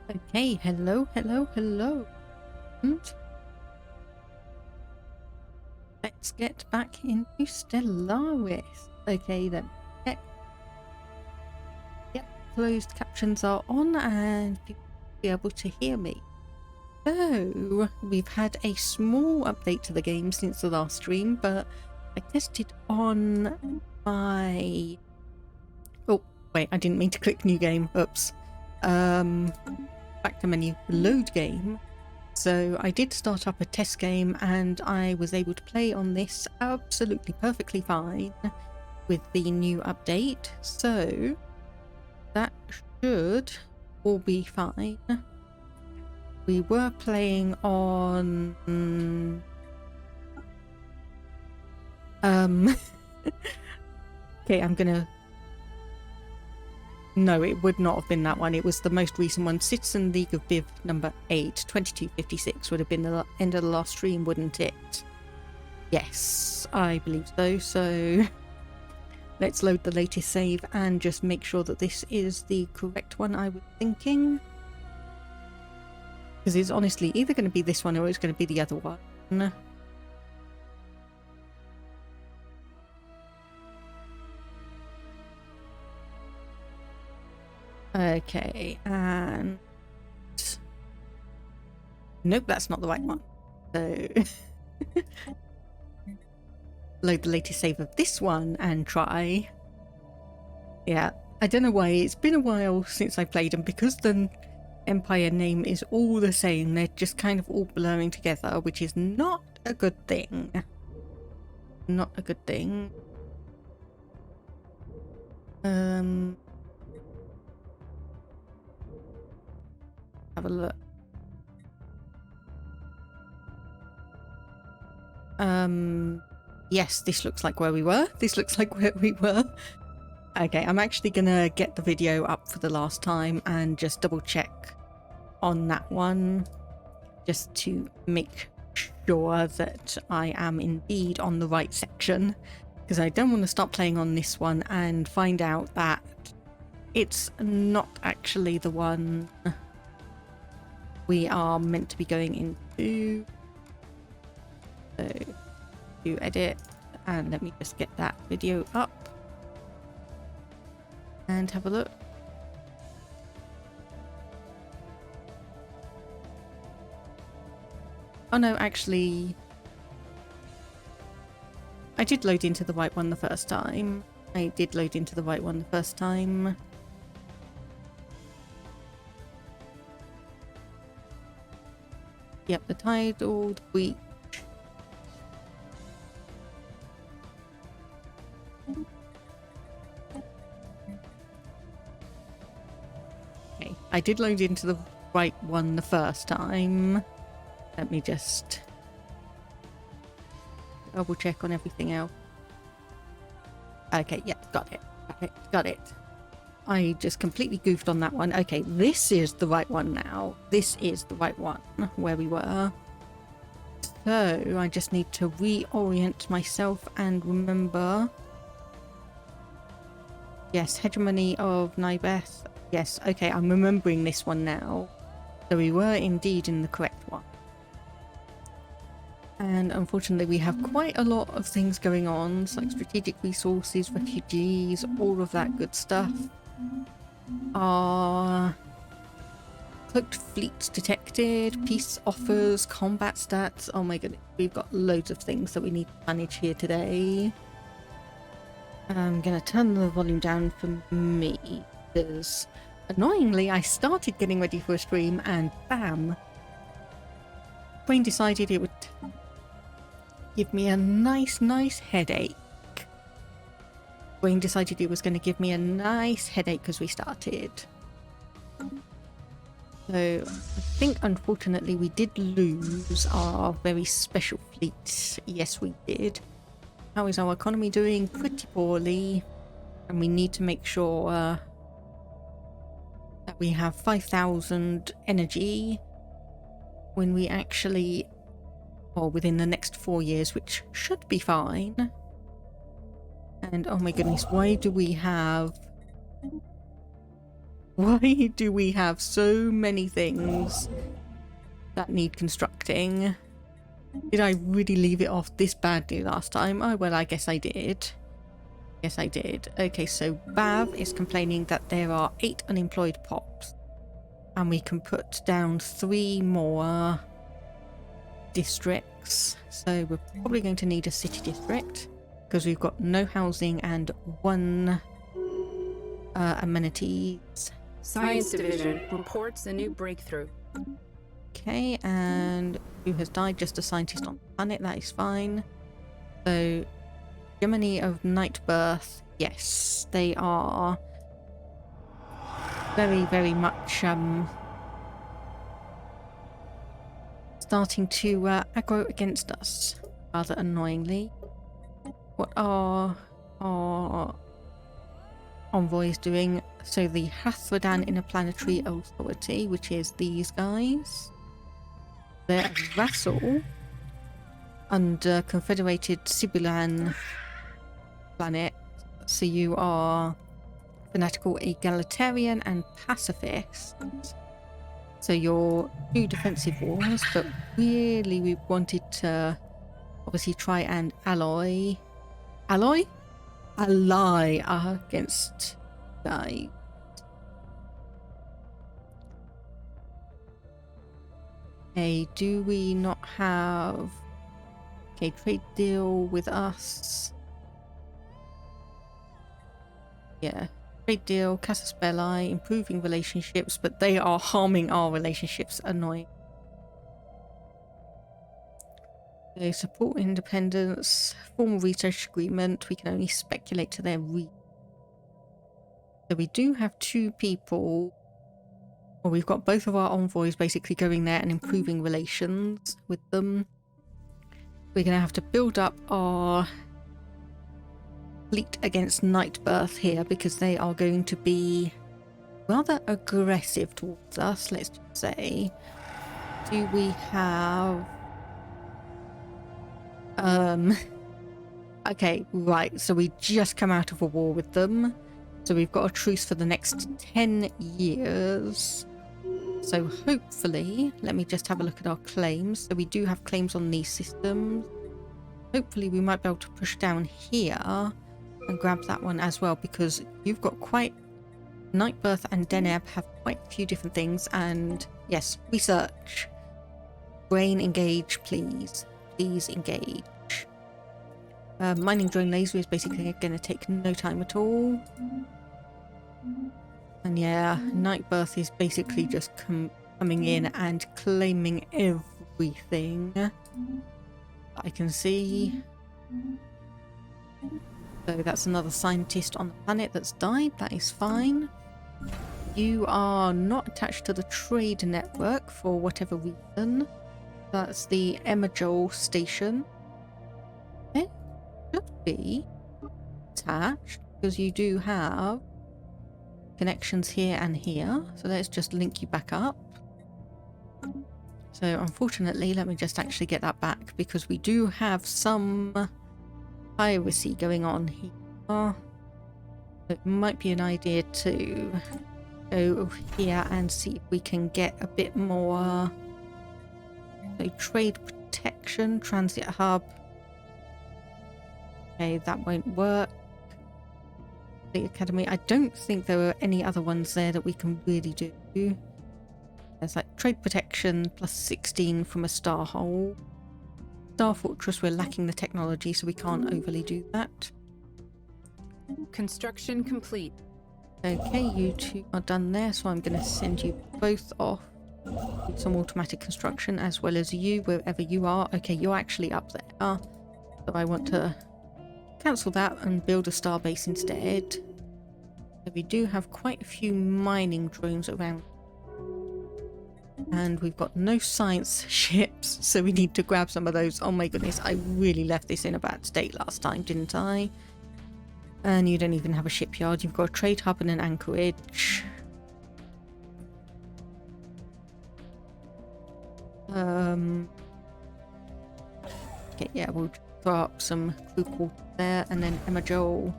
Okay, hello. And let's get back into Stellaris. Okay then. Check. Yep, closed captions are on and people will be able to hear me. So, we've had a small update to the game since the last stream, but I tested on my... Oh, wait, I didn't mean to click new game. Oops. Back to menu, load game. So I did start up a test game and I was able to play on this absolutely perfectly fine with the new update. So that should all be fine. We were playing on okay, I'm gonna... No, it would not have been that one. It was the most recent one. Citizen League of Viv number 8, 2256 would have been the end of the last stream, wouldn't it? Yes, I believe so. So let's load the latest save and just make sure that this is the correct one I was thinking. Because it's honestly either going to be this one or it's going to be the other one. Okay, and... Nope, that's not the right one. So... load the latest save of this one and try. Yeah, I don't know why. It's been a while since I played them because the Empire name is all the same. They're just kind of all blurring together, which is not a good thing. Not a good thing. Have a look. Yes, this looks like where we were. Okay, I'm actually gonna get the video up for the last time and just double check on that one just to make sure that I am indeed on the right section, because I don't want to start playing on this one and find out that it's not actually the one we are meant to be going into. So, do edit, and let me just get that video up and have a look. Oh no, actually, I did load into the right one the first time. Yep, the titled week. Okay, I did load into the right one the first time. Let me just double check on everything else. Okay, yep, got it. I just completely goofed on that one. Okay, this is the right one now. This is the right one where we were. So I just need to reorient myself and remember. Yes, hegemony of Nibeth. Yes, okay, I'm remembering this one now. So we were indeed in the correct one. And unfortunately we have quite a lot of things going on, so like strategic resources, refugees, all of that good stuff. Our cloaked fleets detected, peace offers, combat stats. Oh my goodness, we've got loads of things that we need to manage here today. I'm gonna turn the volume down for me, because annoyingly I started getting ready for a stream and bam! Brain decided it would give me a nice headache. Brain decided it was going to give me a nice headache because we started. So I think unfortunately we did lose our very special fleet. Yes, we did. How is our economy doing? Pretty poorly. And we need to make sure that we have 5,000 energy when we actually, or within the next 4 years, which should be fine. And oh my goodness, why do we have Why do we have so many things that need constructing? Did I really leave it off this badly last time? Oh, well, I guess I did. Yes, I did. Okay, so Bav is complaining that there are 8 unemployed pops. And we can put down 3 more districts. So we're probably going to need a city district because we've got no housing and 1 amenities. Science Division reports a new breakthrough. Okay, and who has died? Just a scientist on the planet. That is fine. So Germany of Night Birth. Yes, they are very, very much starting to aggro against us, rather annoyingly. What are our envoys doing? So the Hathradan Interplanetary Authority, which is these guys. They're a vassal under Confederated Sibulan planet. So you are fanatical egalitarian and pacifist. So you're 2 defensive wars, but really we wanted to obviously try and ally against guys. Okay, do we not have trade deal with us? Yeah, trade deal, Casus Belli, improving relationships, but they are harming our relationships. Annoying. They support independence, formal research agreement. We can only speculate to their So we do have 2 people. Well, we've got both of our envoys basically going there and improving relations with them. We're going to have to build up our fleet against Nightbirth here because they are going to be rather aggressive towards us, let's just say. Do we have... Okay, right, so we just come out of a war with them. So we've got a truce for the next 10 years. So hopefully, let me just have a look at our claims. So we do have claims on these systems. Hopefully we might be able to push down here and grab that one as well, because you've got quite... Nightbirth and Deneb have quite a few different things. And yes, research. Brain engage, please. Please engage. Mining drone laser is basically going to take no time at all. And yeah, Nightbirth is basically just coming in and claiming everything I can see. So that's another scientist on the planet that's died. That is fine. You are not attached to the trade network for whatever reason. That's the Emajol station. It should be attached because you do have connections here and here. So let's just link you back up. So unfortunately, let me just actually get that back because we do have some piracy going on here. It might be an idea to go here and see if we can get a bit more. So trade protection, transit hub. Okay, that won't work. The academy. I don't think there are any other ones there that we can really do. There's like trade protection plus 16 from a star hole. Star Fortress, we're lacking the technology, so we can't overly do that. Construction complete. Okay, you 2 are done there, so I'm going to send you both off. Some automatic construction as well as you, wherever you are. Okay, you're actually up there. So I want to cancel that and build a star base instead. So we do have quite a few mining drones around. And we've got no science ships, so we need to grab some of those. Oh my goodness, I really left this in a bad state last time, didn't I? And you don't even have a shipyard. You've got a trade hub and an anchorage. Okay, yeah, we'll throw up some crew quarters there, and then Emma Joel.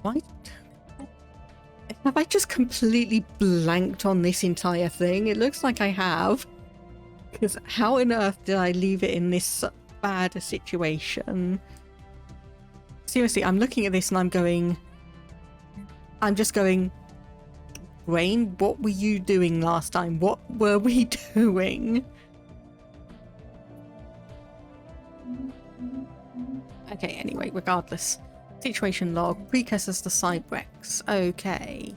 What? Have I just completely blanked on this entire thing? It looks like I have. Because how on earth did I leave it in this bad a situation? Seriously, I'm looking at this and I'm just going, Brain, what were you doing last time? What were we doing? Okay, anyway, regardless. Situation log, precursors to Cybrex. Okay.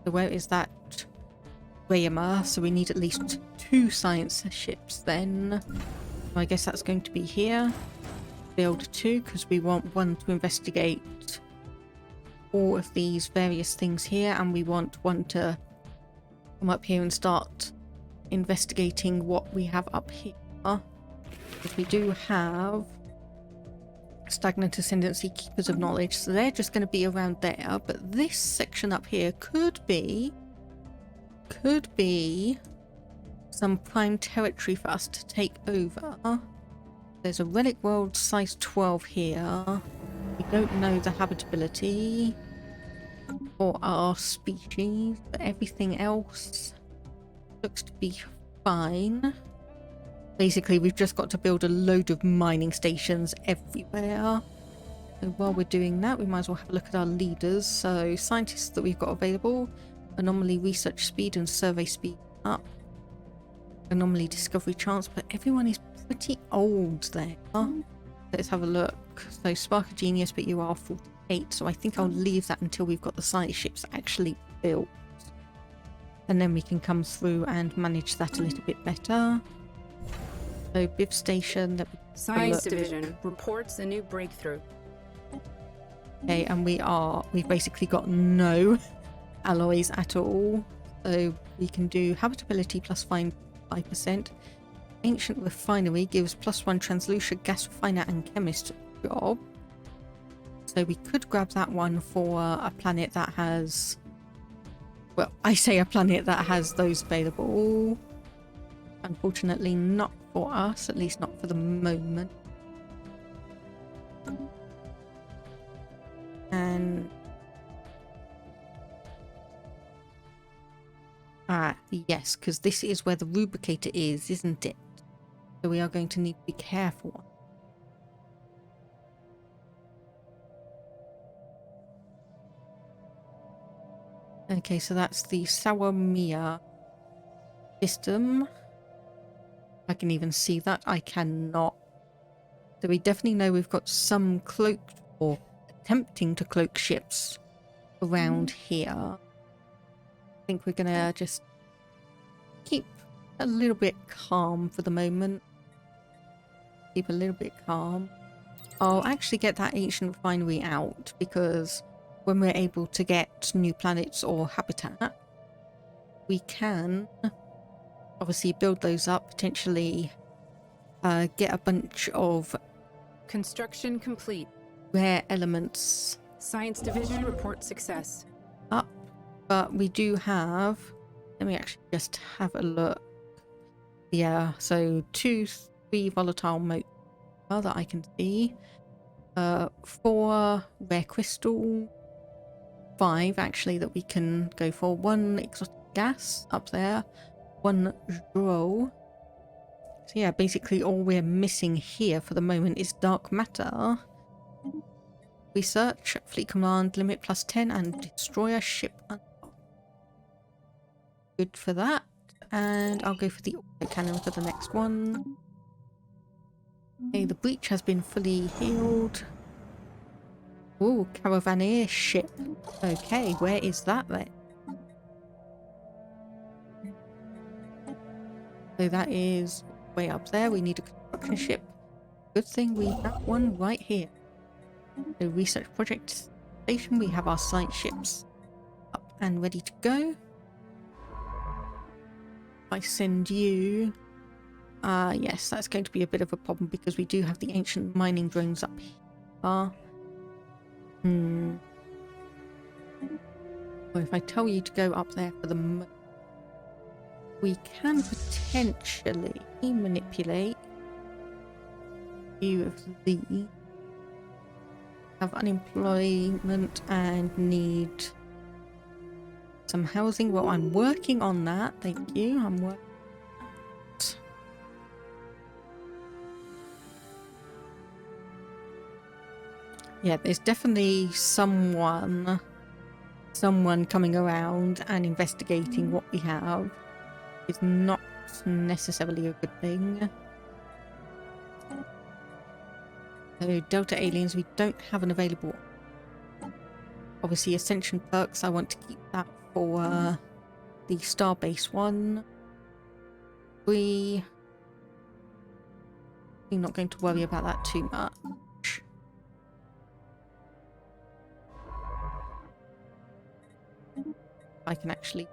So where is that Rayama? So we need at least 2 science ships then. So I guess that's going to be here. Build 2, because we want one to investigate all of these various things here, and we want one to come up here and start investigating what we have up here. Because we do have stagnant ascendancy, keepers of knowledge, so they're just going to be around there, but this section up here could be some prime territory for us to take over. There's a relic world size 12 here. We don't know the habitability for our species, but everything else looks to be fine. Basically, we've just got to build a load of mining stations everywhere. So while we're doing that, we might as well have a look at our leaders. So scientists that we've got available: anomaly research speed and survey speed up, anomaly discovery chance, but everyone is pretty old there. Let's have a look. So spark of genius, but you are 48, so I think I'll leave that until we've got the science ships actually built, and then we can come through and manage that a little bit better. So Biv Station, that Science Division reports a new breakthrough. Okay, and we've basically got no alloys at all. So we can do habitability plus 5%. Ancient refinery gives +1 translucent gas refiner and chemist job. So we could grab that one for a planet that has, well, I say a planet that has those available. Unfortunately not for us, at least not for the moment. And yes, because this is where the rubricator is, isn't it? So we are going to need to be careful. Okay, so that's the Sawamia system. I can even see that. I cannot. So we definitely know we've got some cloaked or attempting to cloak ships around here. I think we're gonna just keep a little bit calm for the moment. Keep a little bit calm. I'll actually get that ancient refinery out, because when we're able to get new planets or habitat, we can obviously build those up, potentially get a bunch of Construction complete. rare elements Science Division reports success. up. But we do have, let me actually just have a look. Yeah, so 2, 3 volatile motes that I can see. 4 rare crystal. 5 actually that we can go for. 1 exotic gas up there. 1 Zhou. So yeah, basically all we're missing here for the moment is dark matter. Research, fleet command, limit +10, and destroyer ship unlocked. Good for that. And I'll go for the autocannon for the next one. Okay, the breach has been fully healed. Ooh, caravaneer ship. Okay, where is that then? So that is way up there. We need a construction ship. Good thing we have one right here. The research project station, we have our science ships up and ready to go. If I send you... yes, that's going to be a bit of a problem because we do have the ancient mining drones up here. Well, if I tell you to go up there for the moment, we can potentially manipulate a few of these. Have unemployment and need some housing. Well, I'm working on that. Thank you. I'm working. Yeah, there's definitely someone coming around and investigating what we have. It's not necessarily a good thing. So Delta Aliens, we don't have an available. Obviously, Ascension perks, I want to keep that for the Starbase one. We're not going to worry about that too much. I can actually...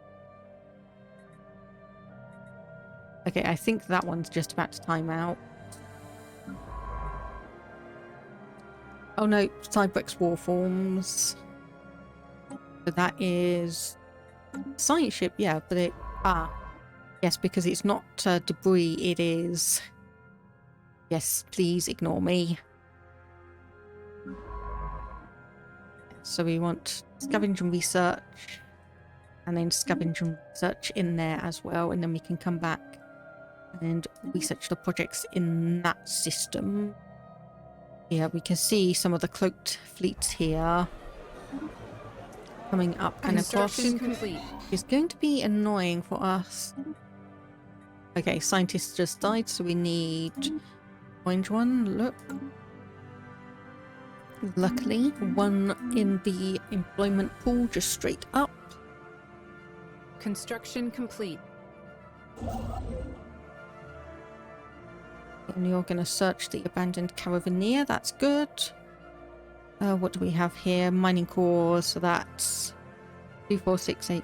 Okay, I think that one's just about to time out. Oh no, Cyberx Warforms. So that is... Science ship, yeah, but it... yes, because it's not debris, it is... Yes, please ignore me. So we want scavenge and research. And then scavenge and research in there as well. And then we can come back and research the projects in that system. Yeah, we can see some of the cloaked fleets here coming up and across. Construction complete. It's going to be annoying for us. Okay, scientists just died, so we need orange one. Look. Luckily, one in the employment pool just straight up. Construction complete. And you're going to search the abandoned caravaneer. That's good. What do we have here? Mining cores. So that's 2, 4, 6, 8,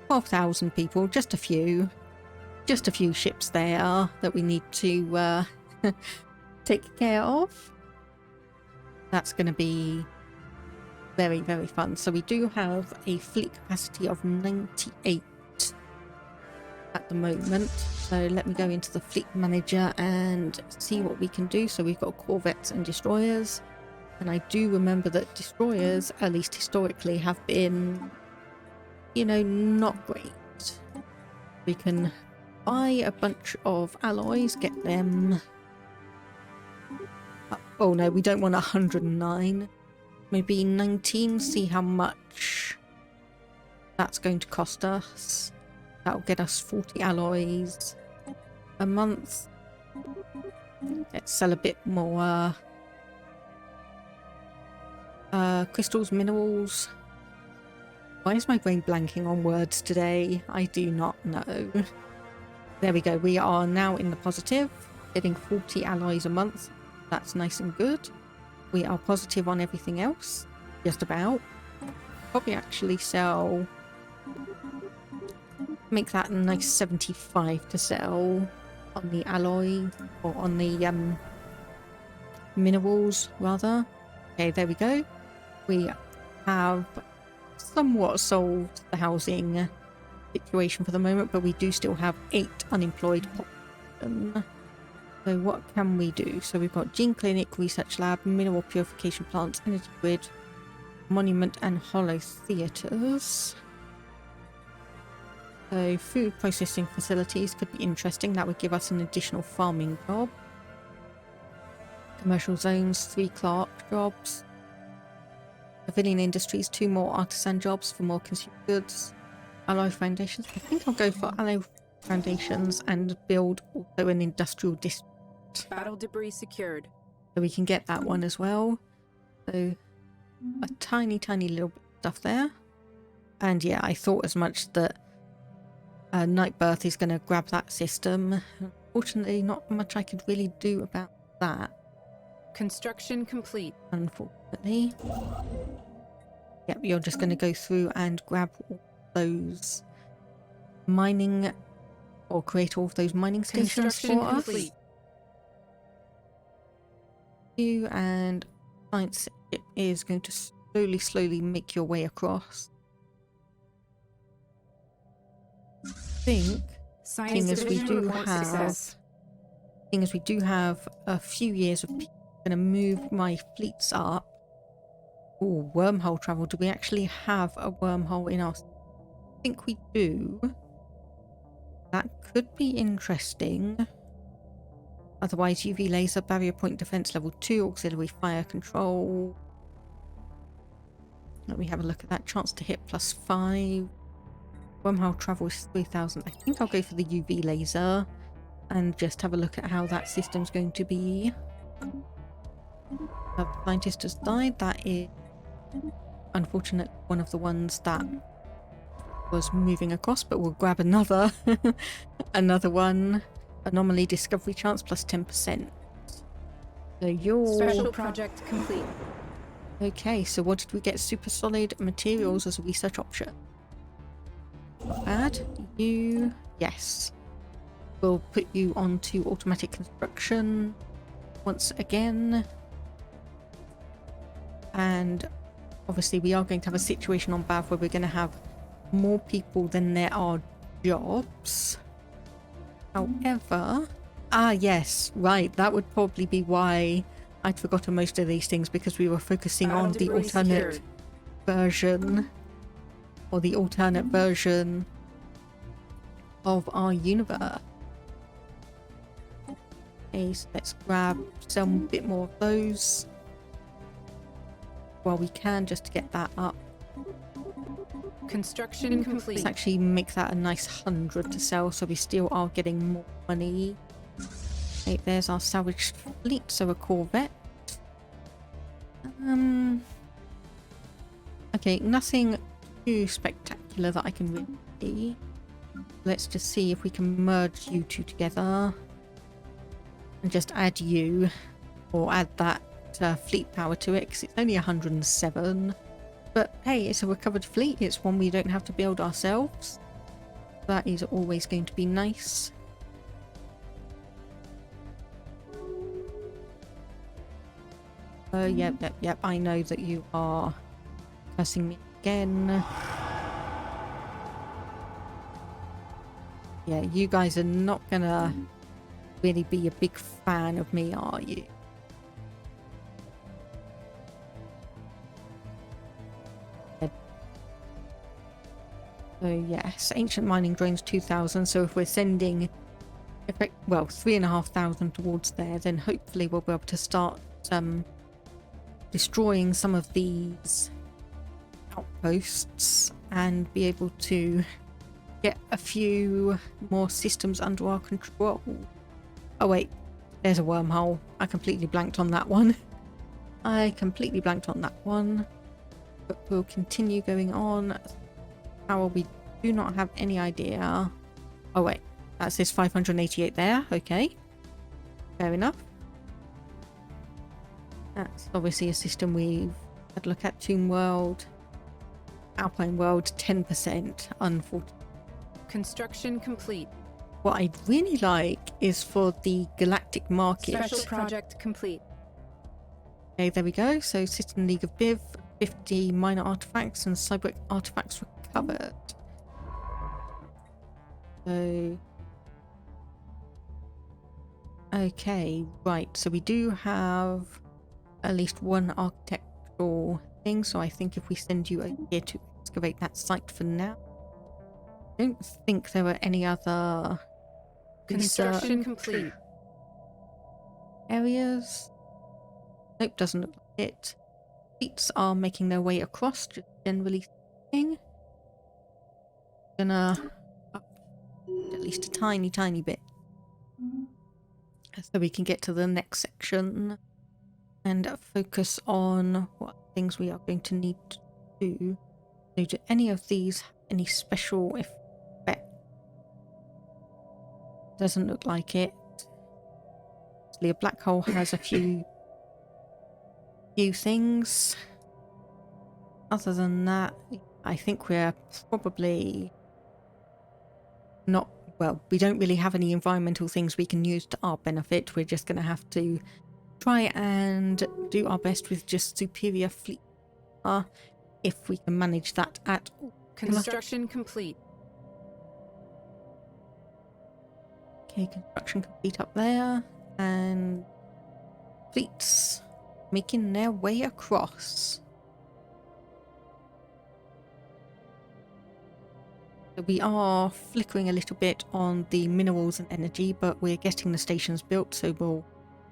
12,000 people. Just a few ships there that we need to take care of. That's going to be very, very fun. So we do have a fleet capacity of 98 at the moment. So let me go into the fleet manager and see what we can do. So we've got corvettes and destroyers. And I do remember that destroyers, at least historically, have been, you know, not great. We can buy a bunch of alloys, get them... Oh no, we don't want 109. Maybe 19, see how much that's going to cost us. That'll get us 40 alloys a month. Let's sell a bit more crystals, minerals. Why is my brain blanking on words today? I do not know. There we go. We are now in the positive, getting 40 alloys a month. That's nice and good. We are positive on everything else, just about. Probably actually sell... Make that a nice 75 to sell on the alloy, or on the minerals, rather. Okay, there we go. We have somewhat solved the housing situation for the moment, but we do still have 8 unemployed population. So what can we do? So we've got gene clinic, research lab, mineral purification plants, energy grid, monument and hollow theatres. So food processing facilities could be interesting. That would give us an additional farming job. Commercial zones, 3 clerk jobs. Pavilion industries, 2 more artisan jobs for more consumer goods. Alloy foundations. I think I'll go for alloy foundations and build also an industrial district. Battle debris secured. So we can get that one as well. So a tiny little bit of stuff there. And yeah, I thought as much that Nightbirth is going to grab that system. Unfortunately, not much I could really do about that. Construction complete. Unfortunately. Yep, you're just going to go through and grab all those mining, or create all of those mining stations for us. You and science ship is going to slowly make your way across. I think, seeing as we do have a few years of peace, I'm going to move my fleets up. Oh, wormhole travel. Do we actually have a wormhole in our... think we do. That could be interesting. Otherwise, UV laser, barrier point defense level 2, auxiliary fire control. Let me have a look at that. Chance to hit +5. Wormhole travel is 3000. I think I'll go for the UV laser and just have a look at how that system's going to be. The scientist has died. That is unfortunate. One of the ones that was moving across, but we'll grab another another one. Anomaly discovery chance +10%. So you're Special project complete. okay. So what did we get? Super solid materials as a research option. Add you. Yes, we'll put you onto automatic construction once again. And obviously we are going to have a situation on Bav where we're going to have more people than there are jobs. However, yes, right, that would probably be why I'd forgotten most of these things, because we were focusing on the alternate version, or the alternate version of our universe. Okay, so let's grab some bit more of those while we can, just to get that up. Construction complete. Let's actually make that a nice 100 to sell, so we still are getting more money. Okay, there's our salvaged fleet, so a Corvette. Okay, nothing too spectacular that I can really see. Let's just see if we can merge you two together and just add you, or add that fleet power to it, because it's only 107. But hey, it's a recovered fleet. It's one we don't have to build ourselves. That is always going to be nice. Yep. I know that you are cursing me again. Yeah, you guys are not gonna really be a big fan of me, are you? So yes, ancient mining drones 2000. So if we're sending, 3,500 towards there, then hopefully we'll be able to start destroying some of these outposts and be able to get a few more systems under our control. Oh wait, there's a wormhole. I completely blanked on that one. But we'll continue going on. Power, we do not have any idea. Oh wait, that says 588 there. Okay, fair enough. That's obviously a system we've had a look at. Tomb World, Alpine World, 10%. Unfortunately. Construction complete. What I'd really like is for the galactic market. Special project complete. Okay, there we go. So System League of Biv, 50 minor artifacts and cyber artifacts recovered. So okay, right, so we do have at least one architectural thing, so I think if we send you here to excavate that site for now. I don't think there were any other Construction complete. areas. Nope, doesn't look like it. Fleets are making their way across, just generally speaking. Gonna up at least a tiny bit so we can get to the next section and focus on what things we are going to need to do. So do any of these have any special effect? Doesn't look like it. A black hole has a few things. Other than that, I think we're probably not, well, we don't really have any environmental things we can use to our benefit. We're just going to have to try and do our best with just superior fleet if we can manage that at all. Construction complete. Okay, construction complete up there, and fleets making their way across. We are flickering a little bit on the minerals and energy, but we're getting the stations built, so we'll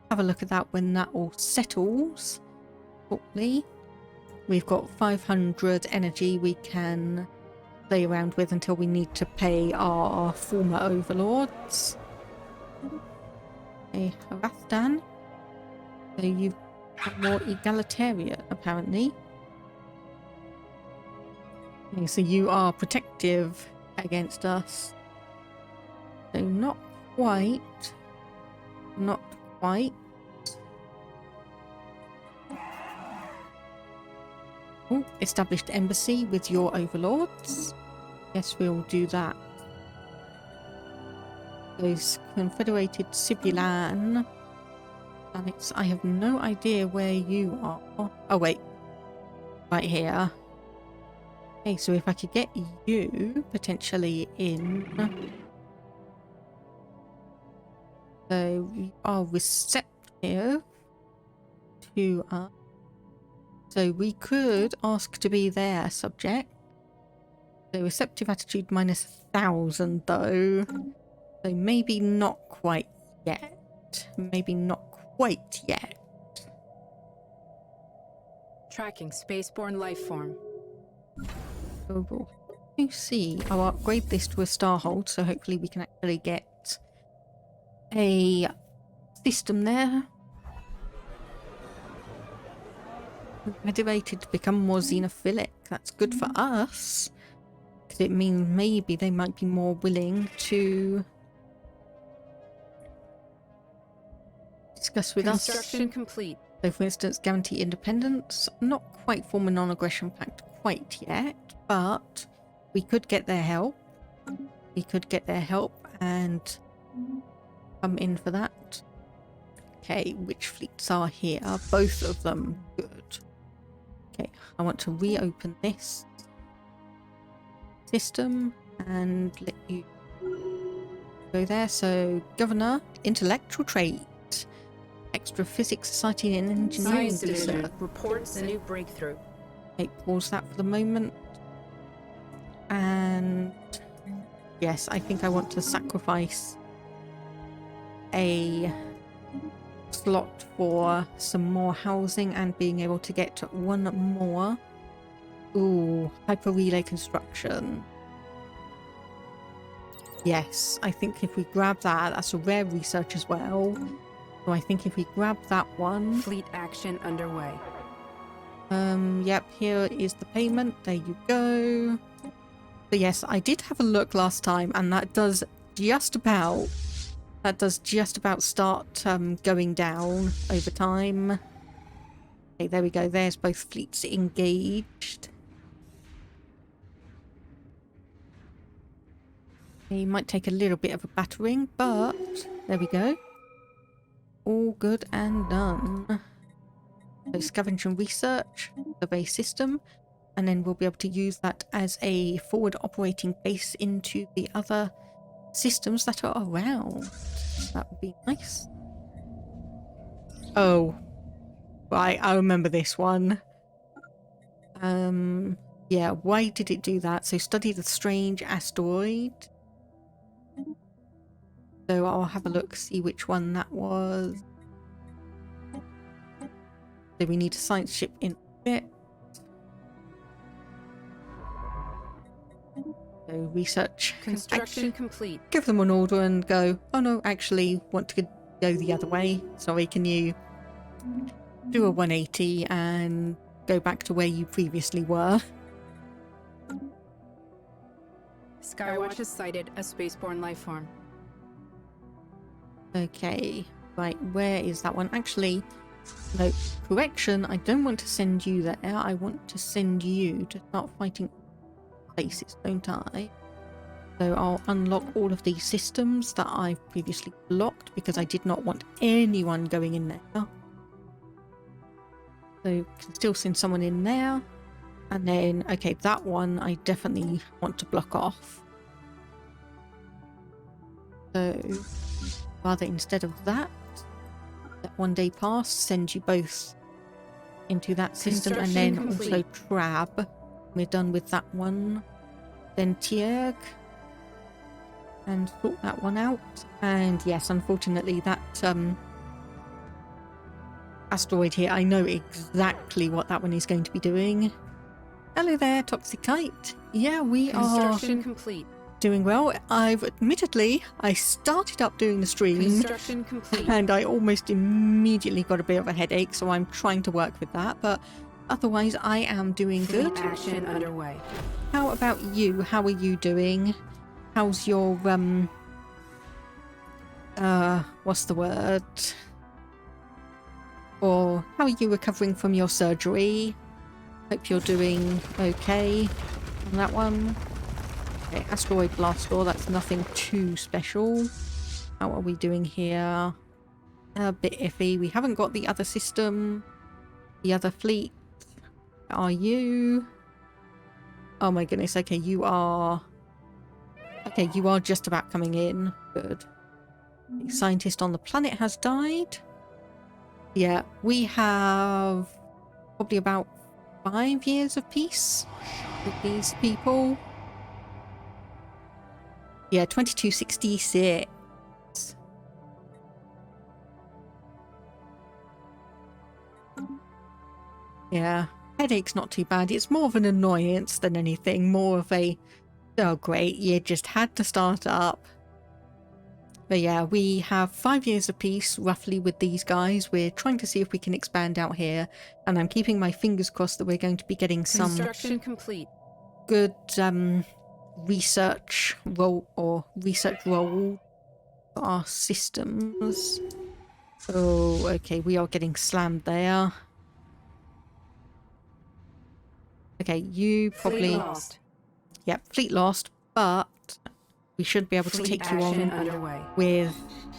have a look at that when that all settles shortly. We've got 500 energy we can play around with until we need to pay our former overlords. Okay, Rathdaan. So you've got more egalitarian, apparently. Okay, so you are protective against us. So not quite. Not quite. Oh, established embassy with your overlords. Yes, we'll do that. Those Confederated Sibulan planets. I have no idea where you are. Oh, wait. Right here. Okay, so if I could get you potentially in. So you are receptive to us. So we could ask to be their subject. So receptive attitude minus 1,000 though. So maybe not quite yet. Maybe not quite yet. Tracking spaceborne life form. Overall. You see, I'll upgrade this to a starhold, so hopefully we can actually get a system there. Motivated to become more xenophilic. That's good for us. Because it means maybe they might be more willing to discuss with us. Construction complete. So for instance, guarantee independence. Not quite form a non-aggression pact quite yet, but we could get their help. We could get their help and come in for that. Okay, which fleets are here? Both of them. Good. Okay, I want to reopen this system and let you go there. So, Governor, intellectual trait, extra physics, society, and engineering. Science division reports a new breakthrough. Okay, pause that for the moment. And yes, I think I want to sacrifice a slot for some more housing and being able to get one more. Ooh, hyper relay construction. Yes, I think if we grab that, that's a rare research as well. So I think if we grab that one. Fleet action underway. Yep, here is the payment. There you go. But yes, I did have a look last time, and that does just about start going down over time. Okay, there we go. There's both fleets engaged. It might take a little bit of a battering, but there we go. All good and done. So scavenge and research, survey system, and then we'll be able to use that as a forward operating base into the other systems that are around. That would be nice. Oh, right, I remember this one. Yeah, why did it do that? So study the strange asteroid. So I'll have a look, see which one that was. So we need a science ship in orbit. So research. Construction complete. Give them an order and go, oh no, actually want to go the other way. Sorry, can you do a 180 and go back to where you previously were? Skywatch has sighted a spaceborne life form. Okay, right, where is that one? Actually, no, correction, I don't want to send you there. I want to send you to start fighting places, don't I? So I'll unlock all of these systems that I've previously blocked because I did not want anyone going in there. So can still send someone in there. And then, okay, that one I definitely want to block off. So rather instead of that, let one day pass, send you both into that system, and then also Trab. We're done with that one. then Tierg, and sort that one out. And yes, unfortunately, that asteroid here, I know exactly what that one is going to be doing. Hello there, Toxic Kite. Yeah, we are Construction complete. doing well. I started up doing the stream, Construction complete. and I almost immediately got a bit of a headache, so I'm trying to work with that, but otherwise I am doing good. Action underway. How about you? How are you doing? How's your what's the word? Or how are you recovering from your surgery? Hope you're doing okay on that one. Okay, asteroid blast door, that's nothing too special. How are we doing here? A bit iffy. We haven't got the other system, the other fleet. Are you? Oh my goodness, okay, you are... Okay, you are just about coming in. Good. The scientist on the planet has died. Yeah, we have probably about 5 years of peace with these people. Yeah, 2266. Yeah, headache's not too bad. It's more of an annoyance than anything. More of a, oh great, you just had to start up. But yeah, we have 5 years of peace roughly with these guys. We're trying to see if we can expand out here, and I'm keeping my fingers crossed that we're going to be getting some Construction complete. good research role for our systems. Oh, okay, we are getting slammed there. Okay, you probably... Fleet lost. Yep, fleet lost, but we should be able to Fleet take you on underway. with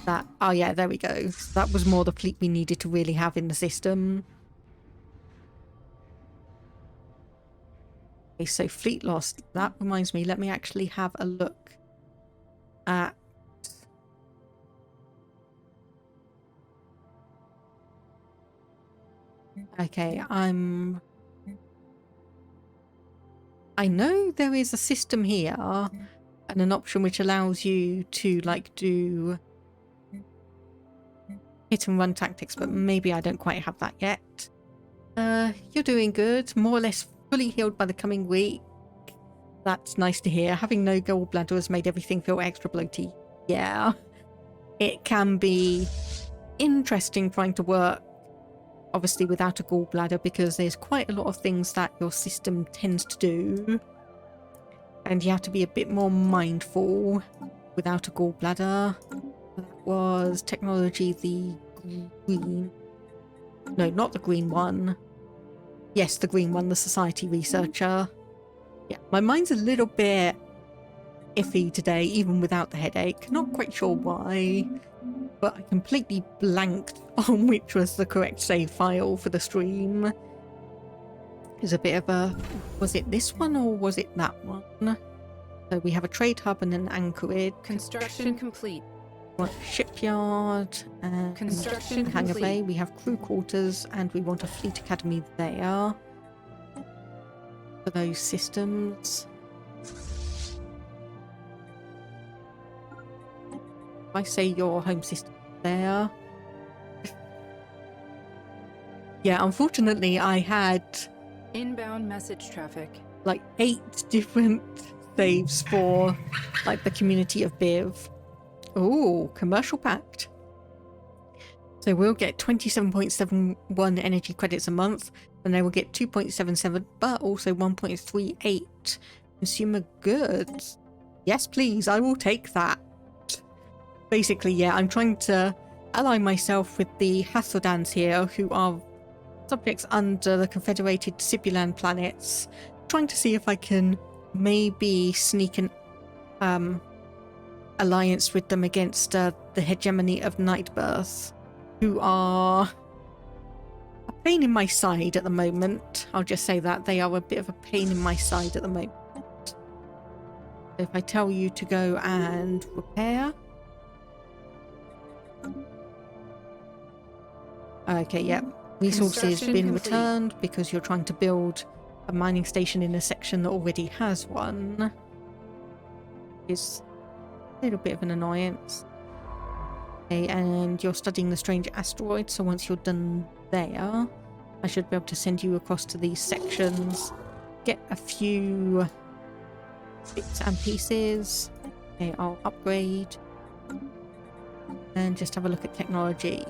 that. Oh yeah, there we go. So that was more the fleet we needed to really have in the system. Okay, so fleet lost. That reminds me, let me actually have a look at... Okay, I know there is a system here and an option which allows you to like do hit and run tactics, but maybe I don't quite have that yet. You're doing good, more or less fully healed by the coming week. That's nice to hear. Having no gallbladder has made everything feel extra bloaty. Yeah, it can be interesting trying to work obviously without a gallbladder, because there's quite a lot of things that your system tends to do, and you have to be a bit more mindful without a gallbladder. That was technology, the green... No, not the green one. Yes, the green one, the society researcher. Yeah, my mind's a little bit iffy today, even without the headache. Not quite sure why, but I completely blanked on which was the correct save file for the stream. There's a bit of a... Was it this one or was it that one? So we have a trade hub and an anchorage. Construction complete. We want a shipyard and Construction hangar complete. bay. We have crew quarters and we want a fleet academy there for those systems. If I say your home system there. Yeah, unfortunately I had Inbound message traffic. like 8 different saves for like the community of Biv. Oh, commercial pact. So we'll get 27.71 energy credits a month, and they will get 2.77, but also 1.38 consumer goods. Yes, please, I will take that. Basically, yeah, I'm trying to ally myself with the Hassodans here, who are subjects under the Confederated Sibulan planets, trying to see if I can maybe sneak an alliance with them against the hegemony of Nightbirth, who are a pain in my side at the moment. I'll just say that. They are a bit of a pain in my side at the moment. If I tell you to go and repair... Okay, yep. Resources been returned because you're trying to build a mining station in a section that already has one. is a little bit of an annoyance. Okay, and you're studying the strange asteroid, so once you're done there, I should be able to send you across to these sections, get a few bits and pieces. Okay, I'll upgrade and just have a look at technology.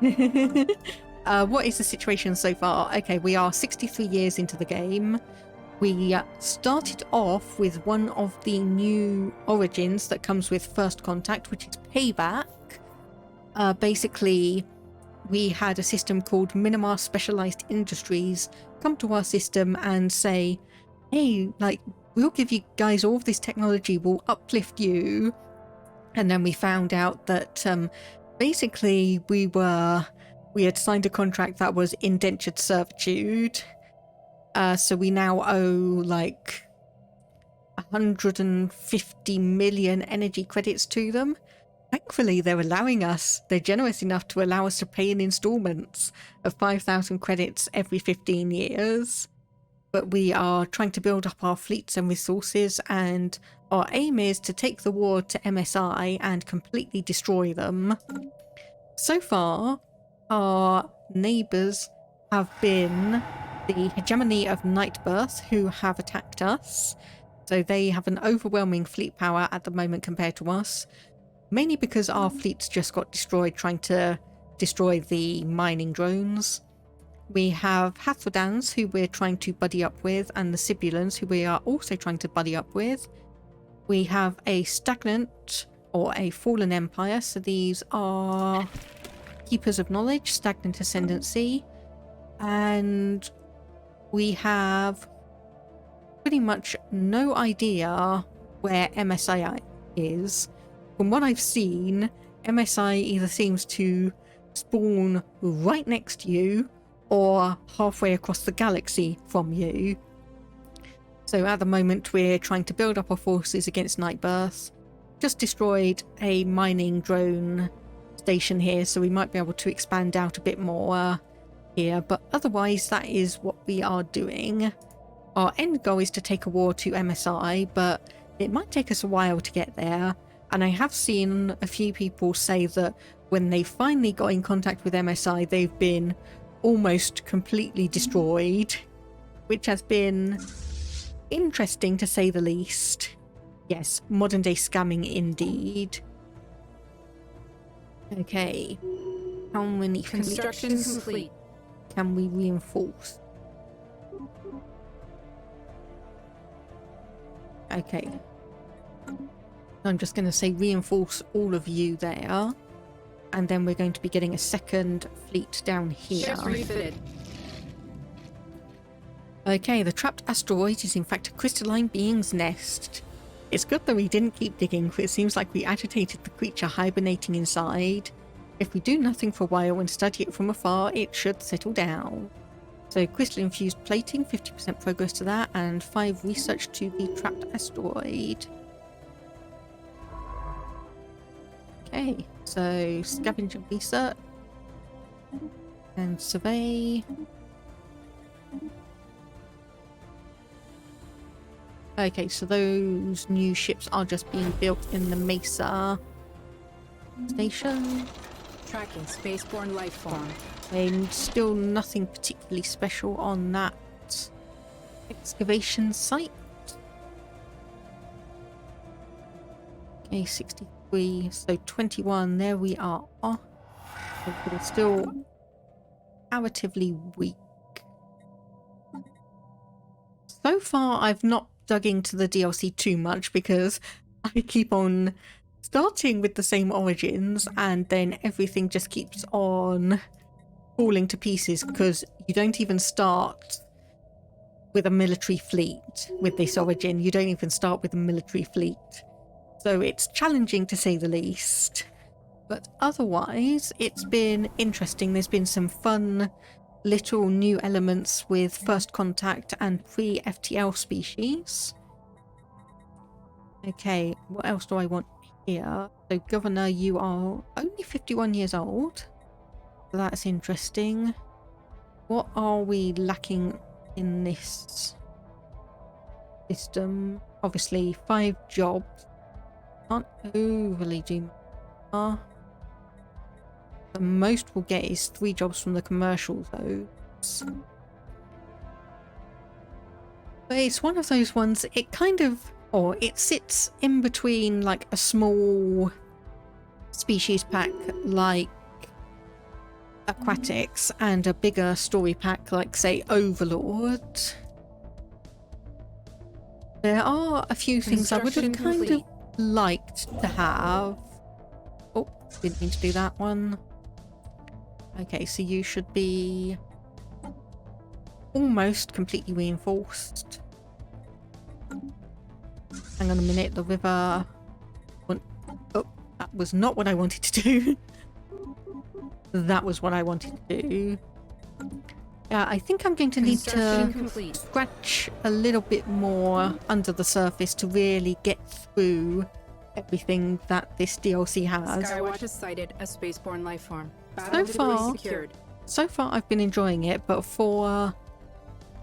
Okay. What is the situation so far? Okay, we are 63 years into the game. We started off with one of the new origins that comes with First Contact, which is Payback. Basically, we had a system called Minimar Specialist Industries come to our system and say, hey, like, we'll give you guys all of this technology, we'll uplift you. And then we found out that basically we had signed a contract that was indentured servitude. So we now owe like 150 million energy credits to them. Thankfully, they're generous enough to allow us to pay in installments of 5,000 credits every 15 years. But we are trying to build up our fleets and resources, and our aim is to take the war to MSI and completely destroy them. So far, our neighbours have been the hegemony of Nightbirth, who have attacked us. So they have an overwhelming fleet power at the moment compared to us, mainly because our fleets just got destroyed trying to destroy the mining drones. We have Hathrodans, who we're trying to buddy up with, and the Sibulans, who we are also trying to buddy up with. We have a stagnant or a fallen empire, so these are keepers of knowledge, stagnant ascendancy, and we have pretty much no idea where MSI is. From what I've seen, MSI either seems to spawn right next to you or halfway across the galaxy from you. So at the moment we're trying to build up our forces against Nightbirth. Just destroyed a mining drone station here, so we might be able to expand out a bit more here, but otherwise that is what we are doing. Our end goal is to take a war to MSI, but it might take us a while to get there, and I have seen a few people say that when they finally got in contact with MSI, they've been almost completely destroyed, which has been interesting to say the least. Yes, modern day scamming indeed. Okay, how many Construction complete. can we reinforce? Okay, I'm just going to say reinforce all of you there, and then we're going to be getting a second fleet down here. Ships refitted. Okay, the trapped asteroid is in fact a crystalline being's nest. It's good that we didn't keep digging, for it seems like we agitated the creature hibernating inside. If we do nothing for a while and study it from afar, it should settle down. So crystal infused plating, 50% progress to that, and 5 research to the trapped asteroid. Okay, so scavenger research and survey. Okay, so those new ships are just being built in the Mesa station. Tracking spaceborne life form. And still nothing particularly special on that excavation site. Okay, 63, so 21, there we are. But it's still comparatively weak. So far, I've not dug into the DLC too much because I keep on starting with the same origins and then everything just keeps on falling to pieces because you don't even start with a military fleet with this origin. You don't even start with a military fleet. So it's challenging to say the least. But otherwise, it's been interesting. There's been some fun little new elements with First Contact and pre-FTL species. Okay, what else do I want here? So Governor, you are only 51 years old. So that's interesting. What are we lacking in this system. Obviously, 5 jobs. Can't overly do more. The most we'll get is 3 jobs from the commercial though. But it's one of those ones, it kind of, or it sits in between like a small species pack like Aquatics and a bigger story pack like, say, Overlord. There are a few things I would have kind of liked to have. Oh, didn't mean to do that one. Okay, so you should be almost completely reinforced. Hang on a minute, the river... Oh, that was not what I wanted to do. That was what I wanted to do. Yeah, I think I'm going to need to scratch a little bit more under the surface to really get through everything that this DLC has. Skywatch has sighted a spaceborne life form. So far I've been enjoying it, but for...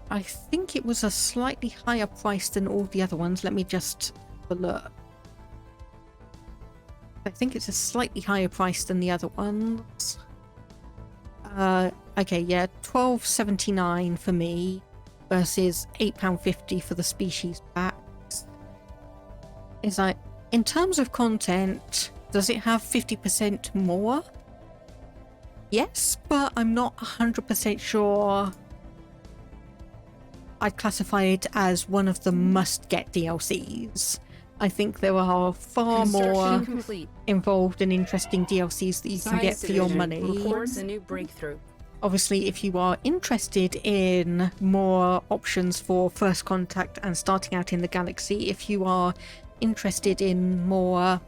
I think it was a slightly higher price than all the other ones. Let me just have a look. I think it's a slightly higher price than the other ones. Okay, yeah, $12.79 for me versus £8.50 for the species packs. Is like, in terms of content, does it have 50% more? Yes, but I'm not 100% sure I'd classify it as one of the must-get DLCs. I think there are far more involved and interesting DLCs that you can get for your money. Reports a new breakthrough. Obviously, if you are interested in more options for First Contact and starting out in the galaxy, if you are interested in more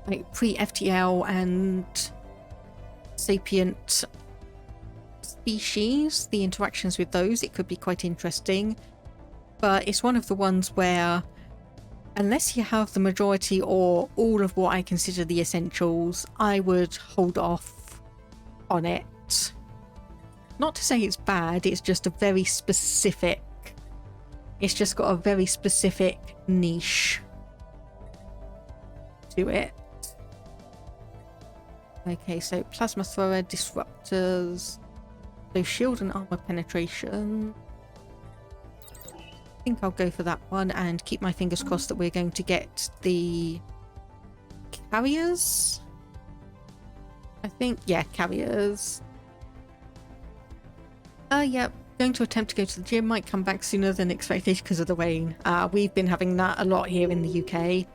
like pre-FTL and sapient species, the interactions with those, it could be quite interesting. But it's one of the ones where unless you have the majority or all of what I consider the essentials, I would hold off on it. Not to say it's bad, it's just a very specific... It's just got a very specific niche to it. Okay, so plasma thrower, disruptors, so shield and armor penetration. I think I'll go for that one and keep my fingers crossed that we're going to get the carriers. I think, yeah, carriers. Yeah, going to attempt to go to the gym, might come back sooner than expected because of the rain. We've been having that a lot here in the UK.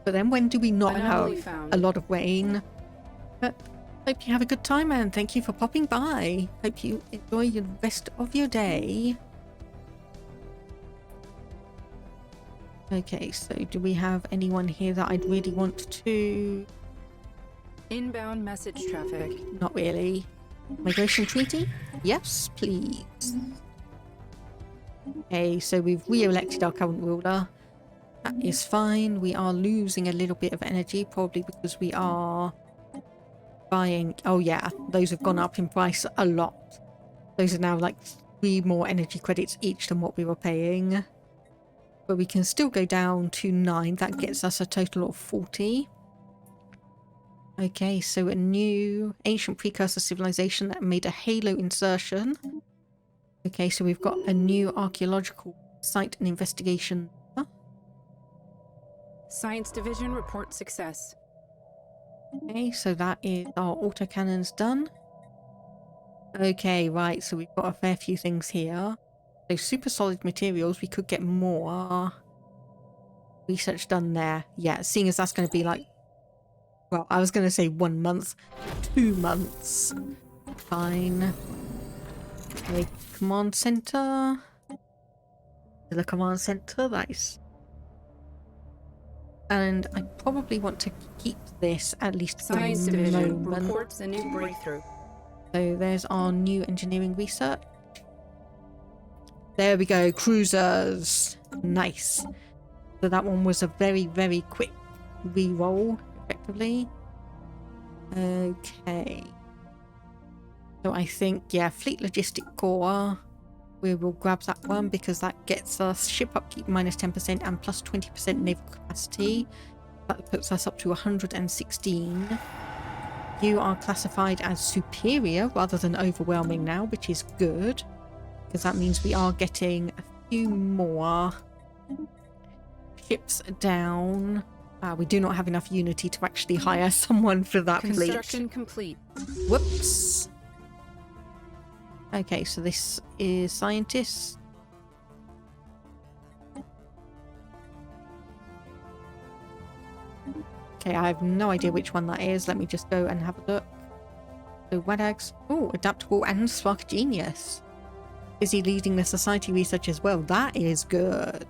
But then when do we not have a lot of rain? But hope you have a good time and thank you for popping by. Hope you enjoy the rest of your day. Okay, so do we have anyone here that I'd really want to... Inbound message traffic. Not really. Migration treaty? Yes, please. Okay, so we've re-elected our current ruler. That is fine. We are losing a little bit of energy, probably because we are buying... Oh yeah, those have gone up in price a lot. Those are now like 3 more energy credits each than what we were paying. But we can still go down to 9. That gets us a total of 40. Okay, so a new ancient precursor civilization that made a halo insertion. Okay, so we've got a new archaeological site and investigation. Science division report success. Okay, so that is our autocannons done. Okay, right, so we've got a fair few things here. So super solid materials, we could get more research done there. Yeah, seeing as that's going to be like, well, I was going to say 1 month, 2 months. Fine. Okay, command center. The command center, nice. And I probably want to keep this at least for Science the division moment. reports a new breakthrough. So there's our new engineering research. There we go, cruisers. Nice. So that one was a very, very quick re-roll, effectively. Okay. So I think, yeah, Fleet Logistic Core. We will grab that one because that gets us ship upkeep minus 10% and plus 20% naval capacity. That puts us up to 116. You are classified as superior rather than overwhelming now, which is good, because that means we are getting a few more ships down. We do not have enough unity to actually hire someone for that fleet. Construction complete. Whoops. Okay, so this is scientists. Okay, I have no idea which one that is. Let me just go and have a look. So Wadags. Oh, adaptable and spark genius. Is he leading the society research as well? That is good.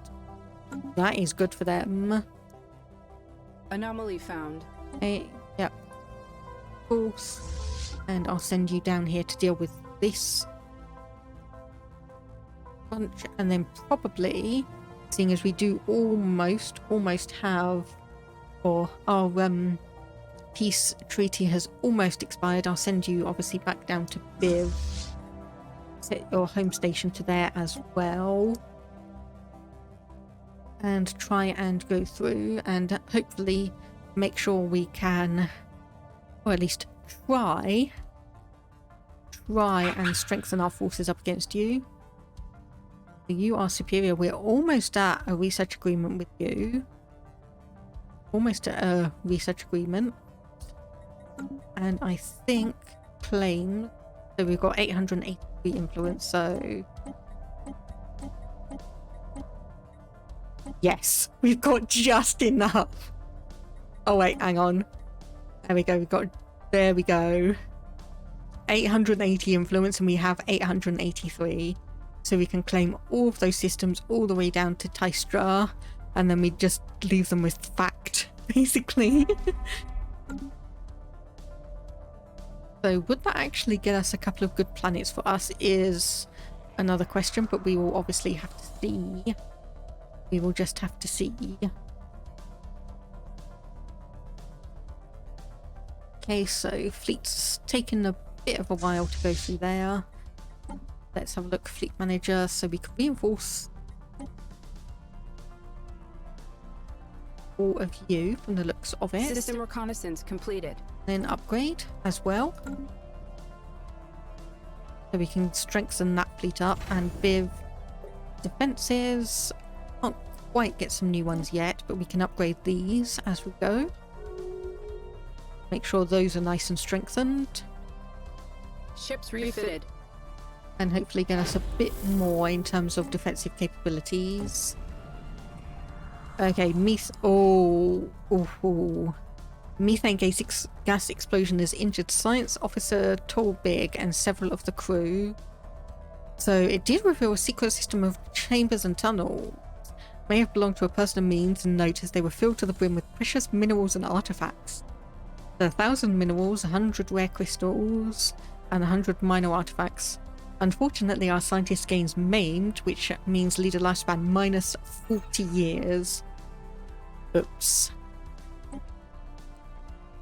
That is good for them. Anomaly found. Okay, yep. Of course. And I'll send you down here to deal with this bunch, and then probably, seeing as we do almost have, or our peace treaty has almost expired, I'll send you obviously back down to Viv. Set your home station to there as well, and try and go through and hopefully make sure we can, or at least try and strengthen our forces up against you. You are superior. We're almost at a research agreement with you. Almost at a research agreement. And I think claim. So we've got 883 influence, so yes, we've got just enough. Oh wait, hang on. There we go, there we go. 880 influence and we have 883. So we can claim all of those systems all the way down to Tystra, and then we just leave them with fact, basically. So would that actually get us a couple of good planets for us is another question, but we will obviously have to see. We will just have to see. Okay, so fleet's taken a bit of a while to go through there. Let's have a look. Fleet manager, so we can reinforce all of you from the looks of it. System reconnaissance completed. Then upgrade as well, so we can strengthen that fleet up. And Viv defenses, can't quite get some new ones yet, but we can upgrade these as we go. Make sure those are nice and strengthened. Ships refitted. And hopefully get us a bit more in terms of defensive capabilities. Okay, methane gas explosion has injured science officer Torbig and several of the crew. So it did reveal a secret system of chambers and tunnels. May have belonged to a person of means, and note as they were filled to the brim with precious minerals and artifacts. There are 1,000 minerals, 100 rare crystals, and 100 minor artifacts. Unfortunately, our scientist gains maimed, which means leader lifespan minus 40 years. Oops.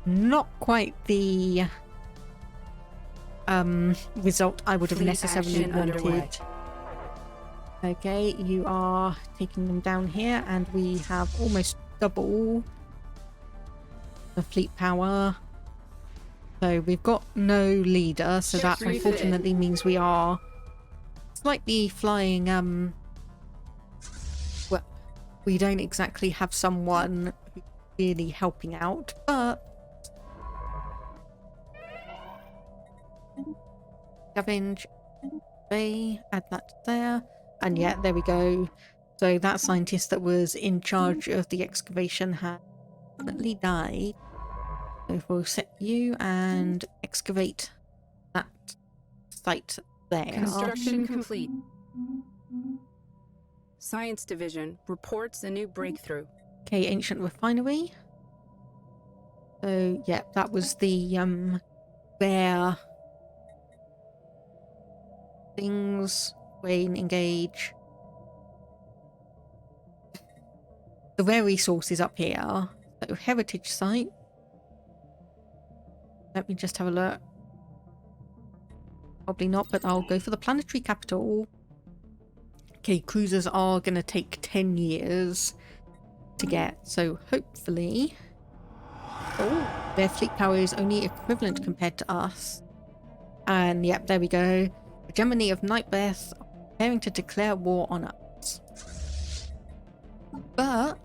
Not quite the result I would have necessarily wanted. Okay, you are taking them down here, and we have almost double the fleet power. So we've got no leader, so that unfortunately means we are slightly flying, well, we don't exactly have someone really helping out, but scavenge, bay, add that there, and yeah, there we go. So that scientist that was in charge of the excavation had definitely died. So we'll set you and excavate that site there. Construction complete. Science division reports a new breakthrough. Okay, ancient refinery. So yeah, that was the rare things. Rain, engage. The rare resources up here. So heritage site. Let me just have a look. Probably not, but I'll go for the planetary capital. Okay, cruisers are going to take 10 years to get, so hopefully... Oh, their fleet power is only equivalent compared to us. And yep, there we go. The Gemini of Nightbeth are preparing to declare war on us. But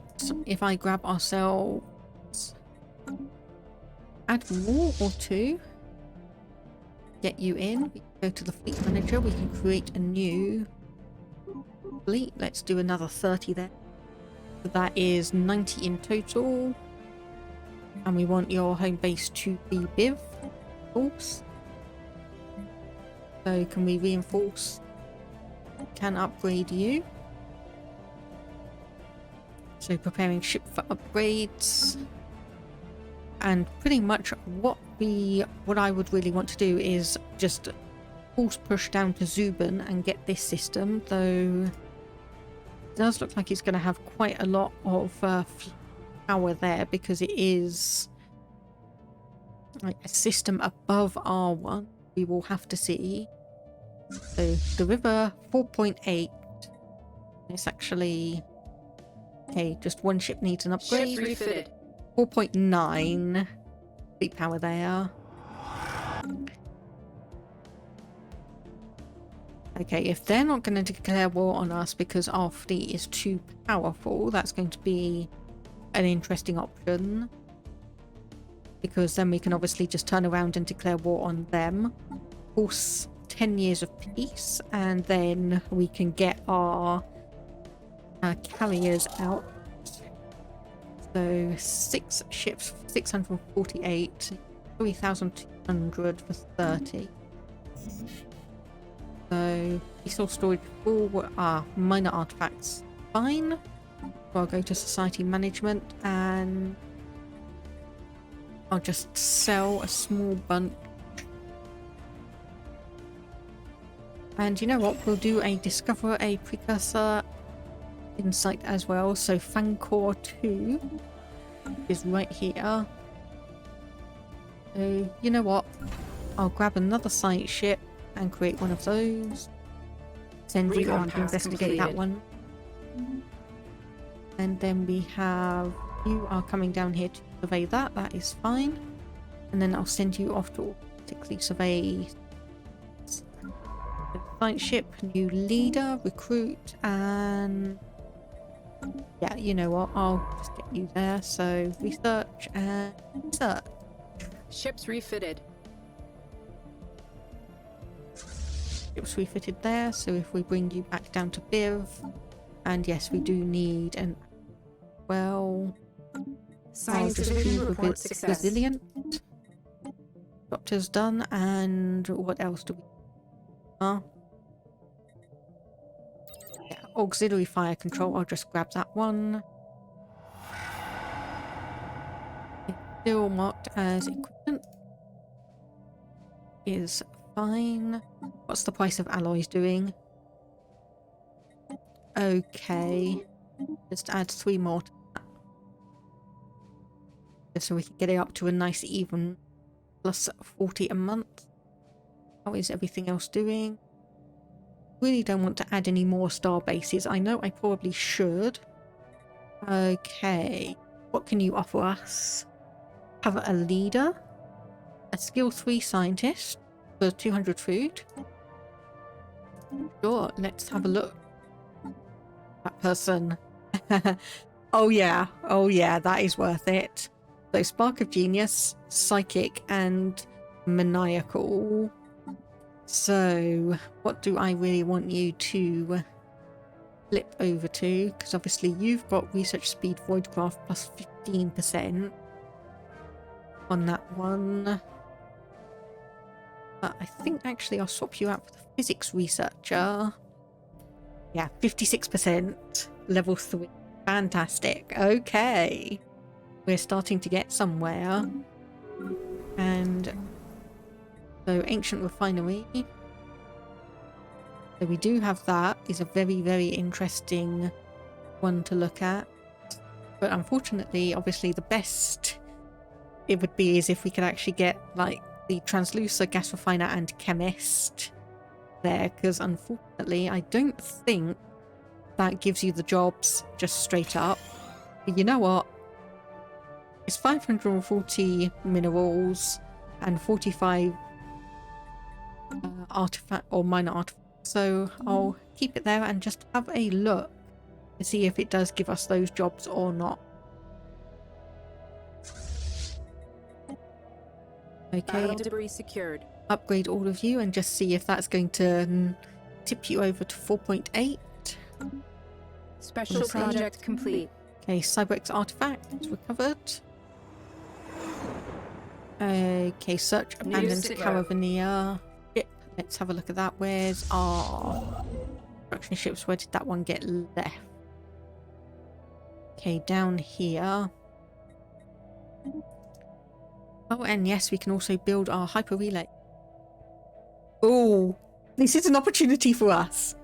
if I grab ourselves, add war or two, get you in, we can go to the fleet manager, we can create a new fleet. Let's do another 30 there. So that is 90 in total. And we want your home base to be Biv, of course. So can we reinforce? Can upgrade you. So preparing ship for upgrades. And pretty much what I would really want to do is just force push down to Zubin and get this system, though it does look like he's going to have quite a lot of power there because it is like a system above R1. We will have to see. So the river 4.8. It's actually okay. Just one ship needs an upgrade. Ships refitted. 4.9 fleet power there. Okay, if they're not going to declare war on us because our fleet is too powerful, that's going to be an interesting option. Because then we can obviously just turn around and declare war on them. Of course, 10 years of peace, and then we can get our carriers out. So 6 ships, 648, 3,200 for 30. So resource storage full, minor artifacts, fine. So I'll go to society management and I'll just sell a small bunch. And you know what? We'll do a discover a precursor insight as well. So Fancor 2 is right here. So you know what? I'll grab another site ship and create one of those. Send you on to investigate that one. And then we have you are coming down here to survey that. That is fine. And then I'll send you off to automatically survey the site ship, new leader, recruit, and yeah, you know what? I'll just get you there. So research and research. Ships refitted. Ships refitted there. So if we bring you back down to Biv, and yes, we do need an Scientific report success. Resilient. Doctor's done, and what else do we? Yeah, auxiliary fire control. I'll just grab that one. It's still marked as equipment. Is fine. What's the price of alloys doing? Okay, just add 3 more to that. Just so we can get it up to a nice even plus 40 a month. How is everything else doing? Really don't want to add any more star bases. I know I probably should. Okay, what can you offer us? Have a leader, a skill 3 scientist for 200 food. Sure, let's have a look. That person. Oh yeah, that is worth it. So spark of genius, psychic, and maniacal. So what do I really want you to flip over to? Because obviously you've got research speed voidcraft plus 15% on that one. But I think actually I'll swap you out for the physics researcher. Yeah, 56%, level 3. Fantastic. Okay. We're starting to get somewhere. And so ancient refinery. So we do have that. Is a very, very interesting one to look at. But unfortunately, obviously the best it would be is if we could actually get like the translucer, gas refiner and chemist there, because unfortunately I don't think that gives you the jobs just straight up. But you know what? It's 540 minerals and 45 artifact or minor artifacts. So I'll keep it there and just have a look to see if it does give us those jobs or not. Okay. Battle debris secured. Upgrade all of you and just see if that's going to tip you over to 4.8. Special project complete. Okay, Cyberx artifact recovered. Okay, search abandoned Caravaneer ship. Let's have a look at that. Where's our construction ships? Where did that one get left? Okay, down here. Oh, and yes, we can also build our hyper relay. Oh, this is an opportunity for us.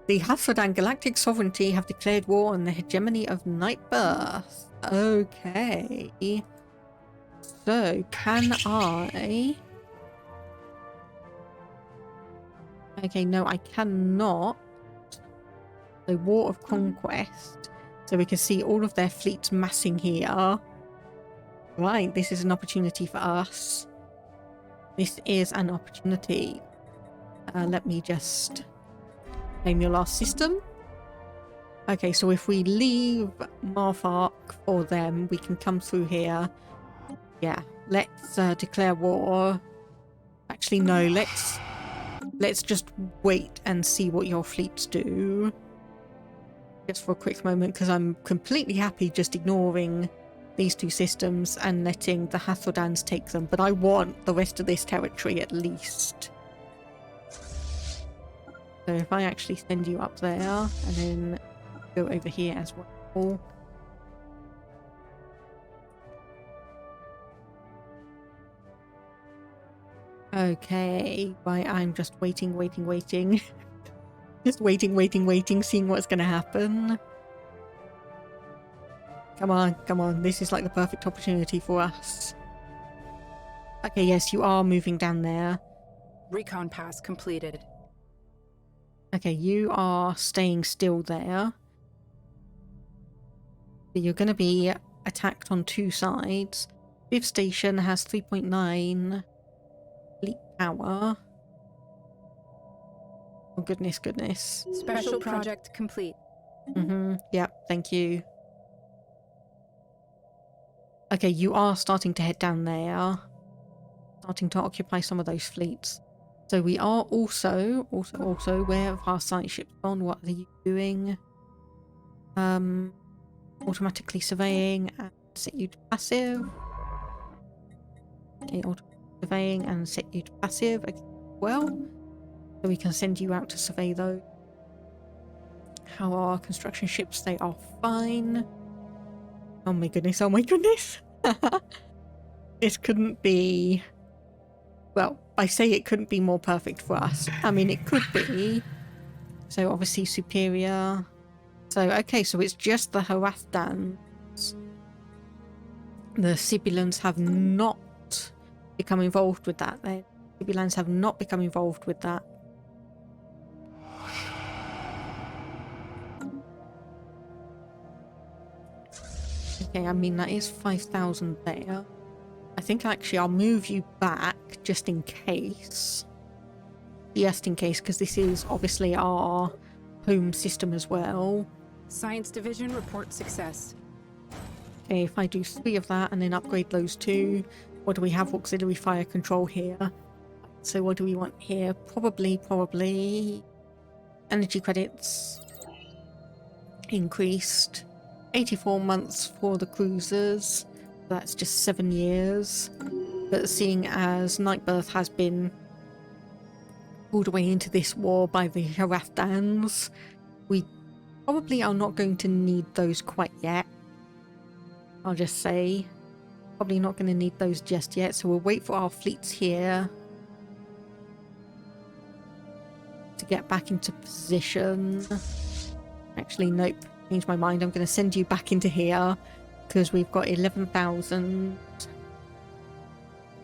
The Hathod and Galactic Sovereignty have declared war on the hegemony of Nightbirth. Okay. So, can I... Okay, no, I cannot. The War of Conquest. So we can see all of their fleets massing here. Right, this is an opportunity for us. This is an opportunity. Let me just name your last system. Okay, so if we leave Marfark for them, we can come through here. Yeah, let's declare war. Actually, no, let's just wait and see what your fleets do. Just for a quick moment, because I'm completely happy just ignoring these two systems and letting the Hathodans take them, but I want the rest of this territory at least. So if I actually send you up there and then go over here as well. Okay, right, I'm just waiting. Just waiting, seeing what's going to happen. Come on, this is like the perfect opportunity for us. Okay, yes, you are moving down there. Recon pass completed. Okay, you are staying still there. You're going to be attacked on two sides. Fifth station has 3.9 fleet power. Oh, goodness. Special project complete. Yep, thank you. Okay, you are starting to head down there. Starting to occupy some of those fleets. So we are also, where have our site ships gone? What are you doing? Automatically surveying and set you to passive. Okay, surveying and set you to passive as well. So we can send you out to survey those. How are our construction ships? They are fine. Oh my goodness. This couldn't be... Well, I say it couldn't be more perfect for us. I mean, it could be. So obviously superior. So, okay, so it's just the Harathans. The Sibylans have not become involved with that. The Sibylans have not become involved with that. Okay, I mean, that is 5,000 there. I think actually I'll move you back just in case. Just in case, because this is obviously our home system as well. Science division report success. Okay, if I do 3 of that and then upgrade those 2, what do we have? Auxiliary fire control here. So what do we want here? Probably energy credits increased. 84 months for the cruisers. That's just 7 years. But seeing as Nightbirth has been pulled away into this war by the Harathans, we probably are not going to need those quite yet. I'll just say. Probably not going to need those just yet, so we'll wait for our fleets here to get back into position. Actually, nope. Changed my mind. I'm going to send you back into here because we've got 11,000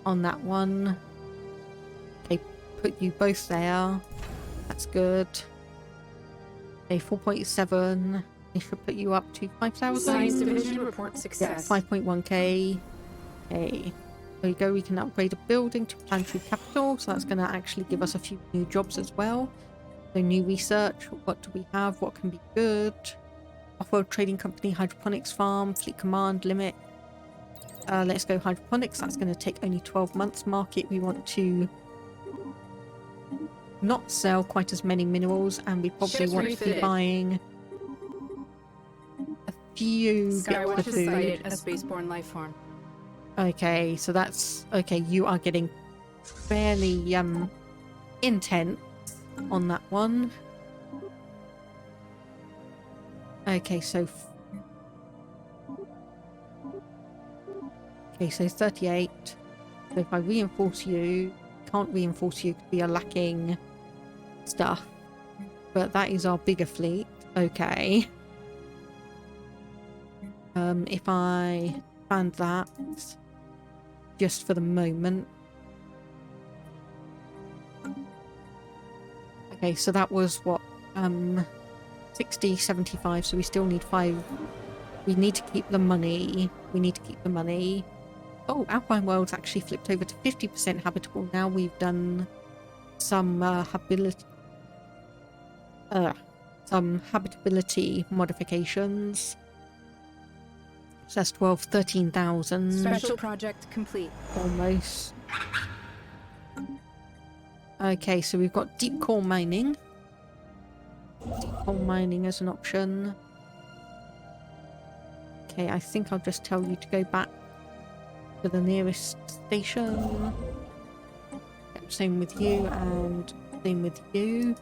on that one. Okay, put you both there. That's good. Okay, 4.7. This should put you up to 5,000. Science division report Yeah, success. 5.1k. Okay. There we go. We can upgrade a building to planetary capital. So that's going to actually give us a few new jobs as well. So new research. What do we have? What can be good? Off-world trading company, hydroponics farm, fleet command limit. Let's go hydroponics. That's going to take only 12 months. Market. We want to not sell quite as many minerals, and we probably Ships want to be refitted. buying a few bits Skywatch of has food. sighted a spaceborne life form. Okay, so that's okay. You are getting fairly intense on that one. Okay, so 38. So if I reinforce you, can't reinforce you because we are lacking stuff. But that is our bigger fleet. Okay. If I expand that just for the moment. Okay, so that was what 60, 75, so we still need 5. We need to keep the money. Oh, Alpine World's actually flipped over to 50% habitable now. We've done some habitability modifications. So that's 12, 13,000. Special project complete. Almost. Okay, so we've got deep core mining. Deep core mining as an option. Okay, I think I'll just tell you to go back to the nearest station. Yep, same with you and same with you.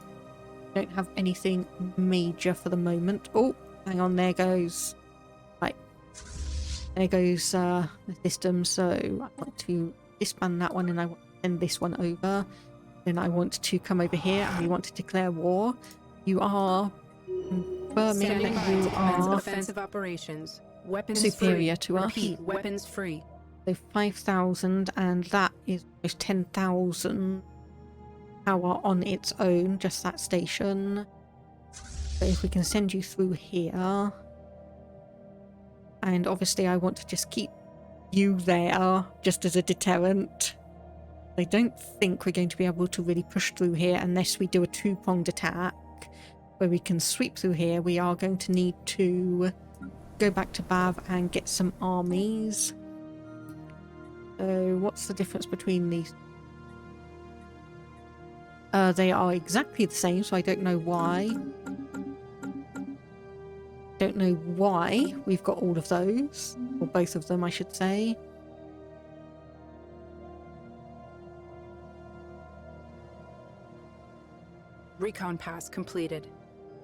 Don't have anything major for the moment. Oh, hang on, there goes. Right. There goes the system, so I want to disband that one and I want to send this one over. Then I want to come over here and we want to declare war. You are confirming Standing that by you to commence are offensive operations. Weapons superior free. to us. Repeat, weapons free. So 5,000, and that is almost 10,000 power on its own, just that station. So if we can send you through here. And obviously I want to just keep you there, just as a deterrent. I don't think we're going to be able to really push through here unless we do a two-pronged attack, where we can sweep through here. We are going to need to go back to Bav and get some armies. So what's the difference between these? They are exactly the same, so I don't know why. Don't know why we've got all of those, or both of them I should say. Recon pass completed.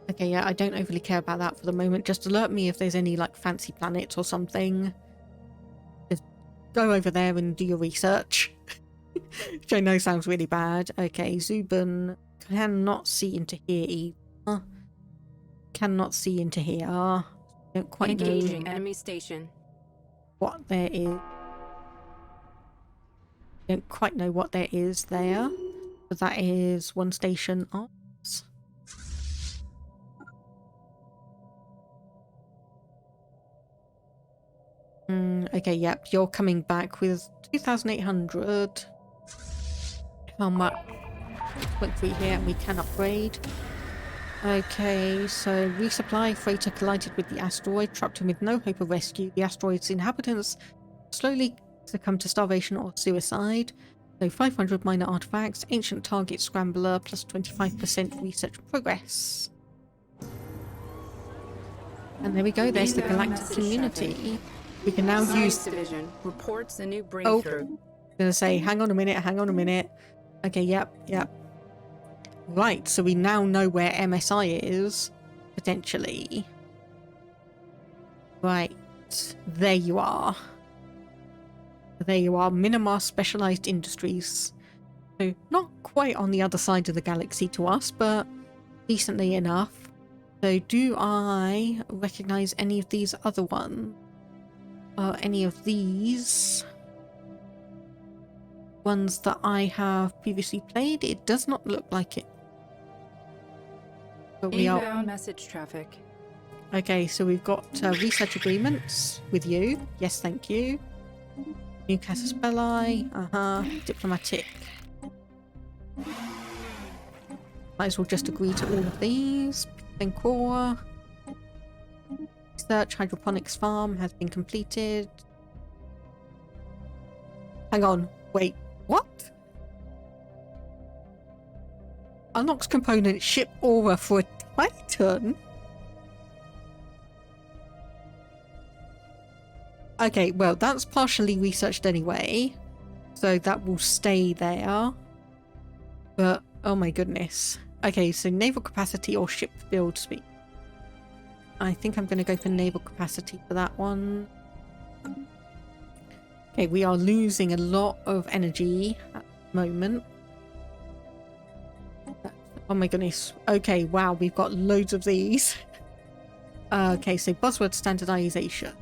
Okay, yeah, I don't overly care about that for the moment. Just alert me if there's any like fancy planets or something. Just go over there and do your research. Which I know sounds really bad. Okay, Zubin cannot see into here either. Cannot see into here. Don't quite Engaging know enemy station. what there is. Don't quite know what there is there. But that is one station arms. Okay, yep, you're coming back with 2,800. How much? Went through here and we can upgrade. Okay, so resupply. Freighter collided with the asteroid, trapped him with no hope of rescue. The asteroid's inhabitants slowly succumb to starvation or suicide. So 500 minor artifacts, ancient target scrambler, plus 25% research progress. And there we go, there's the galactic community. We can now use... Division reports a new Oh, breakthrough. I'm gonna say, hang on a minute. Okay, yep. Right, so we now know where MSI is, potentially. Right, there you are. Minimar Specialist Industries. So, not quite on the other side of the galaxy to us, but decently enough. So, do I recognize any of these other ones? Any of these ones that I have previously played? It does not look like it. But we are... Inbound message traffic. Okay, so we've got research agreements with you. Yes, thank you. New Casus Belli. Diplomatic. Might as well just agree to all of these. Then core. Research hydroponics farm has been completed. Hang on. Wait. What? Unlocks component ship aura for a Titan? Okay, well, that's partially researched anyway, so that will stay there. But, oh my goodness. Okay, so naval capacity or ship build speed. I think I'm going to go for naval capacity for that one. Okay, we are losing a lot of energy at the moment. Oh my goodness. Okay, wow, we've got loads of these. Okay, so buzzword standardization.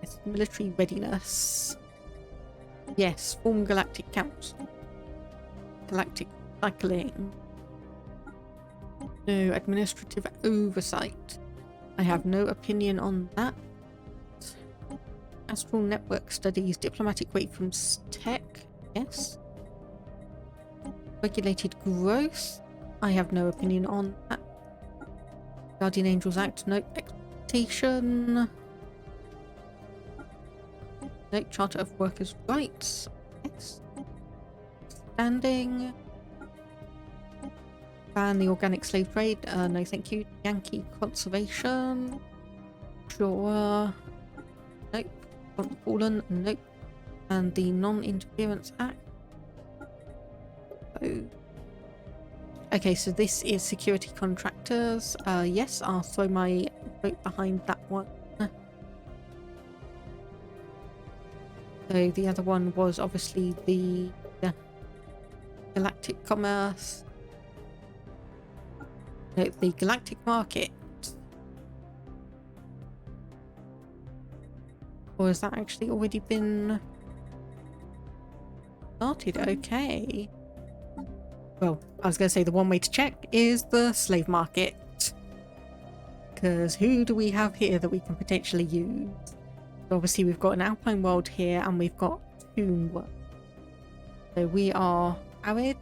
Yes, military readiness. Yes, form galactic council. Galactic cycling. No, administrative oversight. I have no opinion on that. Astral network studies, diplomatic weight from tech. Yes. Regulated growth. I have no opinion on that. Guardian Angels Act, no expectation. No Charter of Workers' Rights. Yes. Standing. Ban the organic slave trade. No thank you. Yankee conservation. Sure. Nope. Fallen. Nope. And the Non-Interference Act. Oh. Okay, so this is security contractors. Yes, I'll throw my vote behind that one. So the other one was obviously the galactic commerce. No, the galactic market. Or has that actually already been started? Okay. Well, I was going to say the one way to check is the slave market. Because who do we have here that we can potentially use? Obviously we've got an Alpine world here and we've got Tomb world. So we are arid.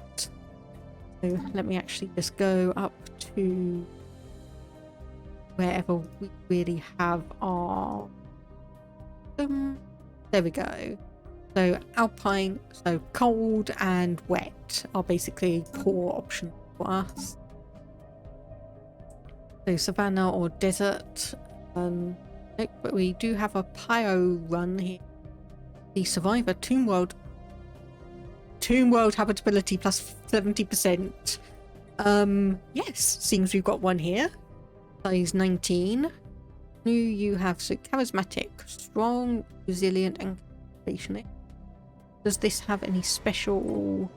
So let me actually just go up to wherever we really have our... there we go. So Alpine, so cold and wet are basically poor options for us. So Savannah or desert. Nope, but we do have a Pyro run here. The Survivor Tomb World habitability plus 70%. Yes, seems we've got one here. Size 19. New you have so charismatic, strong, resilient, and compassionate. Does this have any special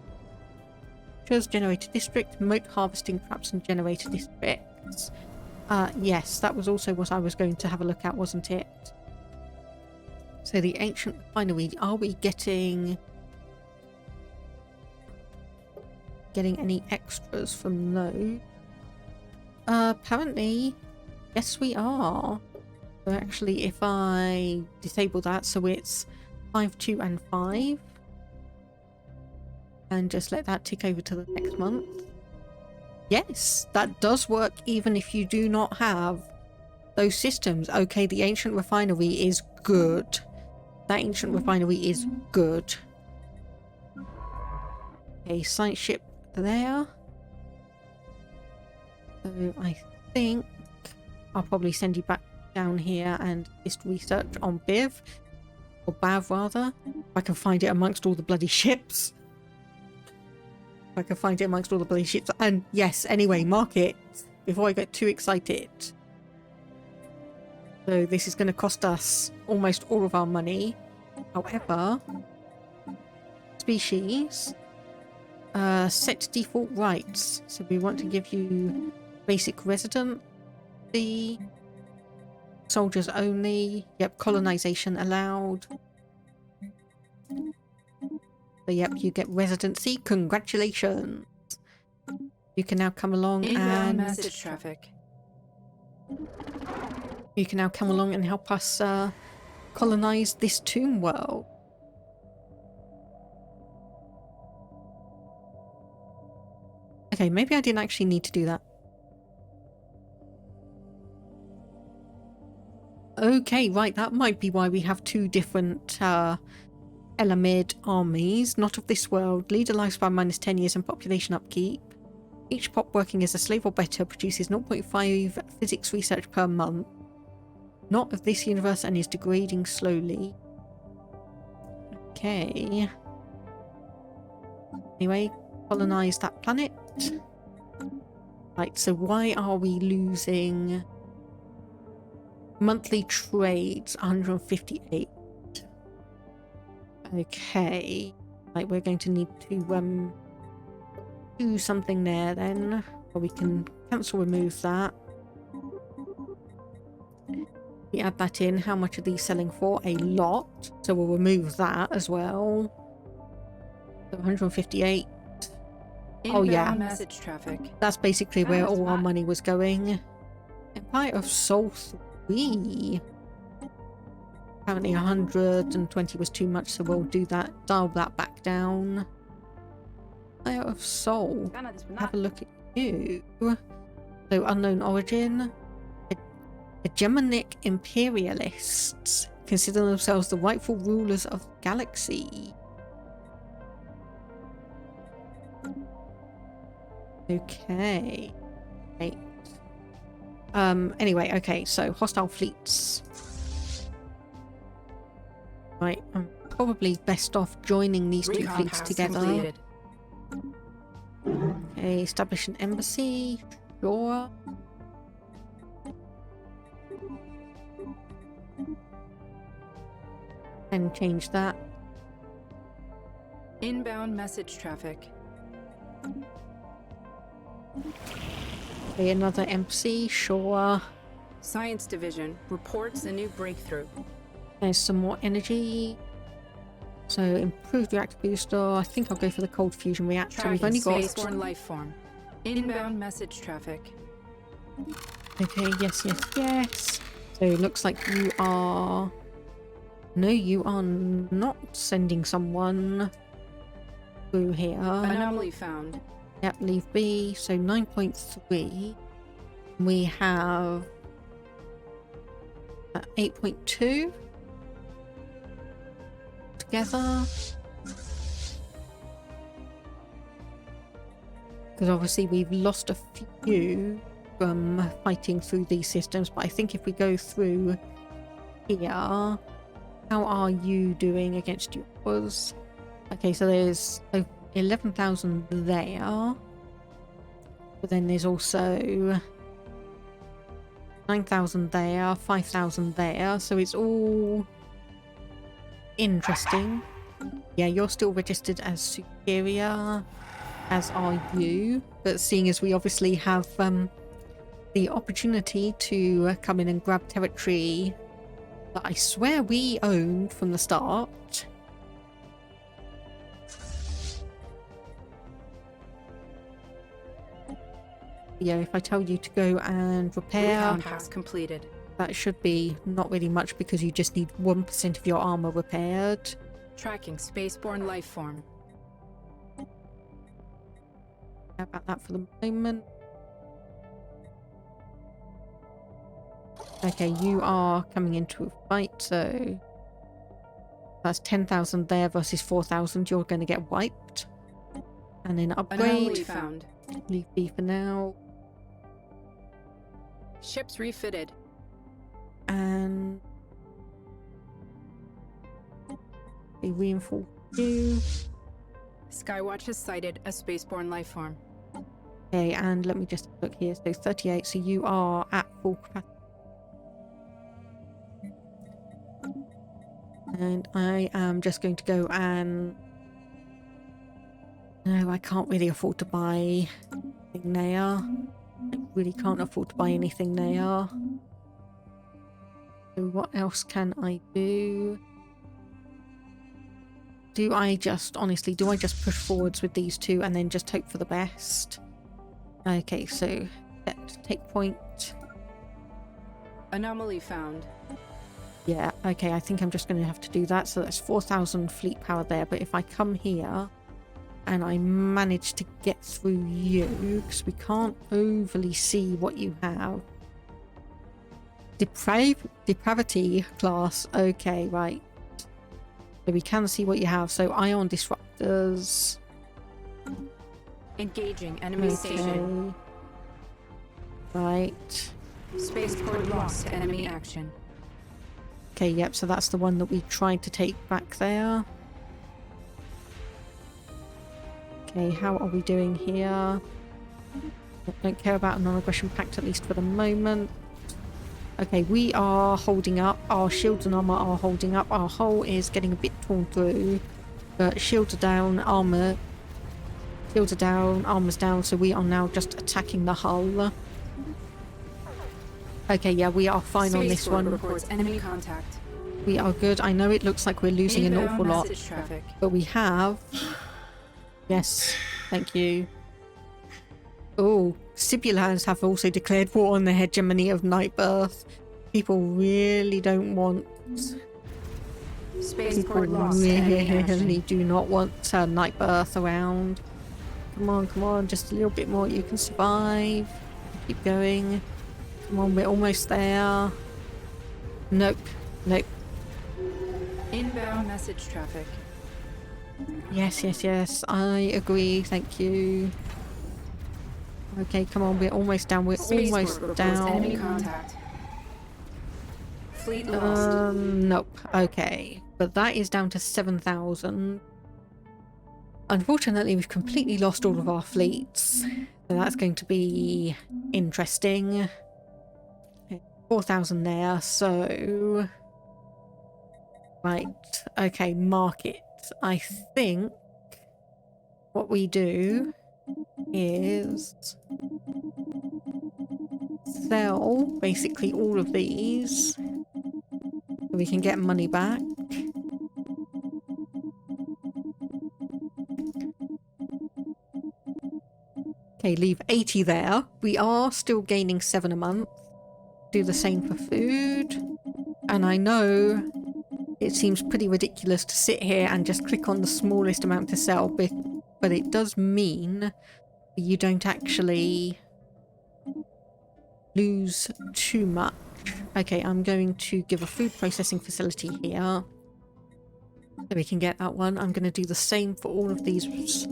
features? Generator district, remote harvesting traps, and generator districts. Yes, that was also what I was going to have a look at, wasn't it? So the ancient refinery, are we getting any extras from those? Apparently, yes we are. So actually, if I disable that, so it's 5, 2, and 5. And just let that tick over to the next month. Yes, that does work even if you do not have those systems. Okay, the ancient refinery is good. That ancient refinery is good. Okay, science ship there. So I think I'll probably send you back down here and just research on Biv. Or Bav rather. If I can find it amongst all the bloody ships. I can find it amongst all the bloody ships. And yes, anyway, market before I get too excited. So this is going to cost us almost all of our money. However, species, set default rights. So we want to give you basic resident, the soldiers only. Yep, colonization allowed. So yep, you get residency. Congratulations. You can now come along Inbound and message traffic. you can now come along and help us colonize this tomb world. Okay, maybe I didn't actually need to do that. Okay, right, that might be why we have two different Elamid armies. Not of this world. Leader lifespan minus 10 years and population upkeep. Each pop working as a slave or better produces 0.5 physics research per month. Not of this universe and is degrading slowly. Okay. Anyway, colonize that planet. Right, so why are we losing monthly trades? 158. Okay. Right, we're going to need to do something there then. Or we can cancel, remove that. We add that in. How much are these selling for? A lot. So we'll remove that as well. So 158. Oh yeah, Message traffic. that's basically where all our money was going. Empire of Soul 3. Apparently 120 was too much, so we'll do that. Dial that back down. Empire of Soul. Have a look at you. So unknown origin. Hegemonic imperialists consider themselves the rightful rulers of the galaxy. Okay. Right. Anyway, okay, so hostile fleets. Right, I'm probably best off joining these two fleets together. Completed. Okay, establish an embassy. Sure. And change that. Inbound message traffic. Okay, another embassy, sure. Science division reports a new breakthrough. There's some more energy. So improved reactor booster. I think I'll go for the cold fusion reactor. We've only got spaceborne life form. Inbound message traffic. Okay, yes, yes, yes. So it looks like you are... No, you are not sending someone through here. Anomaly found. Yep, leave B. So 9.3. We have 8.2 together. Because obviously we've lost a few from fighting through these systems, but I think if we go through here, how are you doing against yours? Okay, so there's 11,000 there, but then there's also 9,000 there, 5,000 there, so it's all interesting. Yeah, you're still registered as superior, as are you, but seeing as we obviously have the opportunity to come in and grab territory that I swear we owned from the start. Yeah, if I tell you to go and repair, Recon pass completed. that should be not really much because you just need 1% of your armor repaired. Tracking spaceborne life form. How about that for the moment? Okay, you are coming into a fight, so that's 10,000 there versus 4,000. You're going to get wiped. And then Anomaly upgrade. found. Leave B for now. Ships refitted. And they reinforce you. Skywatch has sighted a spaceborne life form. Okay, and let me just look here. So 38, so you are at full capacity. And I am just going to go and... No, I can't really afford to buy anything there. I really can't afford to buy anything there. So what else can I do? Do I just, honestly, do I just push forwards with these two and then just hope for the best? Okay, so set take point. Anomaly found. Yeah, okay, I think I'm just going to have to do that. So that's 4,000 fleet power there. But if I come here and I manage to get through you, because we can't overly see what you have. Depravity class. Okay, right. So we can see what you have. So ion disruptors. Engaging enemy station. Right. Spaceport lost to enemy action. Okay, yep, so that's the one that we tried to take back there. Okay, how are we doing here? Don't care about a non-aggression pact, at least for the moment. Okay, we are holding up. Our shields and armor are holding up. Our hull is getting a bit torn through. But shields are down, armor... Shields are down, armor's down, so we are now just attacking the hull. Okay, yeah, we are fine on this one. Reports enemy contact. We are good. I know it looks like we're losing an awful lot, Traffic. but we have... Yes, thank you. Oh, Sibulans have also declared war on the hegemony of Nightbirth. People really don't want... People really do not want Nightbirth around. Come on, just a little bit more. You can survive. Keep going. Come on, we're almost there. Nope. Inbound message traffic. Yes. I agree. Thank you. Okay, come on. We're almost down. We're almost down. Enemy contact. Fleet lost. Nope. Okay. But that is down to 7,000. Unfortunately, we've completely lost all of our fleets. So that's going to be interesting. 4,000 there, so... Right, okay, market. I think what we do is sell basically all of these so we can get money back. Okay, leave 80 there. We are still gaining 7 a month. Do the same for food. And I know it seems pretty ridiculous to sit here and just click on the smallest amount to sell, but it does mean that you don't actually lose too much. Okay, I'm going to give a food processing facility here so we can get that one. I'm going to do the same for all of these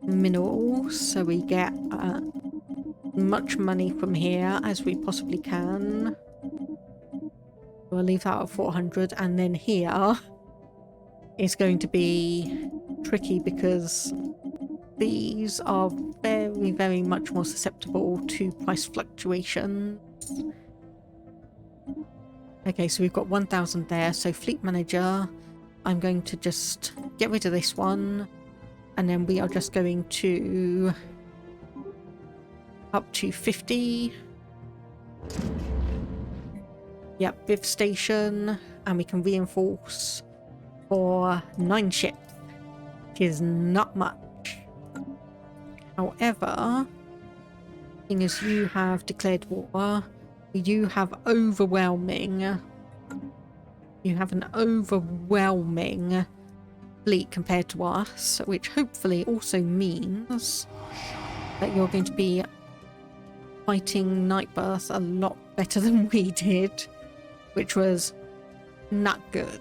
minerals so we get much money from here as we possibly can. We'll leave that at 400, and then here is going to be tricky because these are very, very much more susceptible to price fluctuations. Okay, so we've got 1,000 there, so fleet manager, I'm going to just get rid of this one, and then we are just going to up to 50. Yep, Viv station, and we can reinforce for 9 ships, which is not much. However, seeing as you have declared war, you have overwhelming. You have an overwhelming fleet compared to us, which hopefully also means that you're going to be fighting Nightbirth a lot better than we did, which was not good.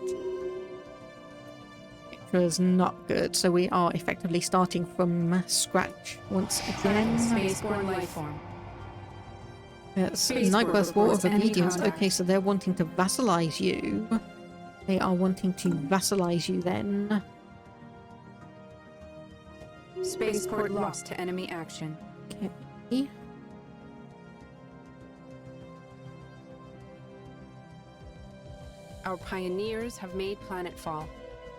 So we are effectively starting from scratch once again. Spaceborne life form. Yes, Nightbirth War of Obedience. Okay, so they're wanting to vassalize you. They are wanting to vassalize you then. Spaceport lost to enemy action. Okay. Our pioneers have made planetfall.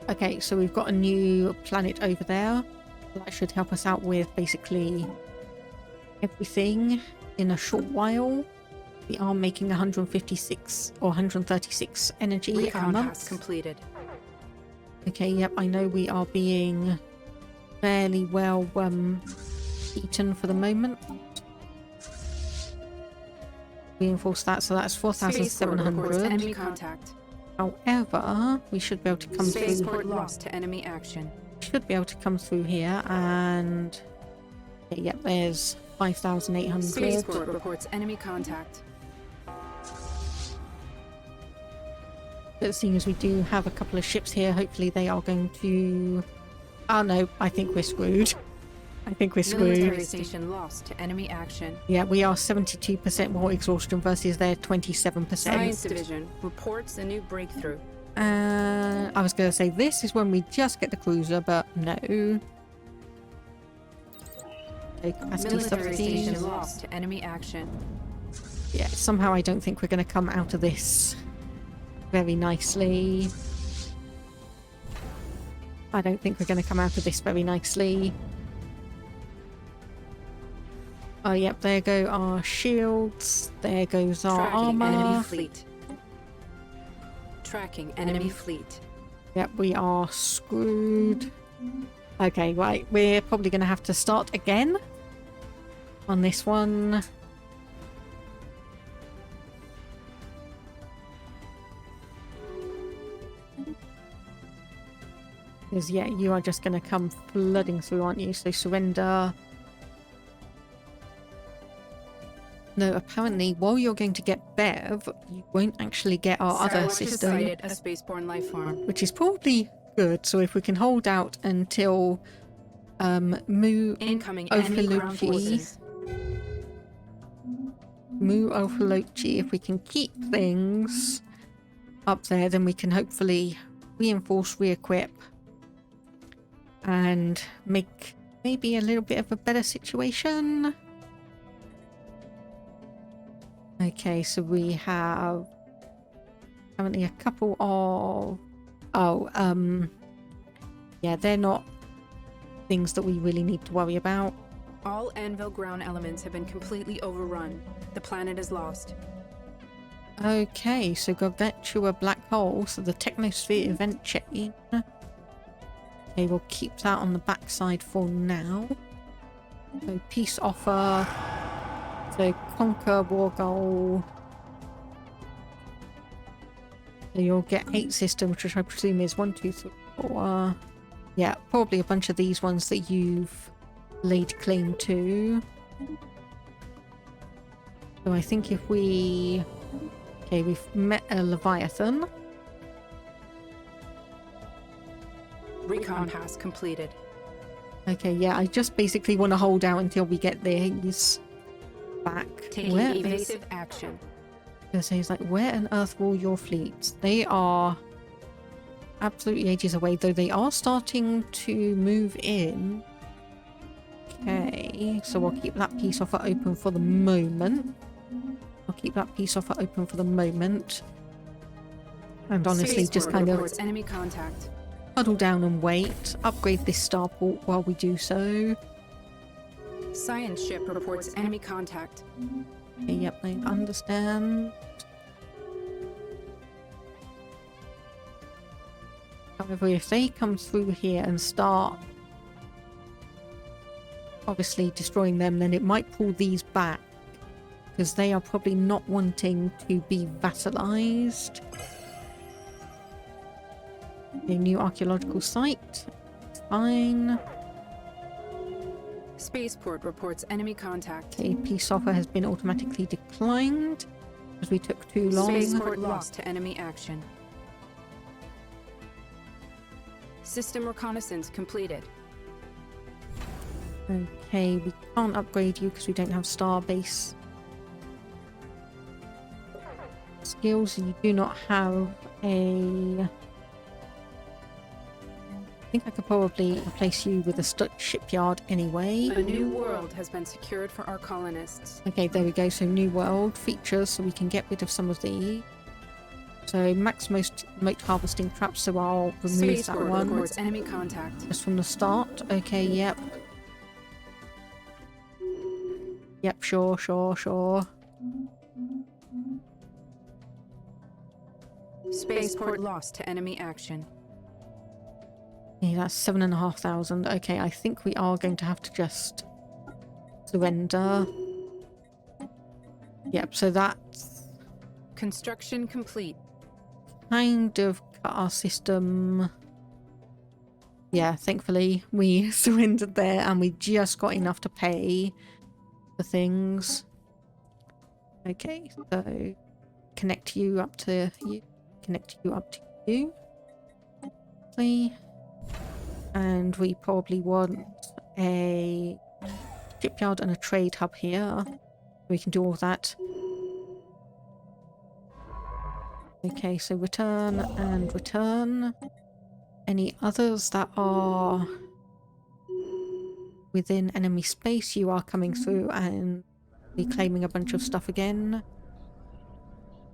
Okay, so we've got a new planet over there. That should help us out with basically everything in a short while. We are making 156 or 136 energy a month. Completed. Okay, yep, I know we are being fairly well eaten for the moment. reinforce that, so that's Spaceport reports 4,700. enemy contact. However, we should be able to come through. Spaceport lost to enemy action. Should be able to come through here, and okay, yep, there's 5,800. Spaceport reports enemy contact. But seeing as we do have a couple of ships here, hopefully they are going to... Oh no, I think we're screwed. I think we're screwed. Military station lost to enemy action. Yeah, we are 72% more exhaustion versus their 27%. Science division reports a new breakthrough. I was going to say this is when we just get the cruiser, but no. Okay, capacity Military station subsidies. lost to enemy action. Yeah, somehow I don't think we're going to come out of this very nicely. I don't think we're going to come out of this very nicely. Oh, yep, there go our shields. There goes our Tracking enemy armor. fleet. Tracking enemy fleet. Yep, we are screwed. Okay, right, we're probably going to have to start again on this one. Because, yeah, you are just going to come flooding through, aren't you? So surrender. No, apparently, while you're going to get Bev, you won't actually get our other Skywatch has system, sighted a spaceborne life form. which is probably good. So if we can hold out until Mu Incoming enemy ground Ophilochi, forces. Mu Ophilochi, if we can keep things up there, then we can hopefully reinforce, re-equip, and make maybe a little bit of a better situation. Okay, so we have currently a couple of... Oh, yeah, they're not things that we really need to worry about. All Anvil ground elements have been completely overrun. The planet is lost. Okay, so Gargantua black hole, so the technosphere event chain. Okay, we'll keep that on the backside for now. So peace offer. So conquer war goal. So you'll get 8 systems, which I presume is 1, 2, 3, 4. Yeah, probably a bunch of these ones that you've laid claim to. So I think if we... Okay, we've met a Leviathan. Recon pass completed. Okay, yeah, I just basically want to hold out until we get these back. Taking Where evasive action. So he's like, where on earth were your fleets? They are absolutely ages away, though they are starting to move in. Okay, so we'll keep that peace offer open for the moment. I'll keep that peace offer open for the moment. And honestly, just kind of reports enemy contact. huddle down and wait. Upgrade this starport while we do so. Science ship reports enemy contact. Okay, yep, I understand. However, if they come through here and start obviously destroying them, then it might pull these back, because they are probably not wanting to be vassalized. A new archaeological site. It's fine. Spaceport reports enemy contact. Okay, peace offer has been automatically declined because we took too long. Spaceport lost to enemy action. System reconnaissance completed. Okay, we can't upgrade you because we don't have Starbase skills. You do not have a... I think I could probably replace you with a shipyard anyway. A new world has been secured for our colonists. Okay, there we go. So new world features, so we can get rid of some of these. So max most remote harvesting traps, so I'll remove that Spaceport one. reports enemy contact. Just from the start. Okay, yep. Yep, sure. Spaceport lost to enemy action. Okay, that's 7,500. Okay, I think we are going to have to just surrender. Yep, so that's Construction complete. kind of cut our system. Yeah, thankfully we surrendered there and we just got enough to pay for things. Okay, so connect you up to you. Connect you up to you. And we probably want a shipyard and a trade hub here. We can do all that. Okay, so return and return. Any others that are within enemy space, you are coming through and reclaiming a bunch of stuff again.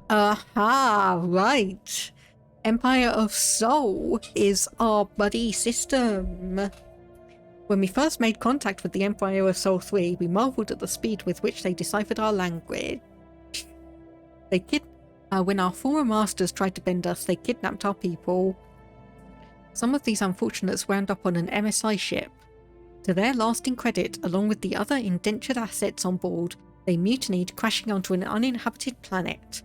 Aha, right. Empire of Sol is our buddy system. When we first made contact with the Empire of Sol 3, we marveled at the speed with which they deciphered our language. When our former masters tried to bend us, they kidnapped our people. Some of these unfortunates wound up on an MSI ship. To their lasting credit, along with the other indentured assets on board, they mutinied, crashing onto an uninhabited planet.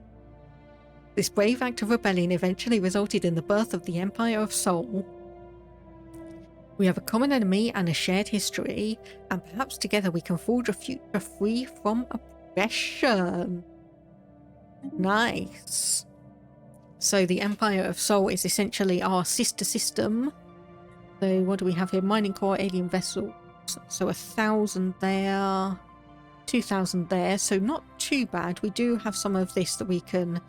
This brave act of rebellion eventually resulted in the birth of the Empire of Sol. We have a common enemy and a shared history, and perhaps together we can forge a future free from oppression. Nice. So the Empire of Sol is essentially our sister system. So what do we have here? Mining core, alien vessels. So 1,000 there, 2,000 there. So not too bad. We do have some of this that we can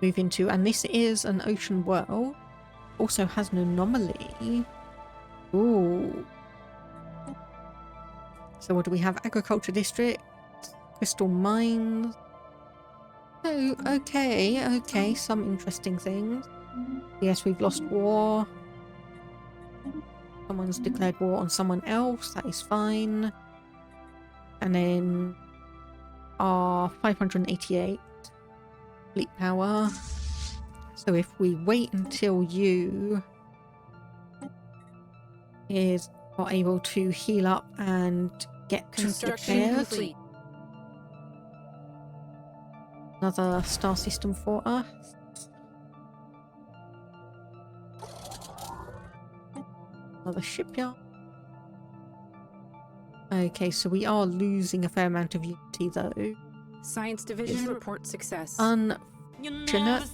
move into. And this is an ocean world. Also has an anomaly. Ooh. So what do we have? Agriculture district, crystal mines. Oh, okay, some interesting things. Yes, we've lost war. Someone's declared war on someone else, that is fine. And then our 588 fleet power. So if we wait until you are able to heal up and get Construction prepared. complete. Another star system for us. Another shipyard. Okay, so we are losing a fair amount of unity though. Science division report success. Unfortunate.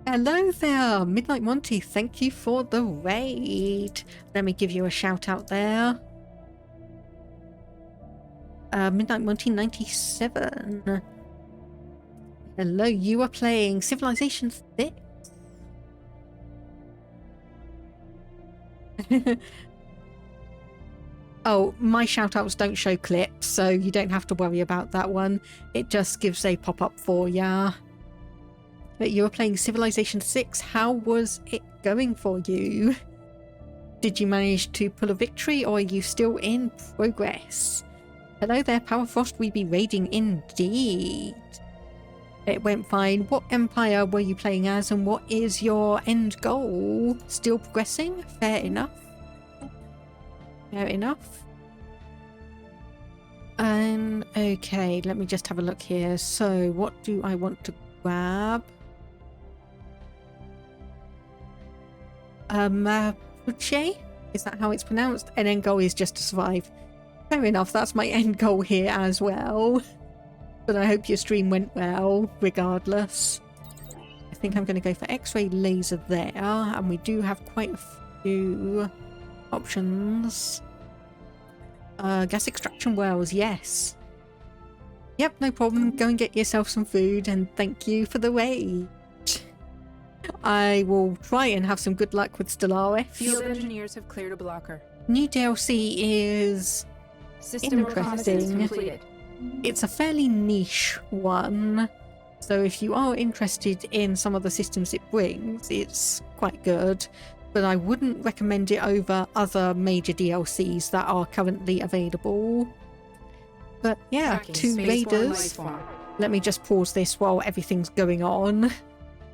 Hello there, Midnight Monty. Thank you for the raid. Let me give you a shout out there. Midnight Monty 97. Hello, you are playing Civilization 6. Oh, my shoutouts don't show clips, so you don't have to worry about that one. It just gives a pop-up for ya. But you were playing Civilization 6. How was it going for you? Did you manage to pull a victory, or are you still in progress? Hello there, Powerfrost. We be raiding indeed. It went fine. What empire were you playing as, and what is your end goal? Still progressing? Fair enough. Fair enough. And okay, let me just have a look here. So what do I want to grab? Mapuche? Is that how it's pronounced? And end goal is just to survive. Fair enough, that's my end goal here as well. But I hope your stream went well, regardless. I think I'm going to go for X-ray laser there, and we do have quite a few options. Gas extraction wells, yes. Yep, no problem. Go and get yourself some food, and thank you for the raid. I will try and have some good luck with Stellaris. Field engineers have cleared a blocker. New DLC is System reconnaissance interesting. completed. It's a fairly niche one, so if you are interested in some of the systems it brings, it's quite good, but I wouldn't recommend it over other major DLCs that are currently available. But yeah, Tracking two spaceborne raiders. lifeform. Let me just pause this while everything's going on,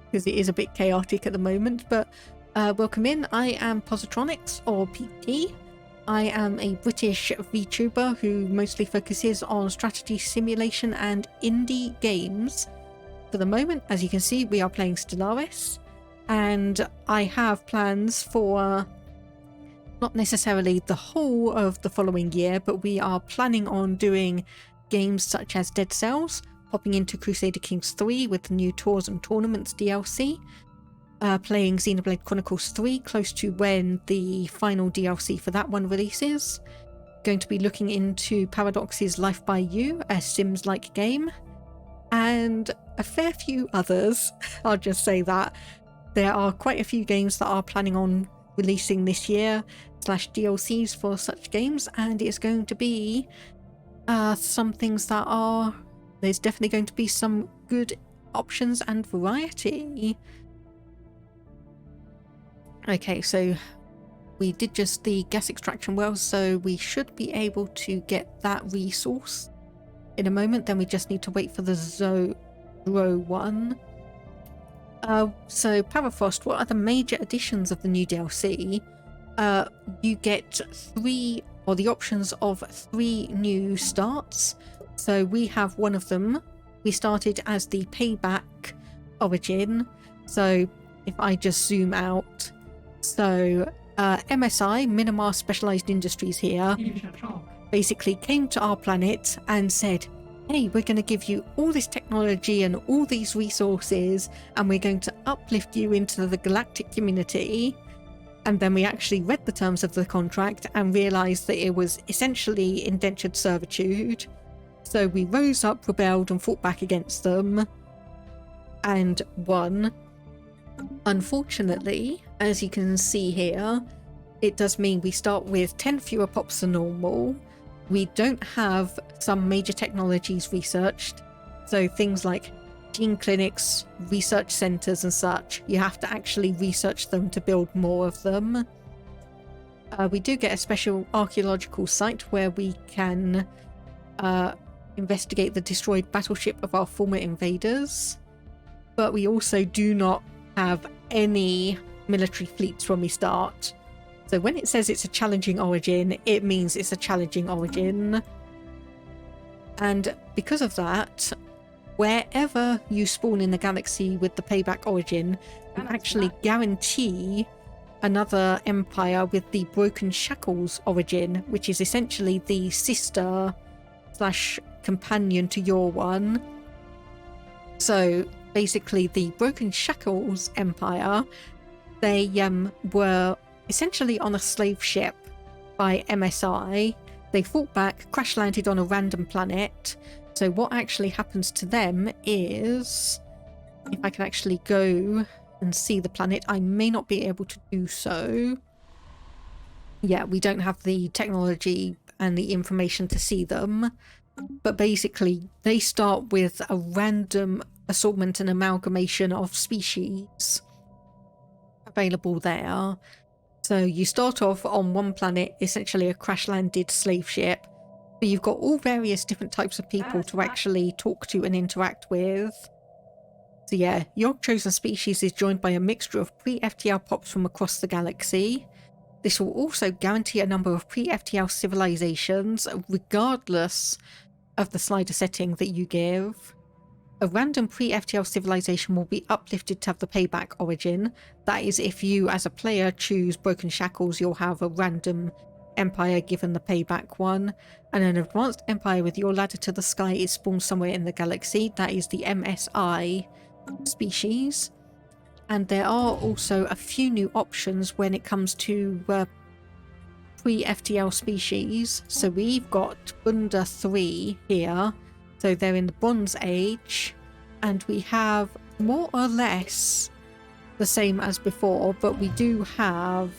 because it is a bit chaotic at the moment, but welcome in. I am Positronics, or PT. I am a British VTuber who mostly focuses on strategy simulation and indie games. For the moment, as you can see, we are playing Stellaris, and I have plans for not necessarily the whole of the following year, but we are planning on doing games such as Dead Cells, popping into Crusader Kings 3 with the new Tours and Tournaments DLC, playing Xenoblade Chronicles 3 close to when the final DLC for that one releases. Going to be looking into Paradox's Life by You, a Sims-like game, and a fair few others. I'll just say that. There are quite a few games that are planning on releasing this year, / DLCs for such games, and it's going to be some things that are... There's definitely going to be some good options and variety. Okay, so we did just the gas extraction well, so we should be able to get that resource in a moment. Then we just need to wait for the Zoro one. So Parafrost, what are the major additions of the new DLC? You get the options of 3 new starts. So we have one of them. We started as the Payback origin. So if I just zoom out, so MSI, Minimar Specialist Industries here, basically came to our planet and said, hey, we're going to give you all this technology and all these resources, and we're going to uplift you into the galactic community. And then we actually read the terms of the contract and realised that it was essentially indentured servitude. So we rose up, rebelled, and fought back against them, and won. Unfortunately, as you can see here, it does mean we start with 10 fewer pops than normal. We don't have some major technologies researched, so things like gene clinics, research centres and such, you have to actually research them to build more of them. We do get a special archaeological site where we can investigate the destroyed battleship of our former invaders, but we also do not have any military fleets when we start. So when it says it's a challenging origin, it means it's a challenging origin. And because of that, wherever you spawn in the galaxy with the Payback origin, you actually guarantee another empire with the Broken Shackles origin, which is essentially the sister / companion to your one. So basically the Broken Shackles empire, they were essentially on a slave ship by MSI. They fought back, crash landed on a random planet. So what actually happens to them is, if I can actually go and see the planet, I may not be able to do so. Yeah, we don't have the technology and the information to see them. But basically, they start with a random assortment and amalgamation of species available there. So you start off on one planet, essentially a crash-landed slave ship, but you've got all various different types of people to actually talk to and interact with. So yeah, your chosen species is joined by a mixture of pre-FTL pops from across the galaxy. This will also guarantee a number of pre-FTL civilizations, regardless of the slider setting that you give. A random pre-FTL civilization will be uplifted to have the Payback origin. That is, if you as a player choose Broken Shackles, you'll have a random empire given the Payback one. And an advanced empire with your ladder to the sky is spawned somewhere in the galaxy. That is the MSI species. And there are also a few new options when it comes to pre-FTL species. So we've got Bunda 3 here. So they're in the Bronze Age, and we have more or less the same as before, but we do have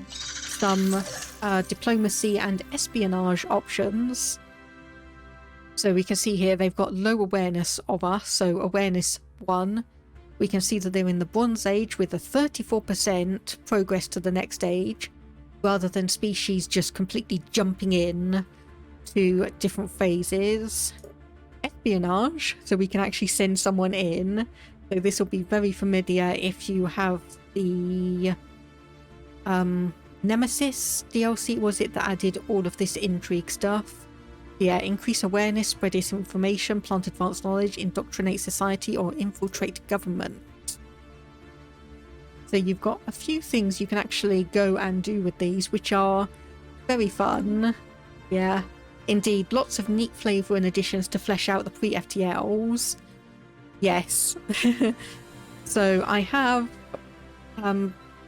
some diplomacy and espionage options. So we can see here they've got low awareness of us, so awareness 1. We can see that they're in the Bronze Age with a 34% progress to the next age, rather than species just completely jumping in to different phases. Espionage, so we can actually send someone in. So this will be very familiar if you have the Nemesis DLC, was it, that added all of this intrigue stuff? Yeah, increase awareness, spread disinformation, plant advanced knowledge, indoctrinate society, or infiltrate government. So you've got a few things you can actually go and do with these, which are very fun. Yeah, indeed, lots of neat flavour and additions to flesh out the pre-FTLs. Yes. So I have,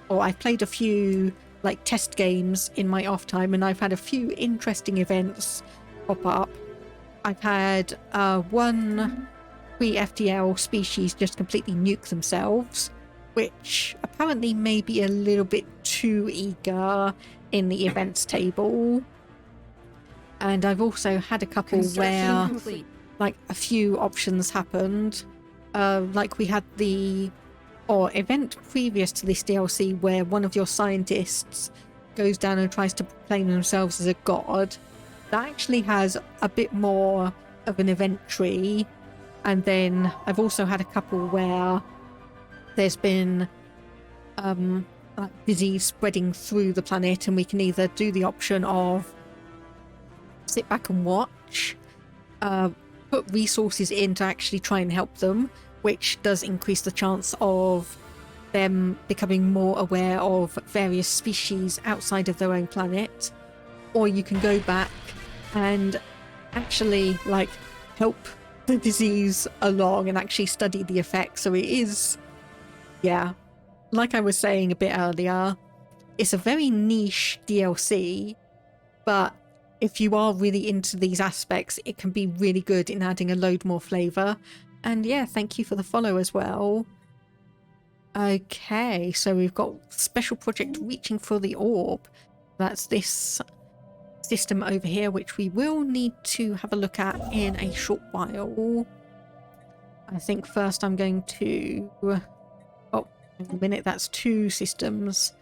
or I've played a few like test games in my off time, and I've had a few interesting events pop up. I've had one pre-FTL species just completely nuke themselves, which apparently may be a little bit too eager in the events table. And I've also had a couple where like a few options happened. Like we had the event previous to this DLC where one of your scientists goes down and tries to proclaim themselves as a god. That actually has a bit more of an event tree. And then I've also had a couple where there's been disease spreading through the planet, and we can either do the option of sit back and watch, put resources in to actually try and help them, which does increase the chance of them becoming more aware of various species outside of their own planet, or you can go back and actually like help the disease along and actually study the effects. So it is, yeah, like I was saying a bit earlier, it's a very niche DLC, but if you are really into these aspects, it can be really good in adding a load more flavour. And yeah, thank you for the follow as well. Okay, so we've got special project reaching for the orb. That's this system over here, which we will need to have a look at in a short while. I think first I'm going to... Oh, in a minute, that's 2 systems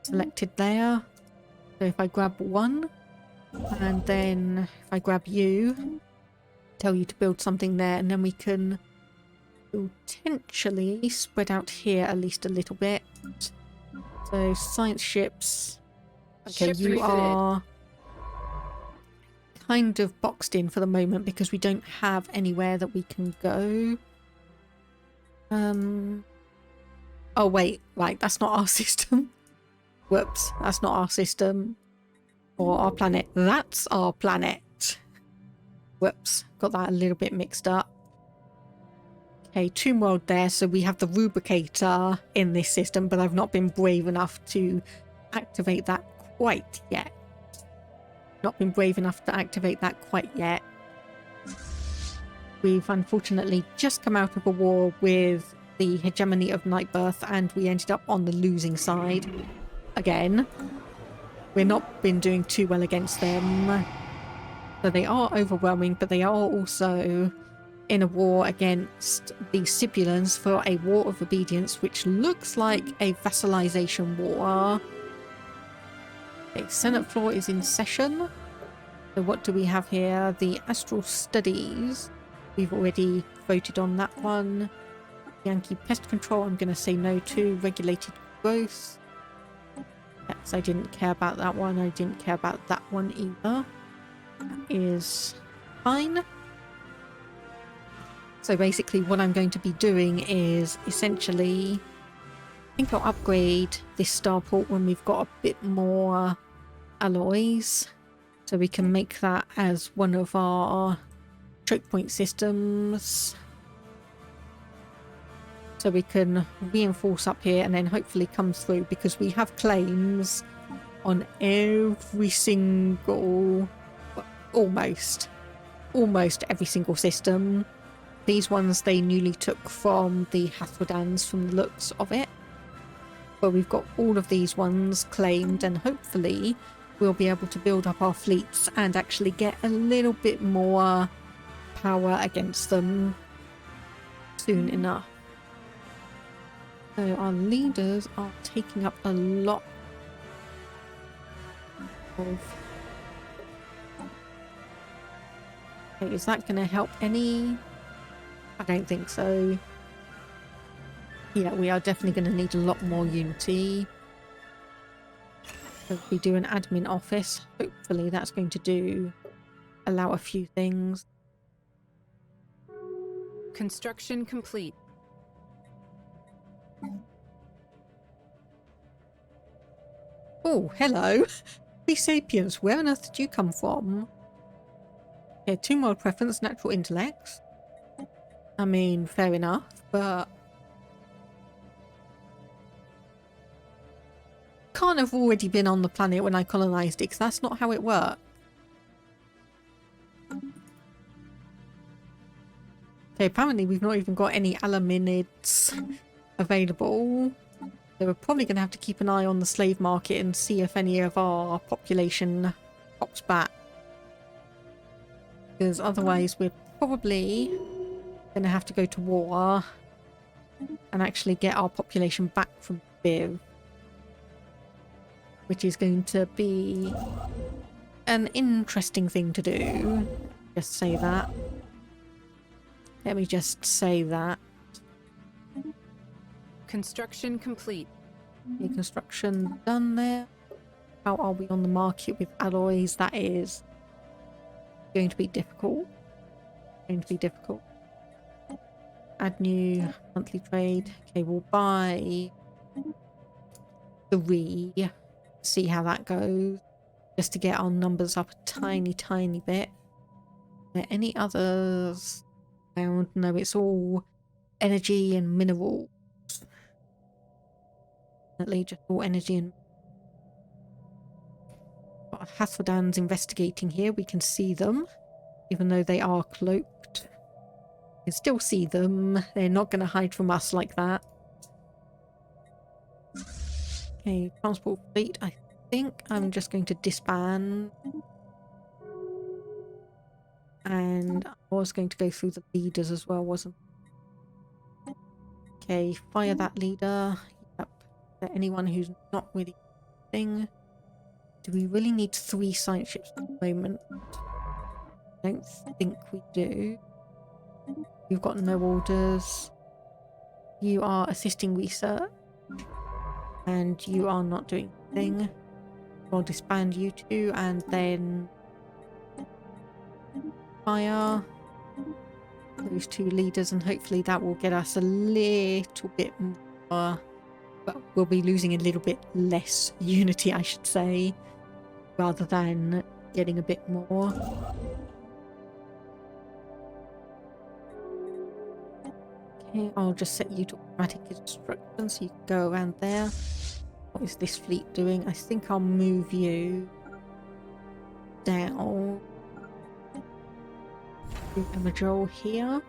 selected there. So if I grab one, and then if I grab you, tell you to build something there, and then we can potentially spread out here at least a little bit. So science ships. Okay, you are kind of boxed in for the moment because we don't have anywhere that we can go. Oh wait, right, that's not our system. Whoops, that's not our system. Or our planet. That's our planet. Whoops, got that a little bit mixed up. Okay, Tomb World there, so we have the Rubricator in this system, but I've not been brave enough to activate that quite yet. Not been brave enough to activate that quite yet. We've unfortunately just come out of a war with the hegemony of Nightbirth, and we ended up on the losing side again. We've not been doing too well against them. So they are overwhelming, but they are also in a war against the Sibulans for a war of obedience, which looks like a vassalization war. Okay, Senate floor is in session. So what do we have here? The Astral Studies. We've already voted on that one. Yankee Pest Control, I'm going to say no to. Regulated Growth. Yes, I didn't care about that one. I didn't care about that one either. That is fine. So basically what I'm going to be doing is essentially, I think I'll upgrade this starport when we've got a bit more alloys. So we can make that as one of our choke point systems. So we can reinforce up here and then hopefully come through, because we have claims on every single, well, almost every single system. These ones they newly took from the Hathradans from the looks of it. But we've got all of these ones claimed, and hopefully we'll be able to build up our fleets and actually get a little bit more power against them soon enough. So our leaders are taking up a lot of... Okay, is that going to help any? I don't think so. Yeah, we are definitely going to need a lot more unity. If we do an admin office, hopefully that's going to allow a few things. Construction complete. Oh, hello. Be sapiens, where on earth did you come from? Okay, 2 moral preference, natural intellects. I mean, fair enough, but can't have already been on the planet when I colonized it, because that's not how it works. Okay, apparently we've not even got any alaminids available. So we're probably going to have to keep an eye on the slave market and see if any of our population pops back. Because otherwise we're probably going to have to go to war and actually get our population back from Viv. Which is going to be an interesting thing to do. Just say that. Let me just say that. Construction complete. Okay, construction done there. How are we on the market with alloys? That is going to be difficult. Going to be difficult. Add new monthly trade. Okay, we'll buy 3. See how that goes. Just to get our numbers up a tiny bit. Are there any others around? No, it's all energy and minerals. Definitely just all energy and... Hasseldan's investigating here. We can see them. Even though they are cloaked. We can still see them. They're not going to hide from us like that. Okay, transport fleet. I think I'm just going to disband. And I was going to go through the leaders as well, wasn't I? Okay, fire that leader. Yep. Is there anyone who's not really thing? Do we really need 3 science ships at the moment? I don't think we do. You've got no orders. You are assisting research. And you are not doing anything. I'll disband you 2 and then fire those 2 leaders, and hopefully that will get us a little bit more. Well, we'll be losing a little bit less unity, I should say, rather than getting a bit more. Okay, I'll just set you to automatic instruction so you can go around there. What is this fleet doing? I think I'll move you down to Emajol here.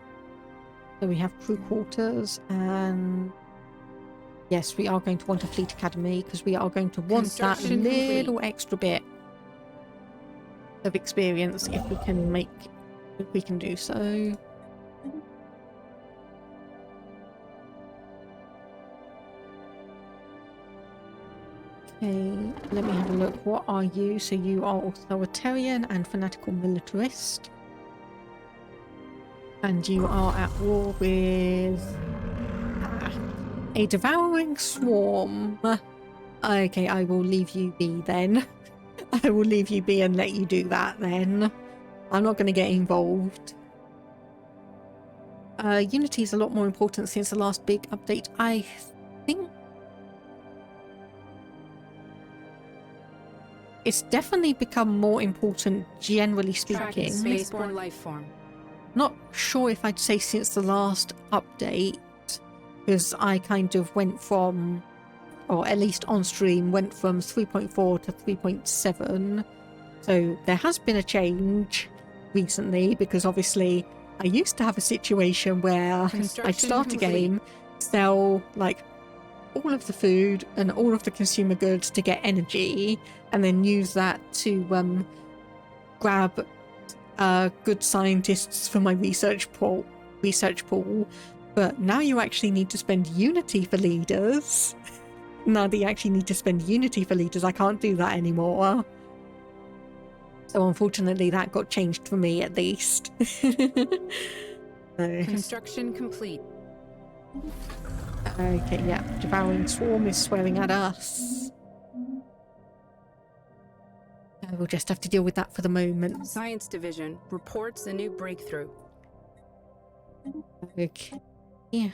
So we have crew quarters, and yes, we are going to want a fleet academy because we are going to want that little extra bit of experience if we can do so. Okay, let me have a look. What are you? So you are authoritarian and fanatical militarist. And you are at war with a devouring swarm. Okay, I will leave you be then. I will leave you be and let you do that then. I'm not going to get involved. Unity is a lot more important since the last big update. I think it's definitely become more important, generally speaking. Spaceborne life form. Not sure if I'd say since the last update, because I kind of went from, or at least on stream, went from 3.4 to 3.7. So there has been a change recently, because obviously I used to have a situation where I'd start a game, sell like all of the food and all of the consumer goods to get energy, and then use that to grab good scientists for my research pool. But now you actually need to spend unity for leaders. Now that you actually need to spend unity for leaders, I can't do that anymore. So unfortunately that got changed for me at least. Construction complete. Okay, yeah, devouring swarm is swearing at us. We'll just have to deal with that for the moment. Science Division reports a new breakthrough. Okay. Yeah.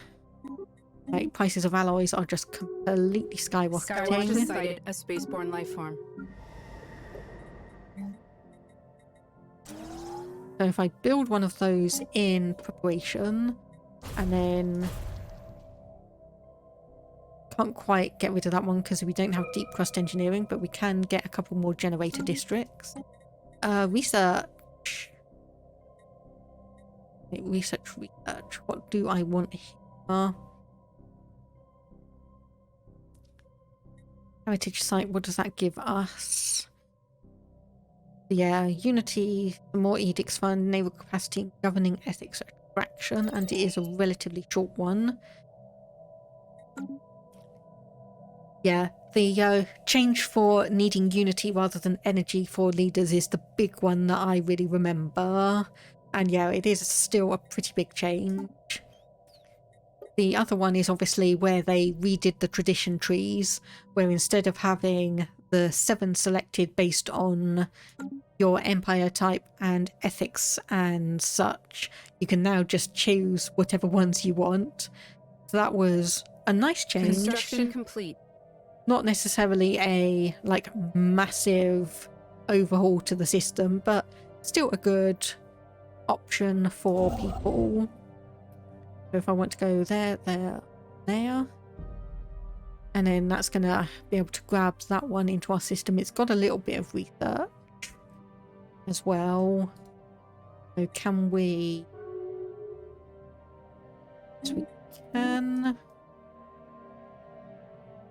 Right, prices of alloys are just completely Skywatch has skyrocketing. sighted a spaceborne life form. So if I build one of those in preparation, and then can't quite get rid of that one because we don't have deep crust engineering, but we can get a couple more generator districts. Research. Okay, research. What do I want here? Heritage site, what does that give us? Yeah, Unity, the more edicts fund, naval capacity, governing ethics extraction, and it is a relatively short one. Yeah, the change for needing unity rather than energy for leaders is the big one that I really remember. And yeah, it is still a pretty big change. The other one is obviously where they redid the tradition trees, where instead of having the 7 selected based on your empire type and ethics and such, you can now just choose whatever ones you want. So that was a nice change. Construction complete. Not necessarily a massive overhaul to the system, but still a good option for people. So if I want to go there, and then that's going to be able to grab that one into our system. It's got a little bit of research as well. So can we... Yes, we can.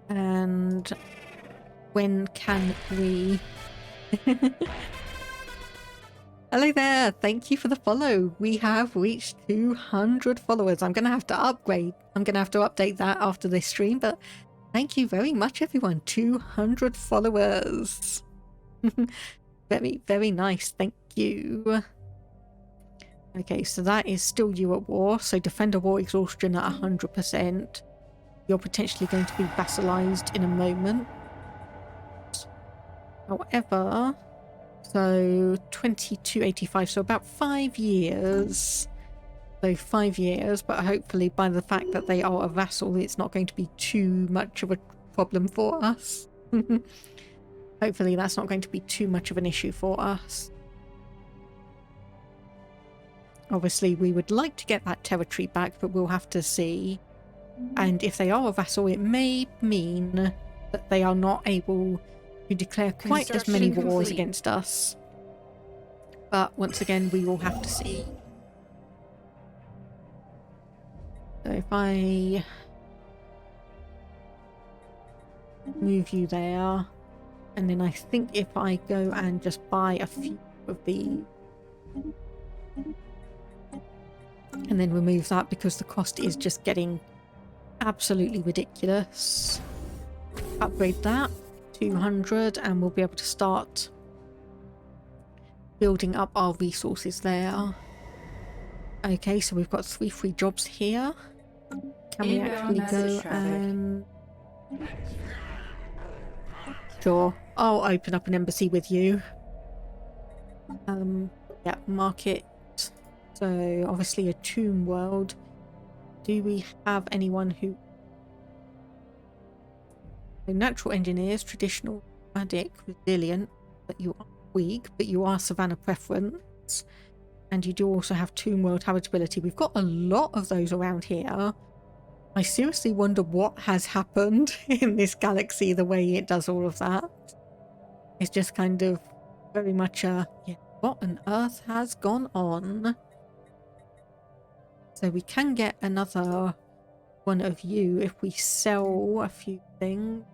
And when can we... Hello there, thank you for the follow. We have reached 200 followers. I'm going to have to upgrade. I'm going to have to update that after this stream, but thank you very much, everyone. 200 followers. Very, very nice. Thank you. Okay, so that is still you at war. So Defender War Exhaustion at 100%. You're potentially going to be vassalized in a moment. However... So 2285, so about 5 years. So 5 years, but hopefully by the fact that they are a vassal, it's not going to be too much of a problem for us. Hopefully that's not going to be too much of an issue for us. Obviously we would like to get that territory back, but we'll have to see. And if they are a vassal, it may mean that they are not able to declare quite as many wars against us. But once again, we will have to see. So if I move you there, and then I think if I go and just buy a few of these, and then remove that because the cost is just getting absolutely ridiculous. Upgrade that. 200, and we'll be able to start building up our resources there. Okay, so we've got 3 free jobs here. Can we actually go and... Sure, I'll open up an embassy with you. Yeah, market. So obviously a tomb world. Do we have anyone who... Natural engineers, traditional, nomadic, resilient, but you are weak, but you are Savannah preference, and you do also have tomb world habitability. We've got a lot of those around here. I seriously wonder what has happened in this galaxy, the way it does all of that. It's just kind of very much a, yeah, what on earth has gone on? So we can get another one of you if we sell a few things.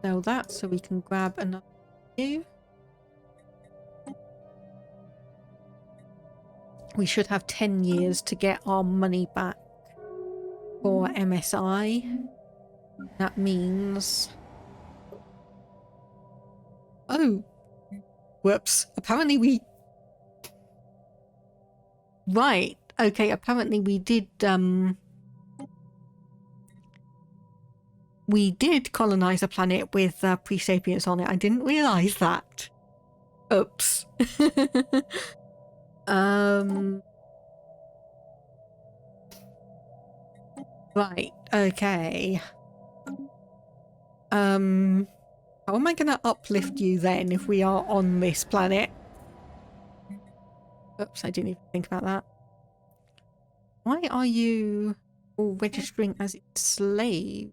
Sell that so we can grab another few. We should have 10 years to get our money back for MSI. That means... Oh! Whoops. Apparently we... Right. Okay, apparently we did we did colonize a planet with pre-sapients on it. I didn't realize that. Oops. Right, okay. How am I going to uplift you then if we are on this planet? Oops, I didn't even think about that. Why are you all registering as slave?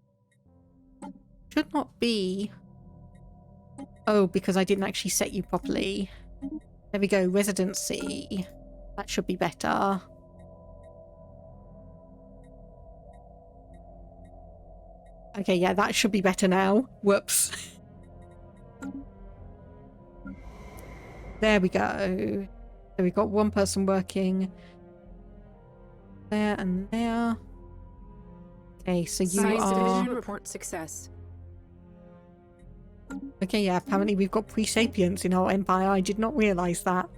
Should not be. Oh, because I didn't actually set you properly. There we go, residency. That should be better. Okay, yeah, that should be better now. Whoops. There we go. So we've got one person working there and there. Okay, so you Science are... division report success. Okay, yeah, apparently we've got pre-sapients in our empire. I did not realise that.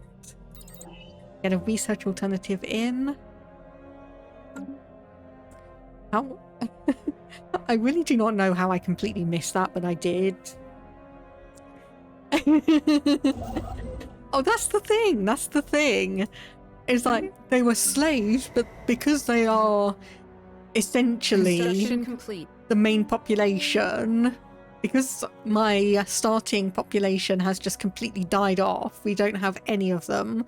Get a research alternative in. How... I really do not know how I completely missed that, but I did. Oh, that's the thing. That's the thing. It's like they were slaves, but because they are essentially the main population, because my starting population has just completely died off, we don't have any of them.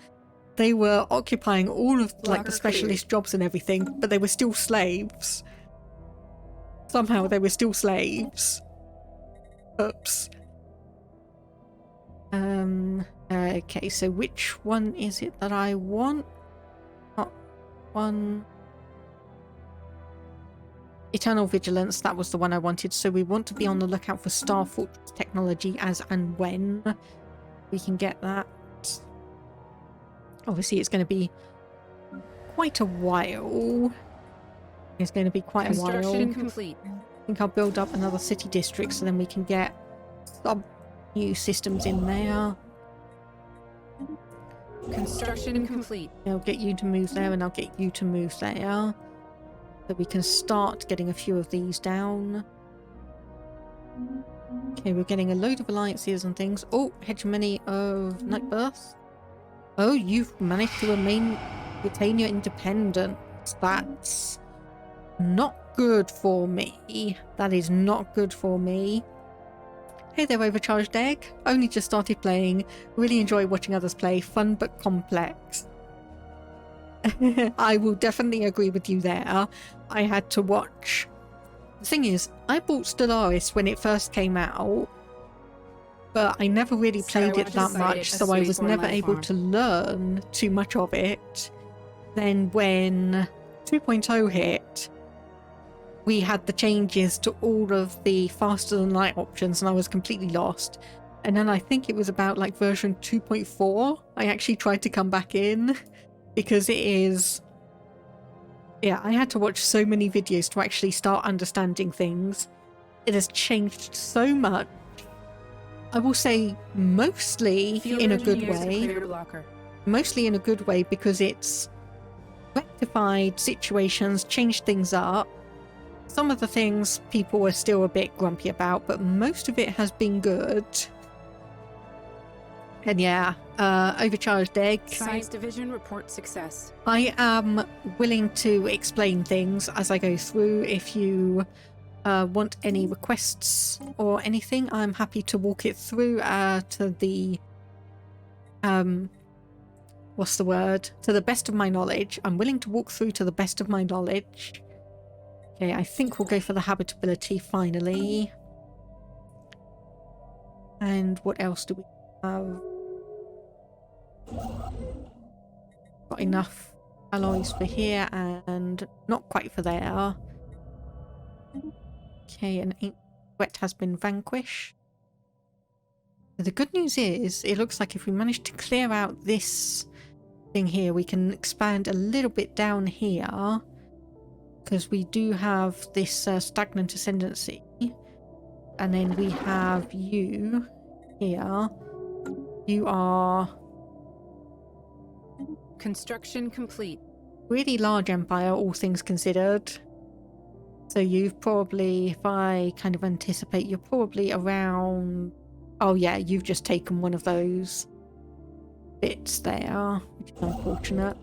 They were occupying all of like the specialist jobs and everything, but they were still slaves. Somehow they were still slaves. Oops. Okay, so which one is it that I want? Not one. Eternal Vigilance, that was the one I wanted. So we want to be on the lookout for Star Fortress technology as and when we can get that. Obviously it's going to be quite a while. It's going to be quite a while. Construction complete. I think I'll build up another city district so then we can get some new systems in there. Construction complete. I'll get you to move there and I'll get you to move there. So we can start getting a few of these down. Okay, we're getting a load of alliances and things. Oh, hegemony of Nightbirth. Oh, you've managed to retain your independence. That's not good for me. That is not good for me. Hey there, Overcharged Egg. Only just started playing. Really enjoy watching others play. Fun but complex. I will definitely agree with you there. I had to watch... The thing is, I bought Stellaris when it first came out, but I never really played it that much, so I was never able to learn too much of it. Then when 2.0 hit, we had the changes to all of the faster than light options and I was completely lost. And then I think it was about like version 2.4 I actually tried to come back in, because it is... Yeah, I had to watch so many videos to actually start understanding things. It has changed so much. I will say mostly in a good way. Mostly in a good way because it's rectified situations, changed things up. Some of the things people were still a bit grumpy about, but most of it has been good. And yeah, Overcharged Egg. Science division report success. I am willing to explain things as I go through. If you want any requests or anything, I'm happy to walk it through to the... what's the word? To the best of my knowledge. I'm willing to walk through to the best of my knowledge. Okay, I think we'll go for the habitability finally. And what else do we have? Got enough alloys for here and not quite for there. Okay, an ancient threat has been vanquished. The good news is, it looks like if we manage to clear out this thing here, we can expand a little bit down here. Because we do have this stagnant ascendancy. And then we have you here. You are... Construction complete. Really large empire, all things considered. So you've probably, if I kind of anticipate, you're probably around... Oh yeah, you've just taken one of those bits there, which is unfortunate.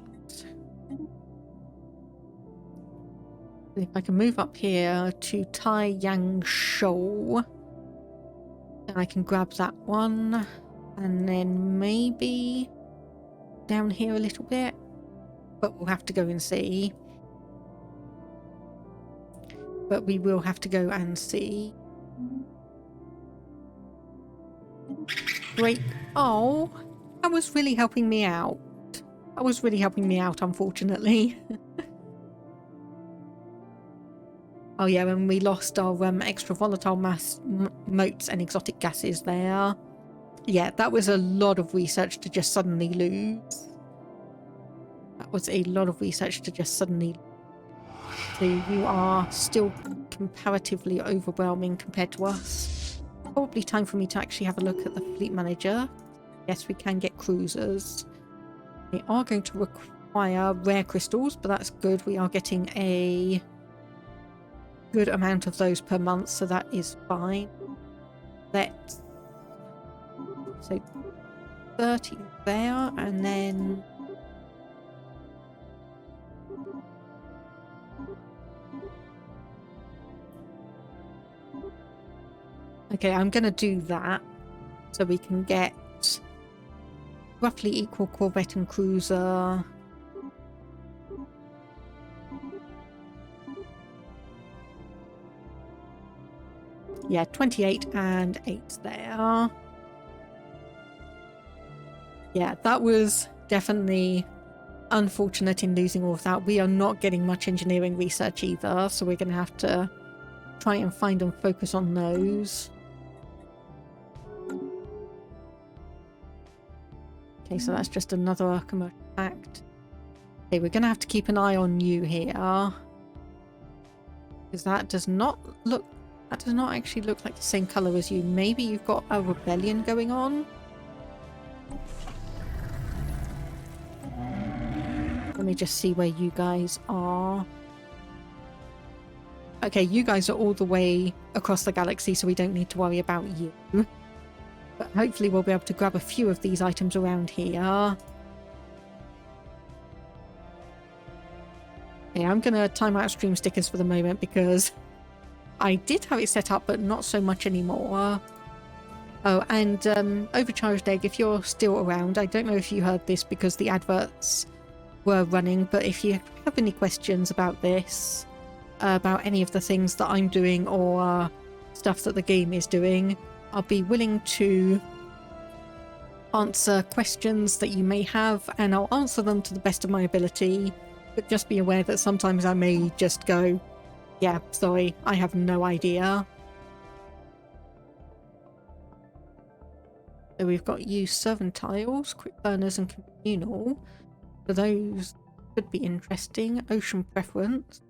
If I can move up here to Tai Yang Shoal, then I can grab that one, and then maybe down here a little bit, but we'll have to go and see. But we will have to go and see. Great. Oh, that was really helping me out. That was really helping me out, unfortunately. Oh yeah, and we lost our extra volatile mass motes and exotic gases there. Yeah, that was a lot of research to just suddenly lose. That was a lot of research to just suddenly lose. So you are still comparatively overwhelming compared to us. Probably time for me to actually have a look at the fleet manager. Yes, we can get cruisers. They are going to require rare crystals, but that's good. We are getting a good amount of those per month, so that is fine. Let's... So 30 there, and then... Okay, I'm going to do that so we can get roughly equal corvette and cruiser. Yeah, 28 and 8 there. Yeah, that was definitely unfortunate in losing all of that. We are not getting much engineering research either, so we're going to have to try and find and focus on those. Okay, so that's just another commercial act. Okay, we're going to have to keep an eye on you here. Because that does not look... That does not actually look like the same colour as you. Maybe you've got a rebellion going on? Let me just see where you guys are. Okay, you guys are all the way across the galaxy, so we don't need to worry about you. But hopefully we'll be able to grab a few of these items around here. Okay, I'm going to time out stream stickers for the moment because I did have it set up, but not so much anymore. Oh, and Overcharged Egg, if you're still around, I don't know if you heard this because the adverts were running, but if you have any questions about this, about any of the things that I'm doing or stuff that the game is doing, I'll be willing to answer questions that you may have, and I'll answer them to the best of my ability, but just be aware that sometimes I may just go, yeah, sorry, I have no idea. So we've got use servant tiles, quick burners and communal. So those could be interesting. Ocean preference.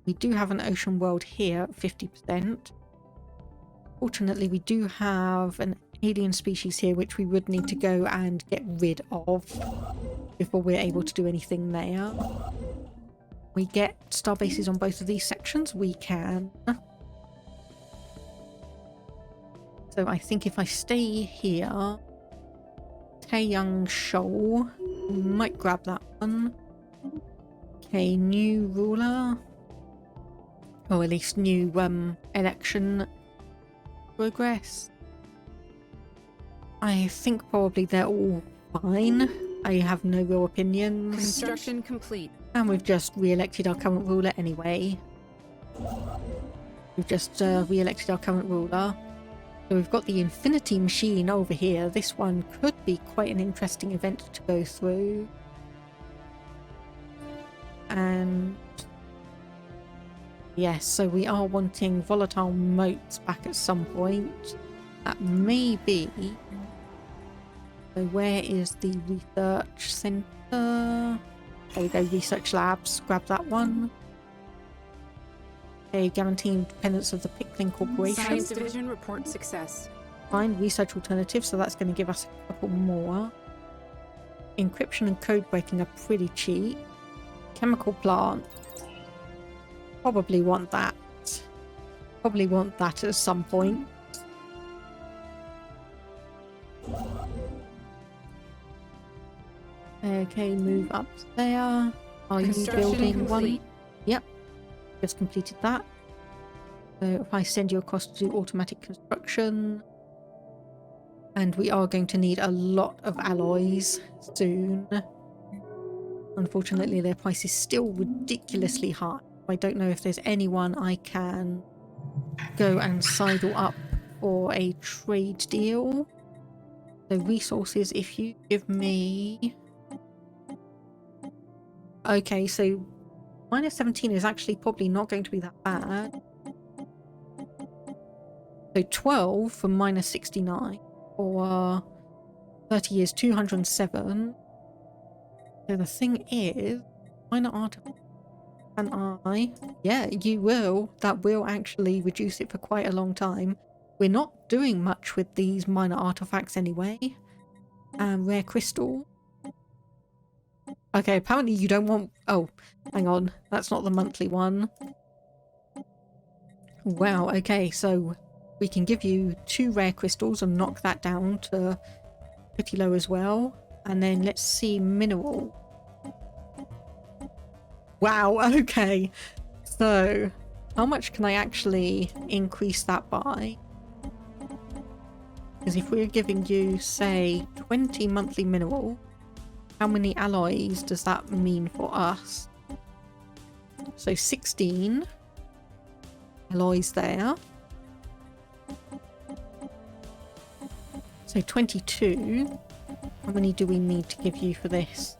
We do have an ocean world here at 50%. Fortunately, we do have an alien species here which we would need to go and get rid of before we're able to do anything there. We get star bases on both of these sections. We can. So I think if I stay here, Taeyang Shoal, might grab that one. Okay, new ruler. Or at least new election progress. I think probably they're all fine. I have no real opinions. Construction complete. And we've just re-elected our current ruler anyway. We've just re-elected our current ruler. So we've got the Infinity Machine over here. This one could be quite an interesting event to go through. And yes, so we are wanting volatile motes back at some point. That may be... So where is the research centre? There we go, research labs. Grab that one. Okay, guaranteed independence of the Pickling Corporation. Science Division report success. Find research alternatives, so that's going to give us a couple more. Encryption and code breaking are pretty cheap. Chemical plant. Probably want that Probably want that at some point. Okay, move up there. Are you building one? Yep, just completed that. So if I send you across to do automatic construction, and we are going to need a lot of alloys soon. Unfortunately, their price is still ridiculously high. I don't know if there's anyone I can go and sidle up for a trade deal. So resources, if you give me... Okay, so minus 17 is actually probably not going to be that bad. So 12 for minus 69 for 30 years, 207. So the thing is, minor artifact. Can I? Yeah, you will. That will actually reduce it for quite a long time. We're not doing much with these minor artifacts anyway. Rare crystal. Okay, apparently you don't want... Oh, hang on. That's not the monthly one. Wow, okay, so we can give you 2 rare crystals and knock that down to pretty low as well. And then let's see mineral. Wow, okay. So, how much can I actually increase that by? Because if we're giving you, say, 20 monthly mineral, how many alloys does that mean for us? So 16 alloys there. So 22. How many do we need to give you for this?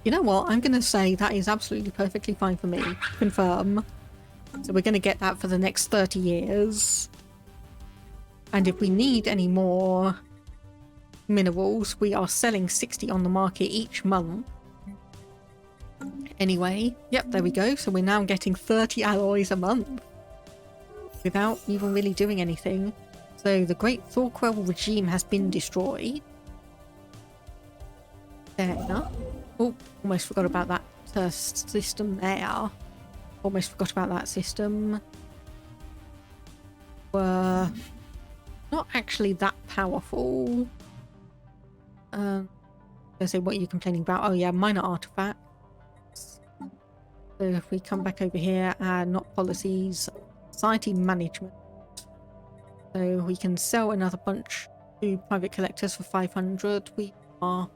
You know what? I'm going to say that is absolutely perfectly fine for me. Confirm. So we're going to get that for the next 30 years. And if we need any more minerals, we are selling 60 on the market each month. Anyway, yep, there we go. So we're now getting 30 alloys a month without even really doing anything. So the Great Thorquell regime has been destroyed. There. Oh, almost forgot about that system there. Almost forgot about that system. Were not actually that powerful. I say, what are you complaining about? Oh yeah, minor artifacts. So if we come back over here and not policies, society management. So we can sell another bunch to private collectors for 500. We are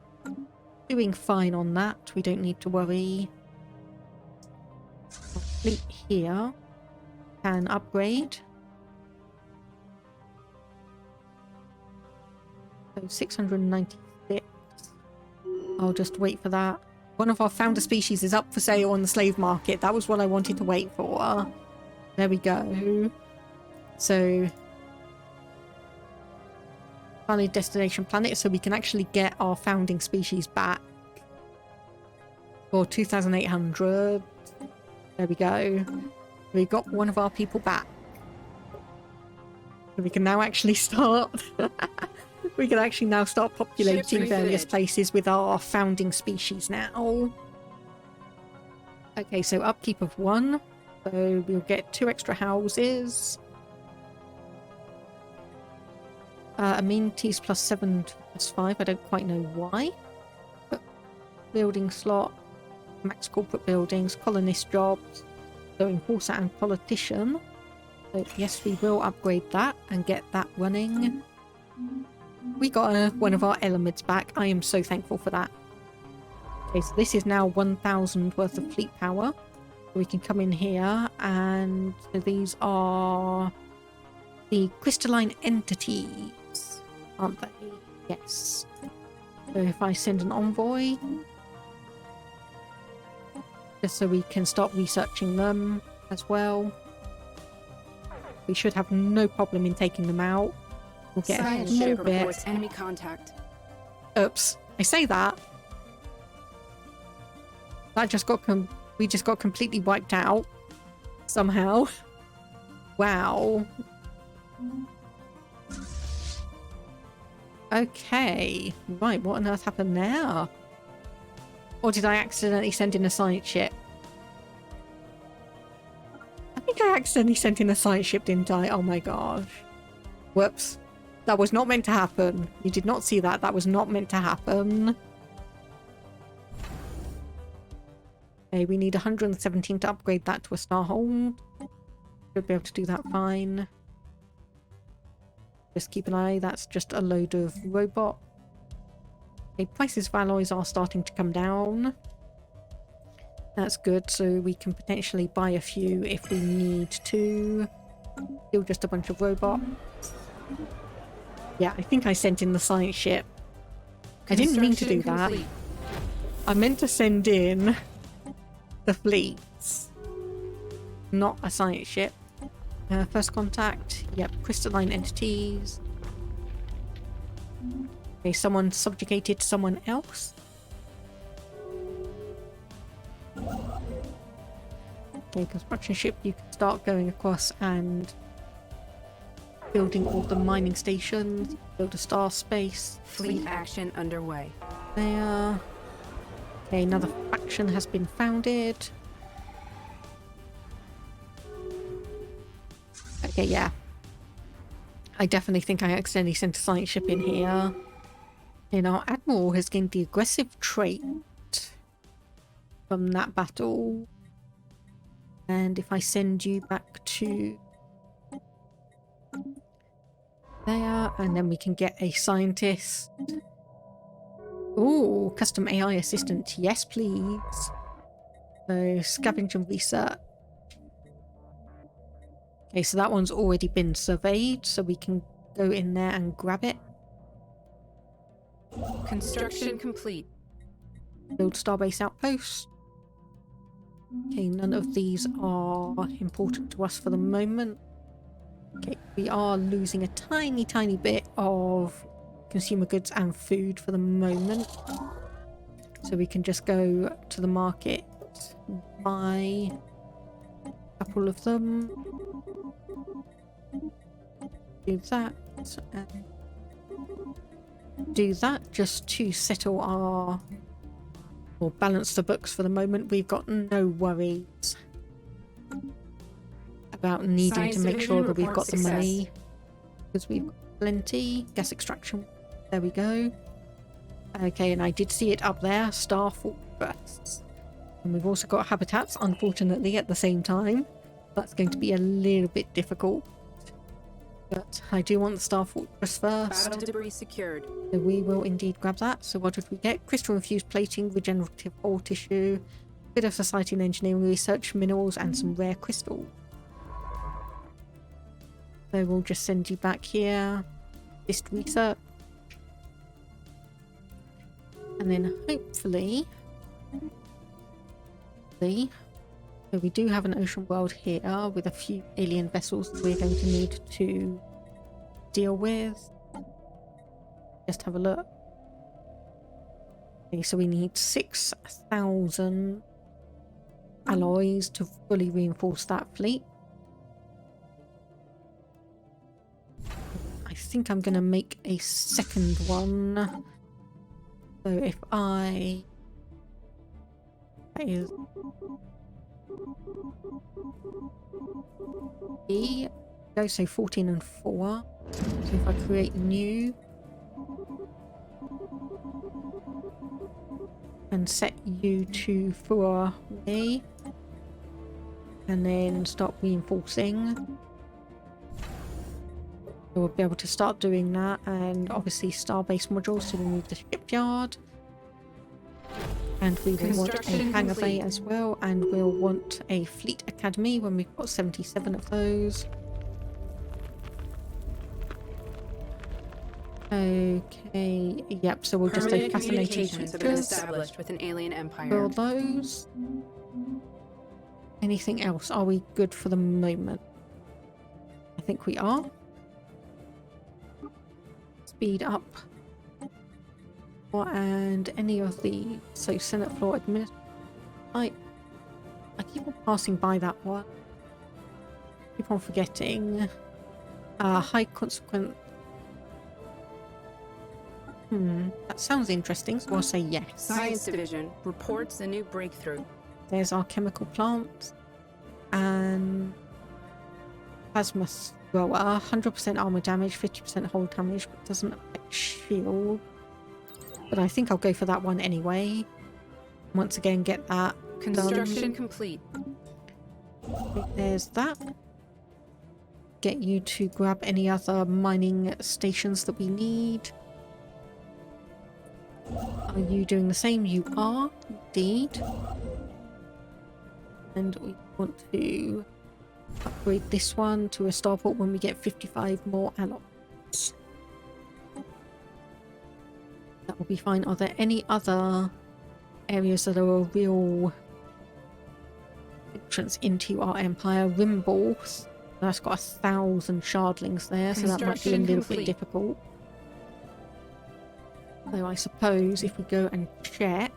doing fine on that. We don't need to worry. Fleet here can upgrade. So 696. I'll just wait for that. One of our founder species is up for sale on the slave market. That was what I wanted to wait for. There we go. So valid destination planet, so we can actually get our founding species back for 2,800. There we go. We got one of our people back. So we can now actually start... we can actually now start populating various places with our founding species now. Okay, so upkeep of 1. So we'll get 2 extra houses. Amenities plus 7 plus 5. I don't quite know why. But building slot. Max corporate buildings. Colonist jobs. So enforcer and politician. So yes, we will upgrade that and get that running. We got one of our elements back. I am so thankful for that. Okay, so this is now 1,000 worth of fleet power. We can come in here, and so these are the crystalline entities, aren't they? Yes. So if I send an envoy, just so we can start researching them as well. We should have no problem in taking them out. We'll get a little bit. Enemy contact. Oops, I say that. That just got we just got completely wiped out somehow. Wow. Okay, right. What on earth happened there? Or did I accidentally send in a science ship? I think I accidentally sent in a science ship, didn't I? Oh my gosh. Whoops. That was not meant to happen. You did not see that. That was not meant to happen. Okay, we need 117 to upgrade that to a Starhold. Should be able to do that fine. Just keep an eye. That's just a load of robot. Okay, prices of alloys are starting to come down. That's good, so we can potentially buy a few if we need to. Still just a bunch of robots. Yeah, I think I sent in the science ship. I didn't mean to do that. I meant to send in the fleets, not a science ship. First contact, yep, crystalline entities. Okay, someone subjugated someone else. Okay, construction ship, you can start going across and building all the mining stations, build a star space. Fleet action underway. There. Okay, another faction has been founded. Okay, yeah. I definitely think I accidentally sent a science ship in here. And our admiral has gained the aggressive trait from that battle. And if I send you back to there, and then we can get a scientist. Ooh, custom AI assistant. Yes, please. So, scavenge and research. Okay, so that one's already been surveyed, so we can go in there and grab it. Construction complete. Build starbase outpost. Okay, none of these are important to us for the moment. Okay, we are losing a tiny bit of consumer goods and food for the moment. So we can just go to the market, buy a couple of them. Do that. And do that just to settle our... or balance the books for the moment. We've got no worries about needing to make sure that we've got the money, because we've got plenty. Gas extraction, there we go. Okay, and I did see it up there, Star Fortress. And we've also got habitats, unfortunately, at the same time. That's going to be a little bit difficult. But I do want the Star Fortress first. Battle debris secured. So we will indeed grab that. So what did we get? Crystal infused plating, regenerative ore tissue, bit of society and engineering research, minerals, and some rare crystal. So we'll just send you back here. This research. And then hopefully... So we do have an ocean world here with a few alien vessels that we're going to need to deal with. Just have a look. Okay, so we need 6,000 alloys to fully reinforce that fleet. I think I'm going to make a second one. So if I... That is... Go, so 14 and 4. So if I create new and set you to 4A and then start reinforcing, so we'll be able to start doing that. And obviously starbase modules, so we need the shipyard. And we will want a hangar bay as well, and we'll want a fleet academy when we've got 77 of those. Okay, yep, so we'll just do fascinating have been established with an alien empire. Build those. Anything else? Are we good for the moment? I think we are. Speed up. And any of the Senate floor administration. I keep on passing by that one. Keep on forgetting. High consequence. That sounds interesting, so I'll say yes. Science Division reports a new breakthrough. There's our chemical plant. And plasma thrower, 100% armor damage, 50% hull damage, but doesn't affect shield. But I think I'll go for that one anyway. Once again, get that Construction done. complete. There's that. Get you to grab any other mining stations that we need. Are you doing the same? You are, indeed. And we want to upgrade this one to a starport when we get 55 more alloys. That will be fine. Are there any other areas that are a real entrance into our empire? Rimbalth. That's got 1,000 shardlings there, so that might be a little bit difficult. So I suppose if we go and check...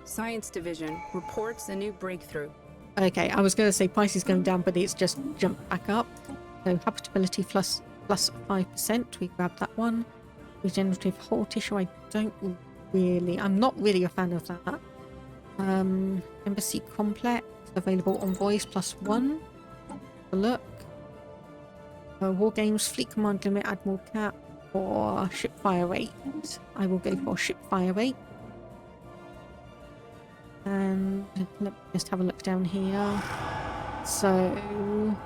Science Division reports a new breakthrough. Okay, I was going to say price is going down, but it's just jumped back up. So habitability plus 5%, we grab that one. Regenerative whole tissue, I'm not really a fan of that. Embassy complex, available envoys +1. Have a look. War games, fleet command limit, admiral cap, or ship fire rate. I will go for ship fire rate. And let me just have a look down here. So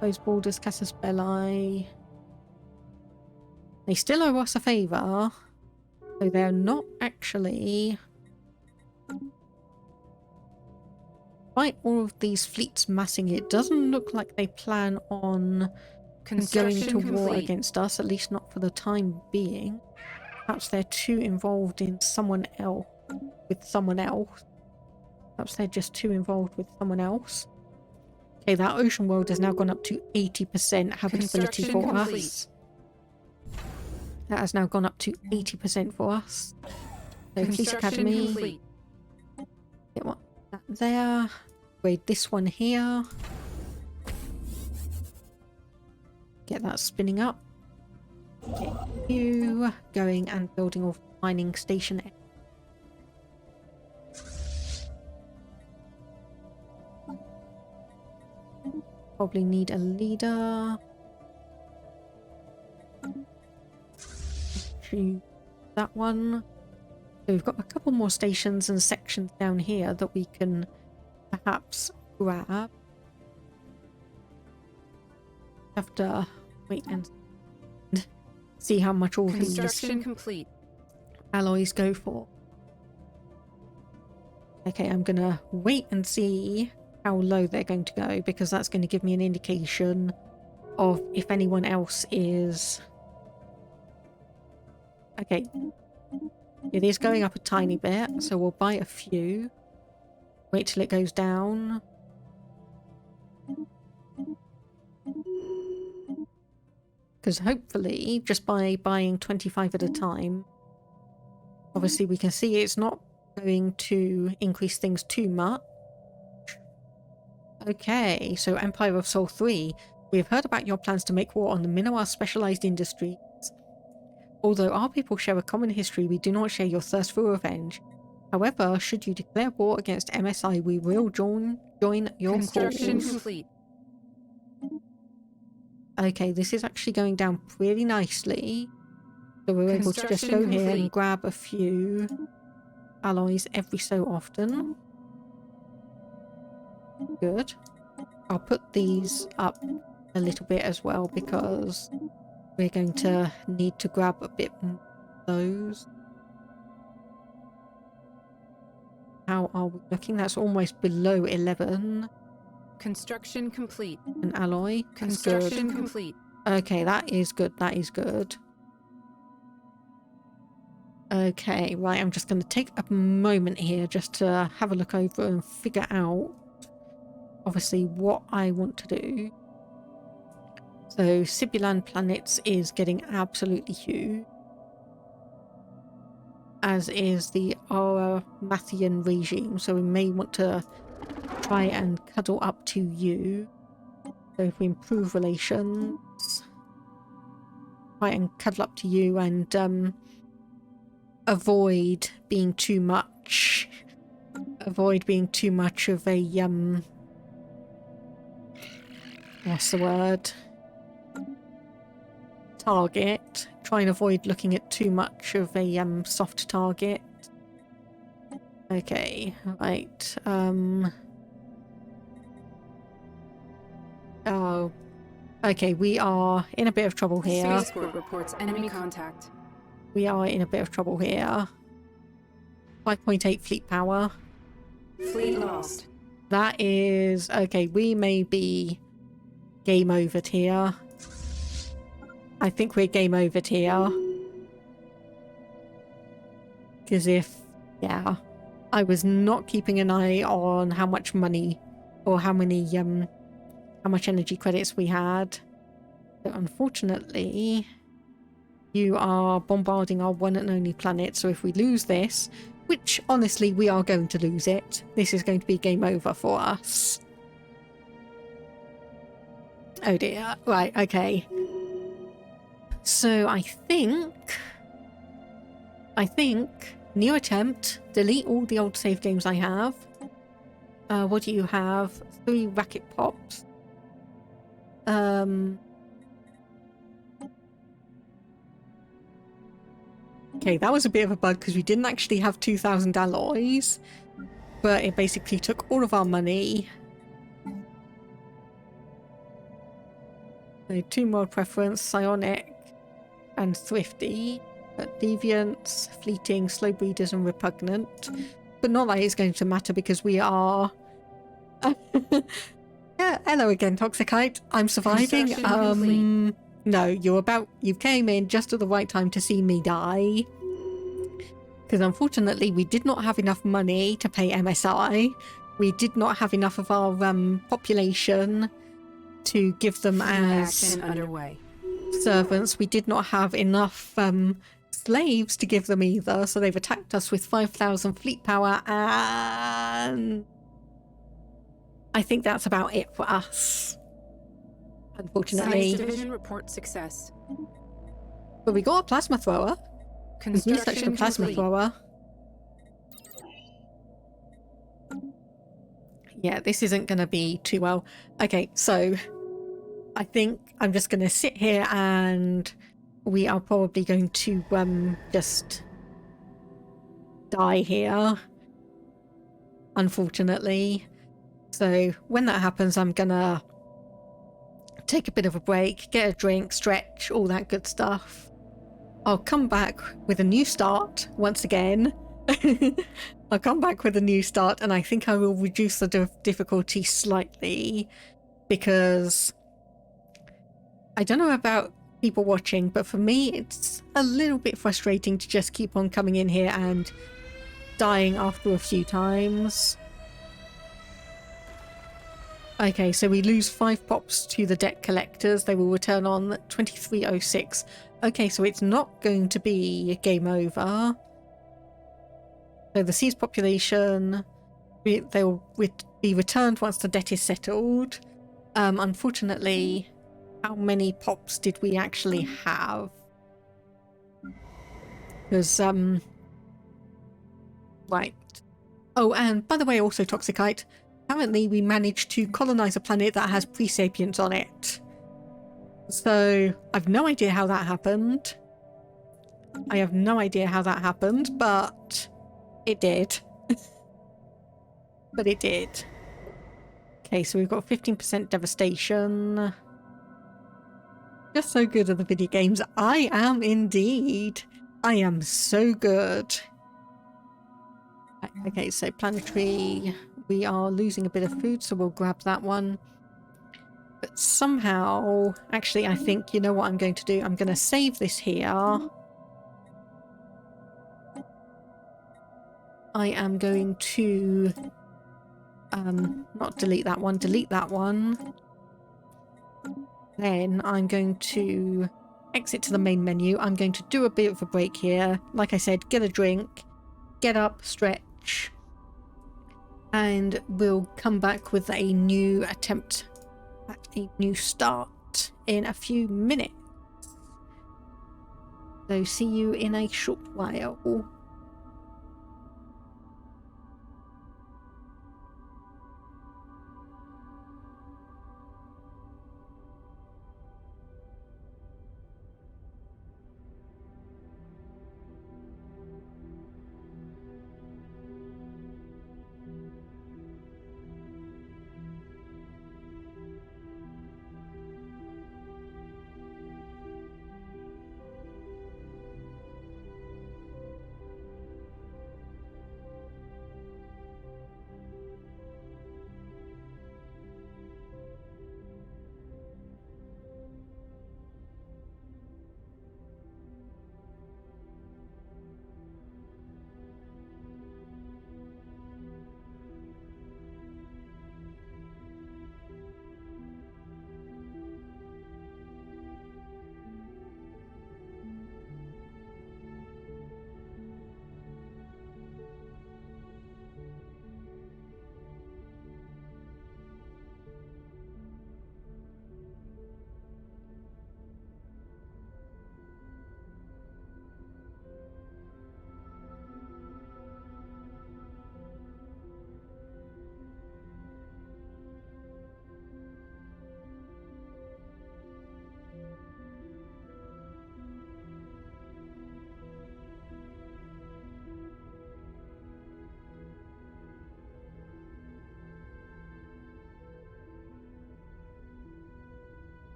those borders, Casus Belli, they still owe us a favour, so they're not actually... Despite all of these fleets massing, it doesn't look like they plan on going to war against us, at least not for the time being. Perhaps they're too involved in someone else. Perhaps they're just too involved with someone else. Okay, that ocean world has now gone up to 80% habitability for us. That has now gone up to 80% for us. So Fleet Academy. Get what? That there. Grade this one here. Get that spinning up. Get you going and building off mining station. Probably need a leader. Choose that one. So we've got a couple more stations and sections down here that we can perhaps grab. Have to wait and see how much all these alloys go for. Okay, I'm gonna wait and see how low they're going to go, because that's going to give me an indication of if anyone else is... Okay, it is going up a tiny bit, so we'll buy a few. Wait till it goes down. Because hopefully, just by buying 25 at a time, obviously we can see it's not going to increase things too much. Okay, so Empire of Sol 3. We have heard about your plans to make war on the Minimar Specialist Industries. Although our people share a common history, we do not share your thirst for revenge. However, should you declare war against MSI, we will join your cause. Okay, this is actually going down pretty nicely. So we're able to just go here and grab a few alloys every so often. Good. I'll put these up a little bit as well, because we're going to need to grab a bit more of those. How are we looking? That's almost below 11. Construction complete. An alloy. Construction complete. Okay, that is good. That is good. Okay, right. I'm just going to take a moment here just to have a look over and figure out, obviously, what I want to do. So Sibulan planets is getting absolutely huge, as is the Aramathian regime, so we may want to try and cuddle up to you. So if we improve relations, try and cuddle up to you and avoid being too much of a what's the word, target. Try and avoid looking at too much of a soft target. Okay, right. Oh, okay, we are in a bit of trouble here. Spaceport reports enemy contact. We are in a bit of trouble here. 5.8 fleet power. Fleet lost. That is... Okay, we may be game overed here. I think we're game overed here. Because if... Yeah. I was not keeping an eye on how much money or how much energy credits we had. But unfortunately, you are bombarding our one and only planet, so if we lose this, which honestly we are going to lose it, this is going to be game over for us. Oh dear. Right, okay. So I think new attempt, delete all the old save games I have. What do you have? 3 racket pops. Okay, that was a bit of a bug because we didn't actually have 2,000 alloys, but it basically took all of our money. So 2 more preference, psionic and thrifty, but deviants, fleeting, slow breeders and repugnant. But not that it's going to matter because we are... Yeah, hello again, Toxicite. I'm surviving. No, you came in just at the right time to see me die. Because unfortunately, we did not have enough money to pay MSI. We did not have enough of our population to give them as underway. Servants. We did not have enough slaves to give them either, so they've attacked us with 5,000 fleet power, and I think that's about it for us. Unfortunately. Science Division report success. But we got a plasma thrower. There's new section plasma thrower. Yeah, this isn't going to be too well. Okay, so I think I'm just going to sit here and we are probably going to just die here. Unfortunately. So when that happens, I'm going to take a bit of a break, get a drink, stretch, all that good stuff. I'll come back with a new start once again. I'll come back with a new start, and I think I will reduce the difficulty slightly because I don't know about people watching, but for me it's a little bit frustrating to just keep on coming in here and dying after a few times. Okay, so we lose 5 pops to the debt collectors. They will return on 2306. Okay, so it's not going to be a game over. So the seized population, they will be returned once the debt is settled. Unfortunately, how many pops did we actually have? Because, right. Oh, and by the way, also Toxicite, apparently we managed to colonize a planet that has pre-sapients on it. So I've no idea how that happened. I have no idea how that happened, but it did. But it did. Okay, so we've got 15% devastation. Just so good at the video games. I am indeed. I am so good. Okay, so planetary. We are losing a bit of food, so we'll grab that one. But somehow, actually, I think, you know what I'm going to do? I'm going to save this here. I am going to not delete that one, delete that one. Then I'm going to exit to the main menu. I'm going to do a bit of a break here. Like I said, get a drink, get up, stretch, and we'll come back with a new attempt at a new start in a few minutes. So see you in a short while.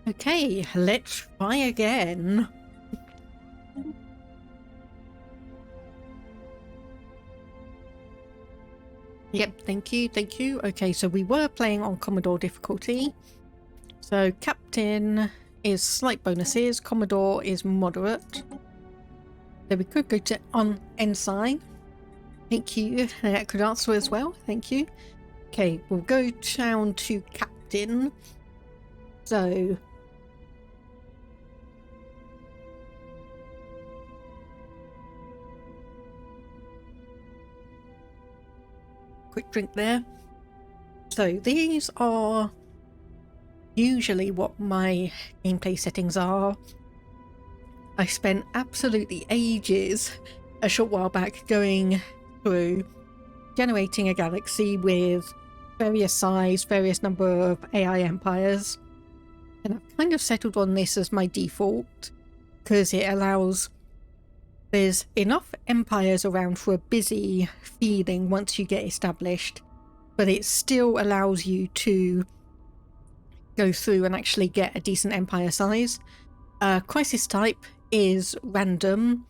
Okay, let's try again. Yep, thank you, thank you. Okay, so we were playing on Commodore difficulty. So Captain is slight bonuses, Commodore is moderate. So we could go to on Ensign. Thank you. That could answer as well, thank you. Okay, we'll go down to Captain. So quick drink there. So these are usually what my gameplay settings are. I spent absolutely ages a short while back going through generating a galaxy with various size, various number of AI empires. And I've kind of settled on this as my default because it allows, there's enough empires around for a busy feeling once you get established, but it still allows you to go through and actually get a decent empire size. Crisis type is random,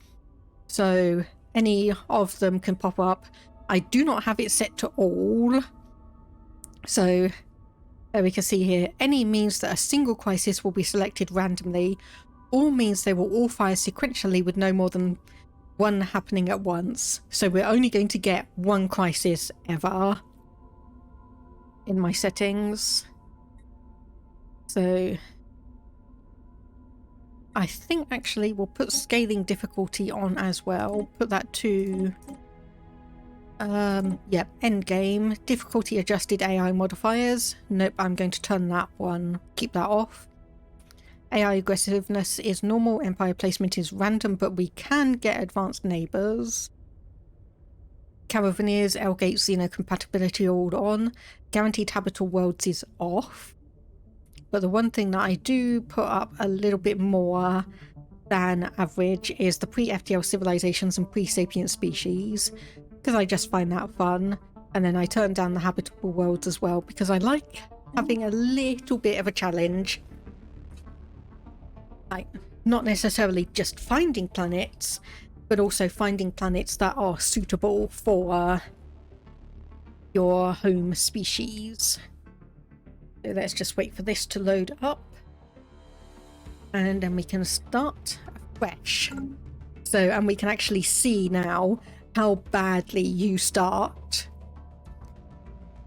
so any of them can pop up. I do not have it set to all, so we can see here, any means that a single crisis will be selected randomly. All means they will all fire sequentially with no more than one happening at once. So we're only going to get one crisis ever in my settings. So I think actually we'll put scaling difficulty on as well. Put that to yep, end game. Difficulty adjusted AI modifiers. Nope, I'm going to turn that one, keep that off. AI aggressiveness is normal, empire placement is random, but we can get advanced neighbours. Caravaneers, L-Gate, Xeno compatibility all on. Guaranteed habitable worlds is off. But the one thing that I do put up a little bit more than average is the pre-FTL civilizations and pre-sapient species, because I just find that fun. And then I turn down the habitable worlds as well, because I like having a little bit of a challenge. Like, not necessarily just finding planets, but also finding planets that are suitable for your home species. So let's just wait for this to load up. And then we can start afresh. So, and we can actually see now how badly you start.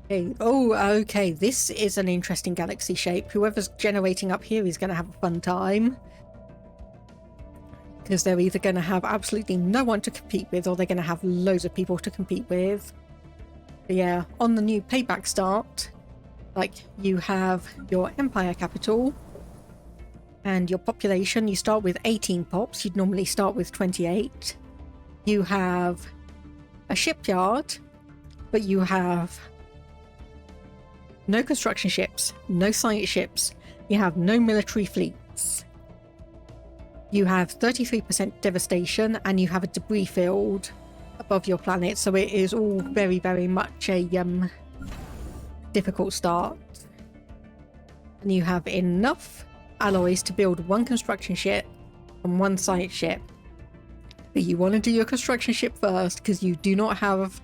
Okay. Oh, okay, this is an interesting galaxy shape. Whoever's generating up here is going to have a fun time. Because they're either going to have absolutely no one to compete with, or they're going to have loads of people to compete with. But yeah, on the new Payback start, like, you have your empire capital and your population. You start with 18 pops. You'd normally start with 28. You have a shipyard, but you have no construction ships, no science ships. You have no military fleets. You have 33% devastation, and you have a debris field above your planet. So it is all very, very much a difficult start. And you have enough alloys to build one construction ship and one science ship. But you want to do your construction ship first, because you do not have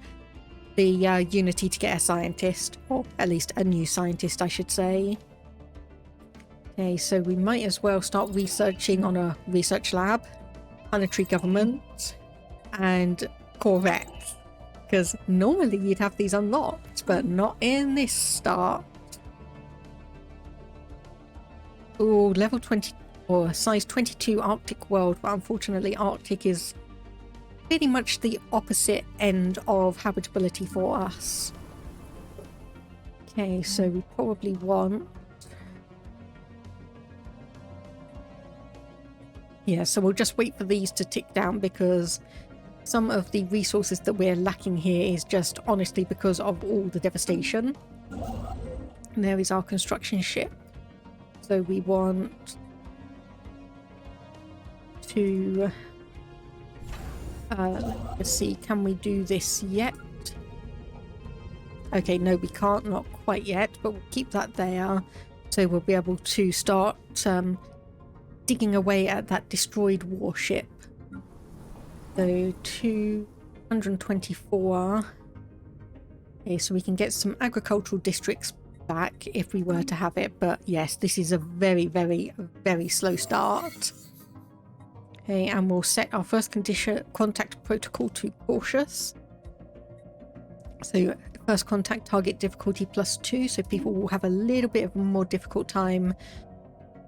the unity to get a scientist, or at least a new scientist, I should say. Okay, so we might as well start researching on a research lab, planetary government, and corvettes. Because normally you'd have these unlocked, but not in this start. Oh, level 20 or size 22 Arctic world, but unfortunately Arctic is pretty much the opposite end of habitability for us. Okay, so we probably want... Yeah, so we'll just wait for these to tick down, because some of the resources that we're lacking here is just honestly because of all the devastation. And there is our construction ship. So we want to... let's see, can we do this yet? Okay, no, we can't, not quite yet, but we'll keep that there. So we'll be able to start digging away at that destroyed warship. So 224. Okay, so we can get some agricultural districts back if we were to have it, but yes, this is a very, very, very slow start. Okay, and we'll set our first condition contact protocol to cautious. So first contact target difficulty +2, so people will have a little bit of a more difficult time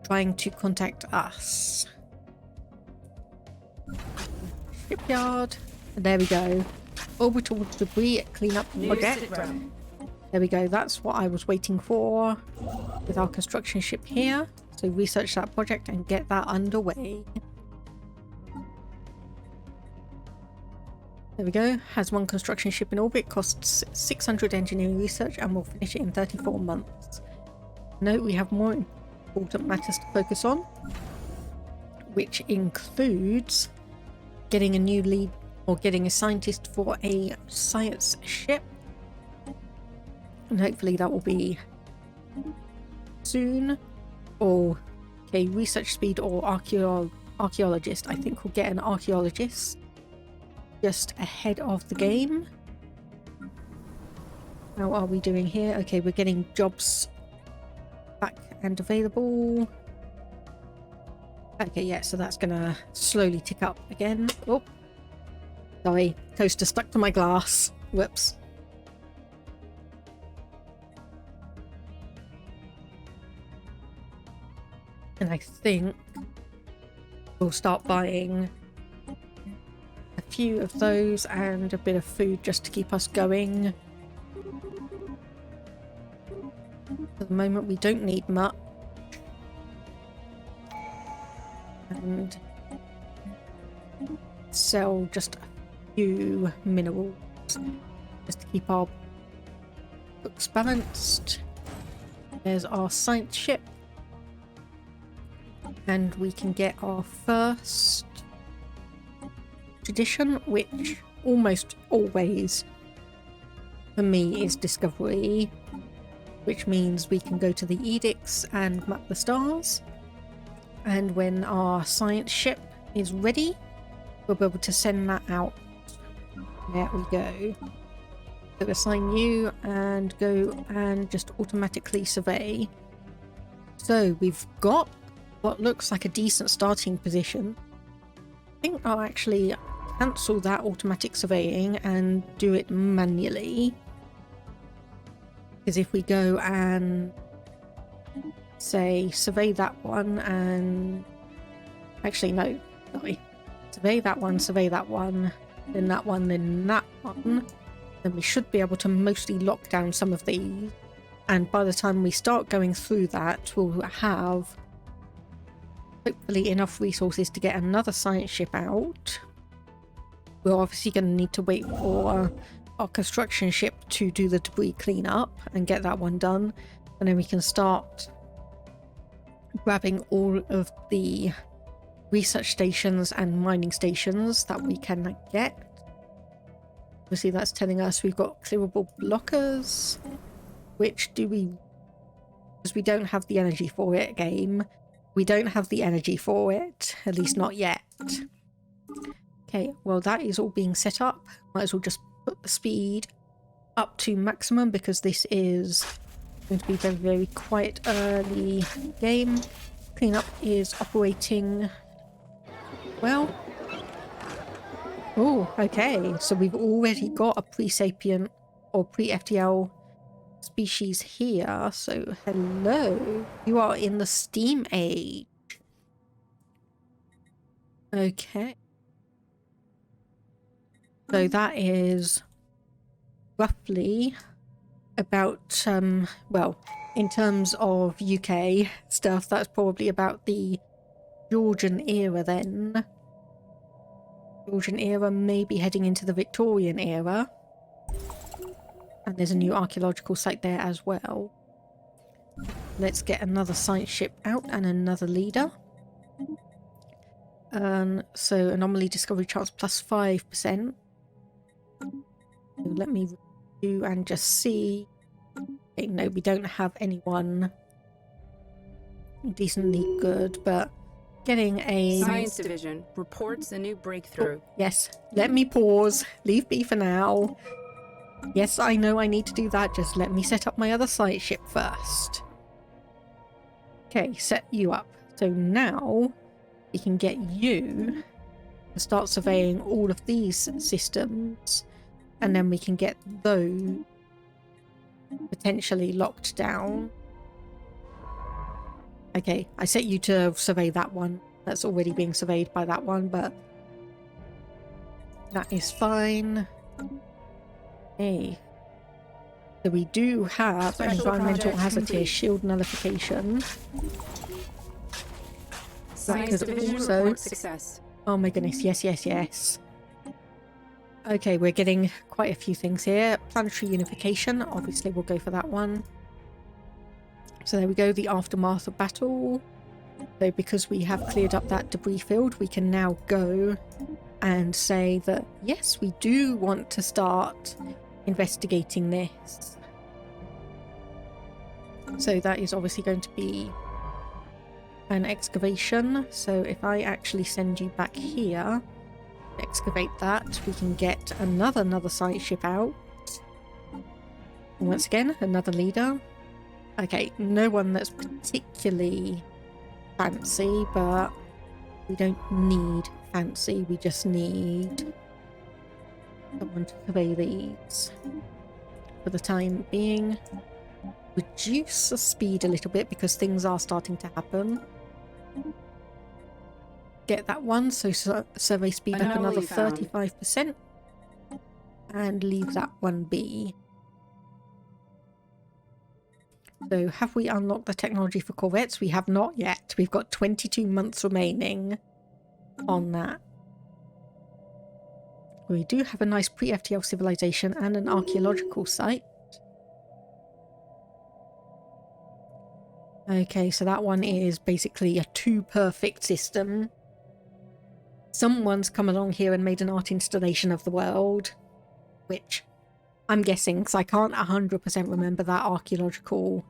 trying to contact us. Shipyard. And there we go. Orbital debris cleanup project. There we go. That's what I was waiting for with our construction ship here. So research that project and get that underway. There we go. Has one construction ship in orbit, costs 600 engineering research, and will finish it in 34 months. Note we have more important matters to focus on, which includes getting a new lead or getting a scientist for a science ship. And hopefully that will be soon. Or okay, research speed or archaeologist. I think we'll get an archaeologist just ahead of the game. How are we doing here? Okay, we're getting jobs back and available. Okay, yeah, so that's gonna slowly tick up again. Oh, sorry, toaster stuck to my glass. Whoops. And I think we'll start buying a few of those and a bit of food just to keep us going. At the moment we don't need much. And sell just a few minerals just to keep our books balanced. There's our science ship. And we can get our first tradition, which almost always for me is discovery, which means we can go to the edicts and map the stars. And when our science ship is ready, we'll be able to send that out. There we go. So assign you and go and just automatically survey. So we've got what looks like a decent starting position. I think I'll actually cancel that automatic surveying and do it manually. Because if we go and say survey that one and actually no, sorry. Survey that one, then that one, then that one, then we should be able to mostly lock down some of these. And by the time we start going through that, we'll have hopefully enough resources to get another science ship out. We're obviously going to need to wait for our construction ship to do the debris cleanup and get that one done, and then we can start grabbing all of the research stations and mining stations that we can get. Obviously that's telling us we've got clearable blockers, which do we, because we don't have the energy for it, game. We don't have the energy for it, at least not yet. Okay, well that is all being set up. Might as well just put the speed up to maximum because this is going to be very, very quiet early game. Cleanup is operating well. Oh, okay, so we've already got a pre-sapient or pre-FTL species here, so hello, you are in the steam age. Okay, so that is roughly about well, in terms of UK stuff, that's probably about the Georgian era then. Georgian era, maybe heading into the Victorian era. And there's a new archaeological site there as well. Let's get another science ship out and another leader. So anomaly discovery chance plus 5%. So let me do and just see. Okay, no, we don't have anyone decently good, but getting a Science Division reports a new breakthrough. Oh, yes, let me pause. Leave me for now. Yes, I know I need to do that. Just let me set up my other science ship first. Okay, set you up. So now we can get you to start surveying all of these systems, and then we can get those potentially locked down. Okay, I set you to survey that one. That's already being surveyed by that one, but that is fine. Okay. So we do have an environmental hazard here, shield nullification. Science Division also, reports success. oh my goodness, yes, yes, yes. Okay, we're getting quite a few things here. Planetary unification, obviously we'll go for that one. So there we go, the aftermath of battle. So because we have cleared up that debris field, we can now go and say that, yes, we do want to start investigating this. So that is obviously going to be an excavation. So if I actually send you back here, excavate that, we can get another site ship out. And once again, another leader. Okay, no one that's particularly fancy, but we don't need fancy, we just need someone to survey these for the time being. Reduce the speed a little bit because things are starting to happen. Get that one, so survey speed up another 35%. And leave that one be. So have we unlocked the technology for corvettes? We have not yet. We've got 22 months remaining on that. We do have a nice pre-FTL civilization and an archaeological site. Okay, so that one is basically a too-perfect system. Someone's come along here and made an art installation of the world, which I'm guessing, because I can't 100% remember that archaeological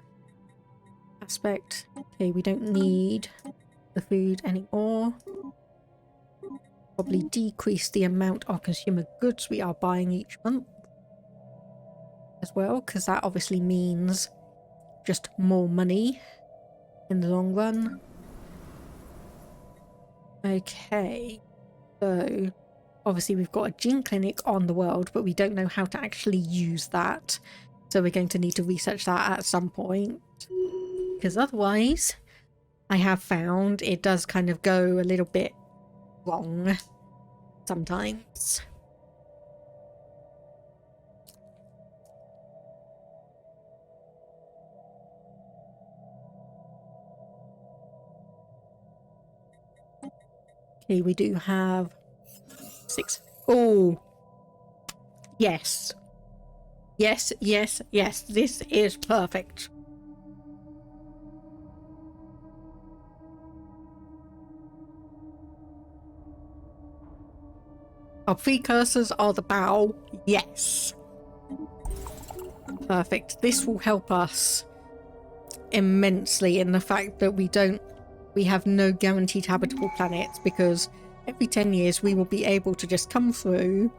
aspect. Okay, we don't need the food anymore. Probably decrease the amount of consumer goods we are buying each month as well, because that obviously means just more money in the long run. Okay, so obviously we've got a gene clinic on the world, but we don't know how to actually use that. So we're going to need to research that at some point. Because otherwise, I have found it does kind of go a little bit wrong sometimes. Okay, we do have 6. Oh, yes. Yes, yes, yes. This is perfect. Our precursors are the bow. Yes. Perfect. This will help us immensely in the fact that we have no guaranteed habitable planets, because every 10 years we will be able to just come through,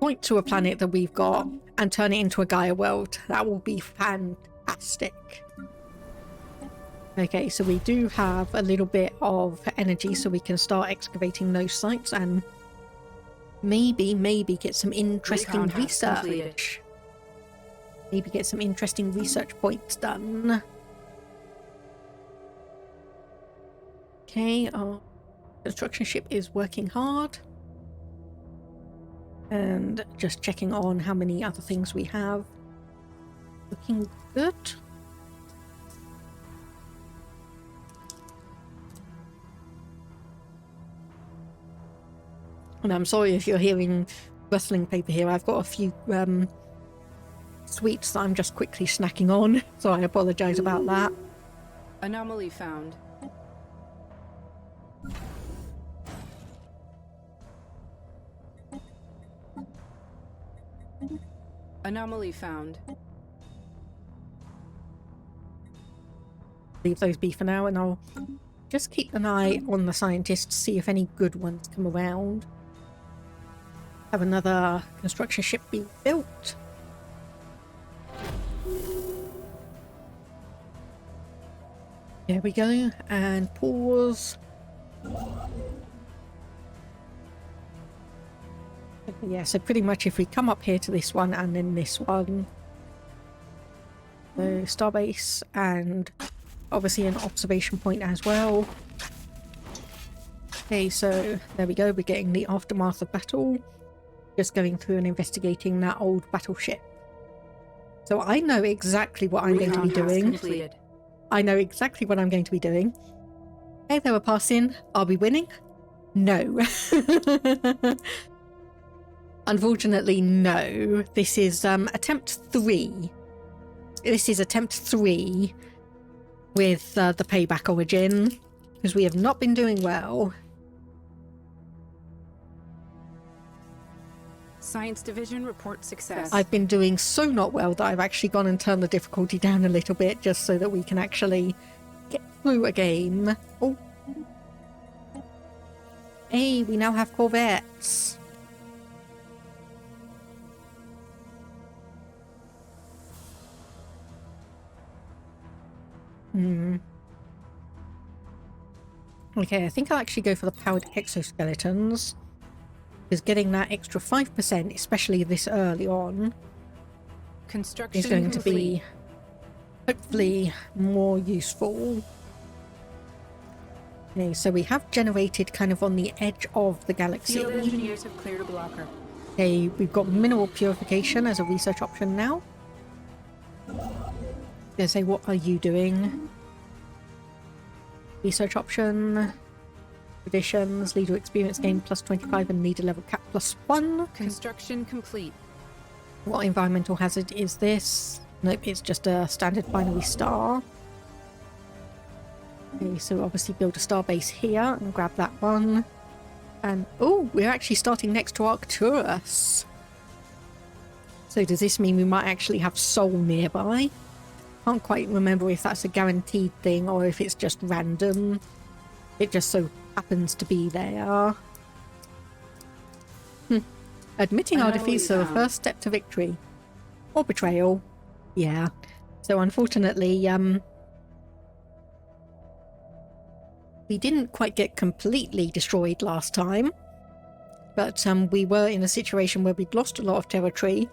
point to a planet that we've got, and turn it into a Gaia world. That will be fantastic. Okay, so we do have a little bit of energy, so we can start excavating those sites and maybe get some interesting research. Maybe get some interesting research points done. Okay, our construction ship is working hard. And just checking on how many other things we have. Looking good. And I'm sorry if you're hearing rustling paper here. I've got a few sweets that I'm just quickly snacking on, so I apologize about that. Anomaly found. Anomaly found. Leave those be for now, and I'll just keep an eye on the scientists to see if any good ones come around. Have another construction ship being built. There we go, and pause. Yeah, so pretty much if we come up here to this one and then this one. So starbase, and obviously an observation point as well. Okay, so there we go, we're getting the aftermath of battle. Just going through and investigating that old battleship. So I know exactly what I'm going to be doing. Completed. I know exactly what I'm going to be doing. Hey, they were passing. Are we winning? No. Unfortunately, no. This is attempt 3. This is attempt 3 with the Payback origin, because we have not been doing well. Science Division reports success. I've been doing so not well that I've actually gone and turned the difficulty down a little bit just so that we can actually get through a game. Oh. Hey, we now have corvettes. Okay, I think I'll actually go for the powered exoskeletons. Because getting that extra 5%, especially this early on, Construction is going complete. to be hopefully more useful. Okay, so we have generated kind of on the edge of the galaxy. Field engineers have cleared a blocker. Okay, we've got mineral purification as a research option now. Gonna say, what are you doing? Research option. Additions, leader experience gain plus 25 and leader level cap plus 1. Construction complete. What environmental hazard is this? Nope, it's just a standard binary star. Okay, so obviously build a star base here and grab that one. And oh, we're actually starting next to Arcturus. So does this mean we might actually have Sol nearby? Can't quite remember if that's a guaranteed thing or if it's just random. It just so happens to be there. Admitting our defeats are the first step to victory. Or betrayal. Yeah. So unfortunately, we didn't quite get completely destroyed last time. But we were in a situation where we'd lost a lot of territory.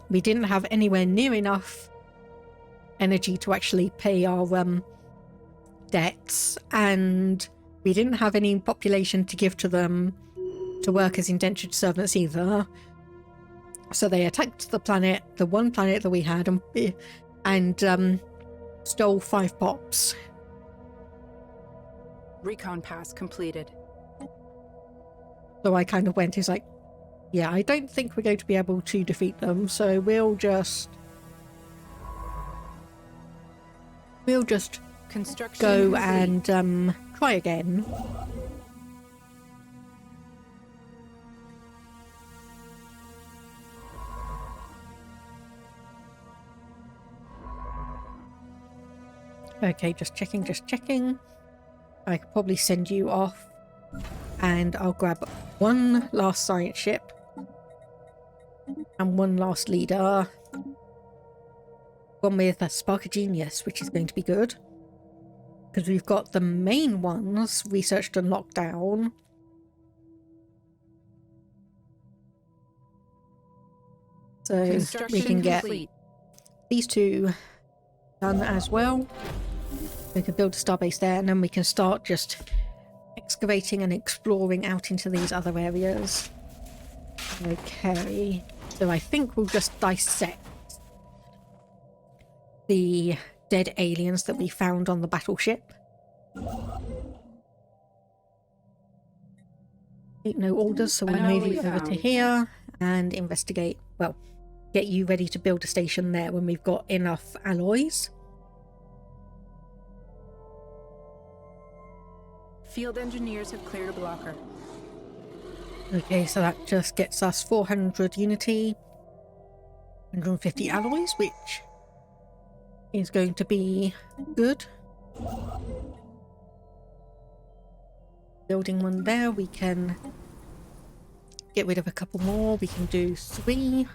We didn't have anywhere near enough energy to actually pay our debts, and we didn't have any population to give to them to work as indentured servants either. So they attacked the planet, the one planet that we had, and stole 5 pops. Recon pass completed. So I kind of went, it's like, yeah, I don't think we're going to be able to defeat them, so we'll just Construction go complete. and try again. Okay, just checking. I could probably send you off, and I'll grab one last science ship and one last leader. One with a spark of genius, which is going to be good. Because we've got the main ones researched and locked down. So we can get these 2 done as well. We can build a starbase there, and then we can start just excavating and exploring out into these other areas. Okay, so I think we'll just dissect the dead aliens that we found on the battleship. No orders, so we'll move you over to here and investigate. Well, get you ready to build a station there when we've got enough alloys. Field engineers have cleared a blocker. Okay, so that just gets us 400 unity, 150 alloys, which is going to be good. Building one there, we can get rid of a couple more. We can do 3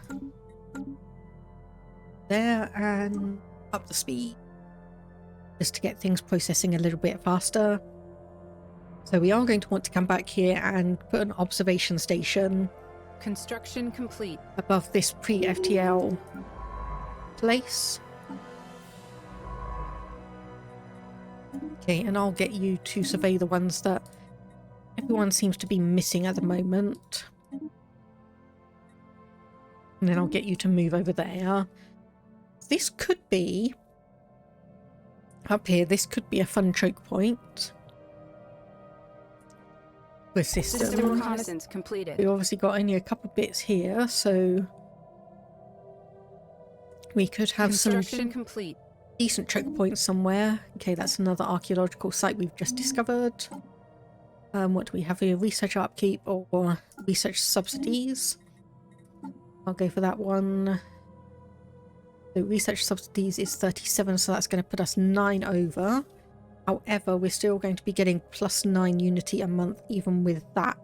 there and up the speed just to get things processing a little bit faster. So we are going to want to come back here and put an observation station Construction complete. above this pre-FTL place. Okay, and I'll get you to survey the ones that everyone seems to be missing at the moment. And then I'll get you to move over there. This could be, up here, this could be a fun choke point. the System system. reconnaissance completed. We've obviously got only a couple bits here, so we could have some Construction complete. decent choke points somewhere. Okay, that's another archaeological site we've just discovered. What do we have here? Research upkeep or research subsidies? I'll go for that one. So research subsidies is 37, so that's going to put us 9 over. However, we're still going to be getting +9 unity a month even with that.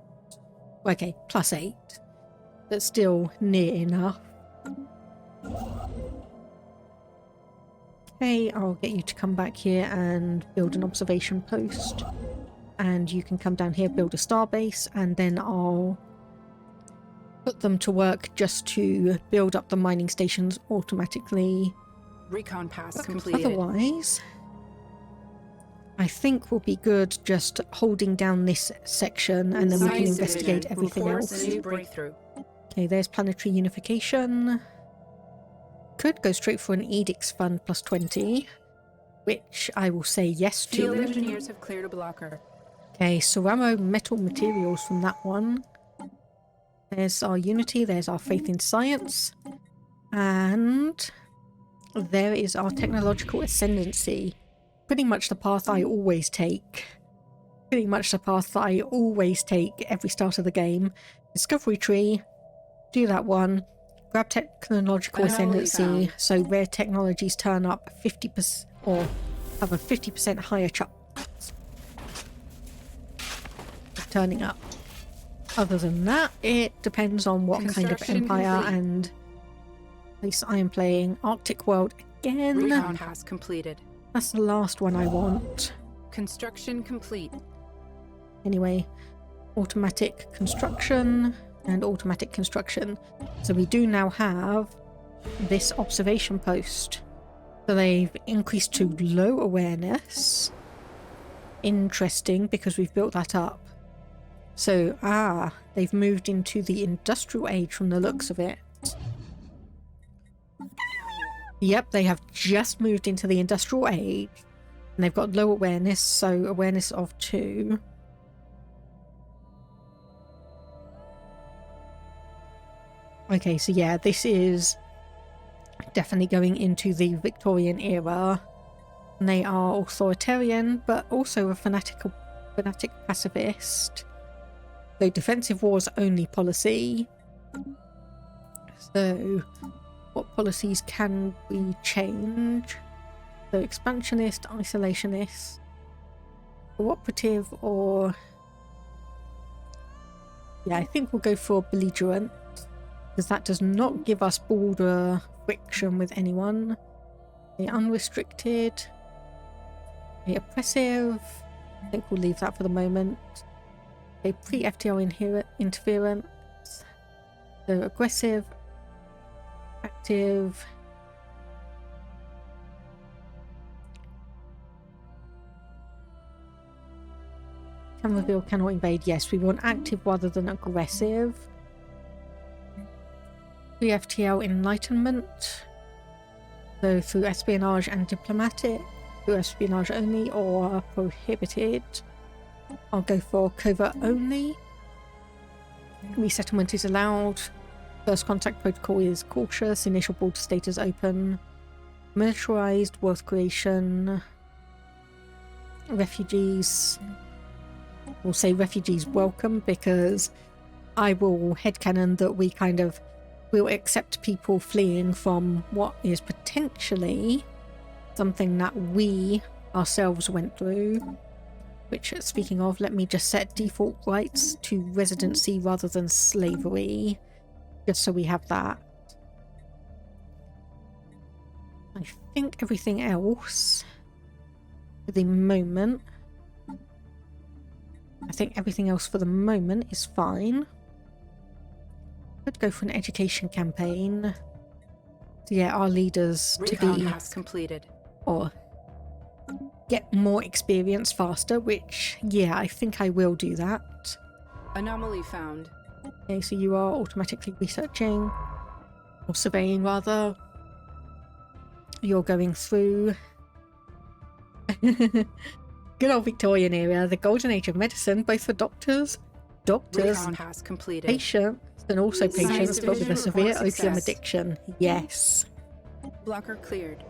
Okay, +8. That's still near enough. Okay, I'll get you to come back here and build an observation post. And you can come down here, build a starbase, and then I'll put them to work just to build up the mining stations automatically. Recon pass completed. Otherwise, I think we'll be good just holding down this section and then we can Science investigate division everything reports else. a new breakthrough. Okay, there's planetary unification. Could go straight for an edicts fund +20, which I will say yes Field to. engineers have cleared a blocker. Okay, Ceramo metal materials from that one. There's our unity, there's our faith in science. And there is our technological ascendancy. Pretty much the path I always take. Pretty much the path that I always take every start of the game. Discovery tree, do that one. Grab technological ascendancy, so rare technologies turn up 50% or have a 50% higher chance of turning up. Other than that, it depends on what kind of empire complete. and place I am playing. Arctic World again. Recon pass completed. That's the last one I want. Construction complete. Anyway, automatic construction and automatic construction. So we do now have this observation post. So they've increased to low awareness. Interesting, because we've built that up. So, they've moved into the industrial age from the looks of it. Yep, they have just moved into the industrial age. And they've got low awareness, so awareness of 2. Okay, so yeah, this is definitely going into the Victorian era. And they are authoritarian, but also a fanatic pacifist. So defensive wars only policy. So what policies can we change? So expansionist, isolationist, cooperative, or yeah, I think we'll go for belligerent, because that does not give us border friction with anyone. The unrestricted, the oppressive, I think we'll leave that for the moment. A pre-FTL interference, so aggressive, active, can reveal, cannot invade. Yes, we want active rather than aggressive. Pre-FTL enlightenment, so through espionage and diplomatic, through espionage only or prohibited. I'll go for covert only. Resettlement is allowed. First contact protocol is cautious. Initial border state is open. Militarized, wealth creation. Refugees. We'll say refugees welcome, because I will headcanon that we kind of will accept people fleeing from what is potentially something that we ourselves went through. Which, speaking of, let me just set default rights to residency rather than slavery, just so we have that. I think everything else, for the moment, is fine. Could go for an education campaign. So yeah, our leaders Recon to be pass completed. or get more experience faster, which, yeah, I think I will do that. Anomaly found. Okay, so you are automatically researching, or surveying rather. You're going through. Good old Victorian era, the golden age of medicine, both for doctors doctors, Recon pass completed. patients, and also Science patients, but with a division severe reports opium success. addiction. Yes. Blocker cleared.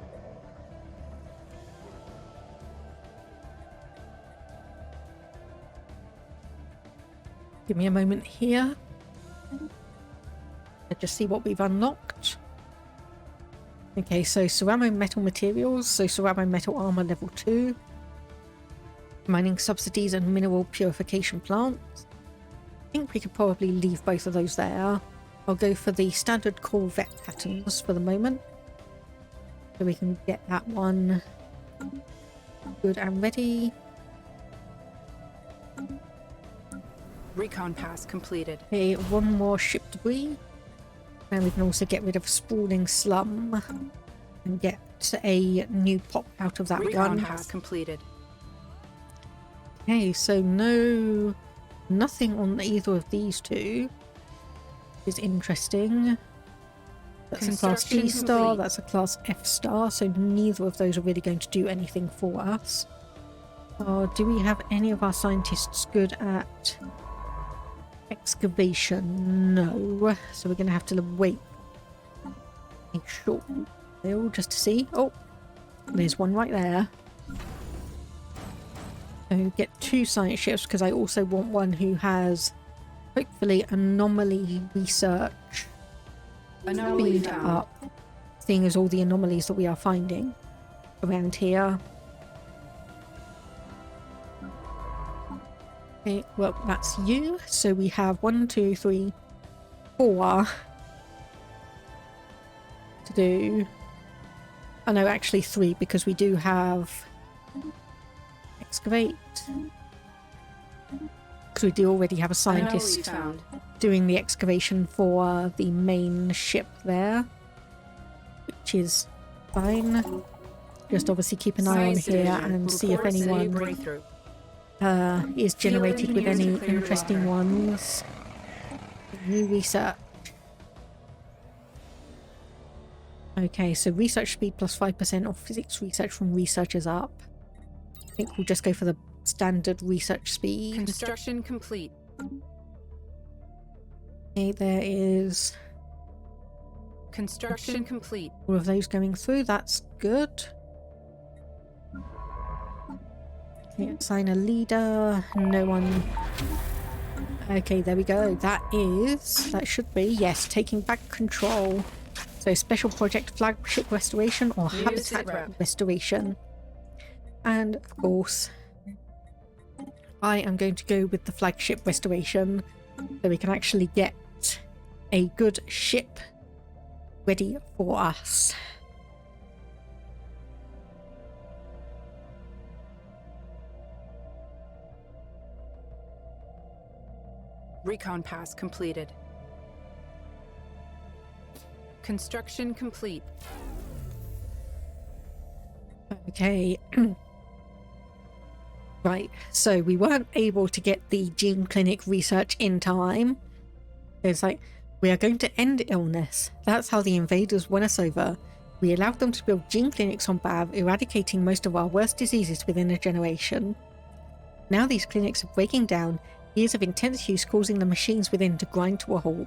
Give me a moment here. Let's just see what we've unlocked. Okay, so ceramo metal materials, so ceramo metal armor level 2. Mining subsidies and mineral purification plants. I think we could probably leave both of those there. I'll go for the standard Corvette patterns for the moment. So we can get that one good and ready. Recon pass completed. Okay, one more ship debris. And we can also get rid of sprawling slum and get a new pop out of that Recon gun. pass completed. Okay, so nothing on either of these two is interesting. That's a class Construction D star, complete. that's a class F star, so neither of those are really going to do anything for us. Do we have any of our scientists good at excavation? No. So we're going to have to wait a short while just to see. Oh, there's one right there. So get 2 science ships because I also want one who has hopefully anomaly research Anomaly speed found. up, seeing as all the anomalies that we are finding around here. Okay, well, that's you. So we have 1, 2, 3, 4 to do. Oh no, actually 3, because we do have excavate. Because we do already have a Anomaly scientist found. doing the excavation for the main ship there, which is fine. Just obviously keep an eye on Science here division and see if reports a anyone breakthrough. is generated with engineers any declare interesting water. ones. New research. Okay, so research speed plus 5% or physics research from researchers up. I think we'll just go for the standard research speed. Construction complete. Okay, there is Construction complete. all of those going through. That's good. Okay, assign a leader. No one. Okay, there we go. That should be, yes, taking back control. So special project flagship restoration or New habitat sitrep. restoration. And of course, I am going to go with the flagship restoration so we can actually get a good ship ready for us. Recon pass completed. Construction complete. Okay. Right, so we weren't able to get the gene clinic research in time. It's like, we are going to end illness. That's how the invaders won us over. We allowed them to build gene clinics on Bav, eradicating most of our worst diseases within a generation. Now these clinics are breaking down, years of intense use causing the machines within to grind to a halt,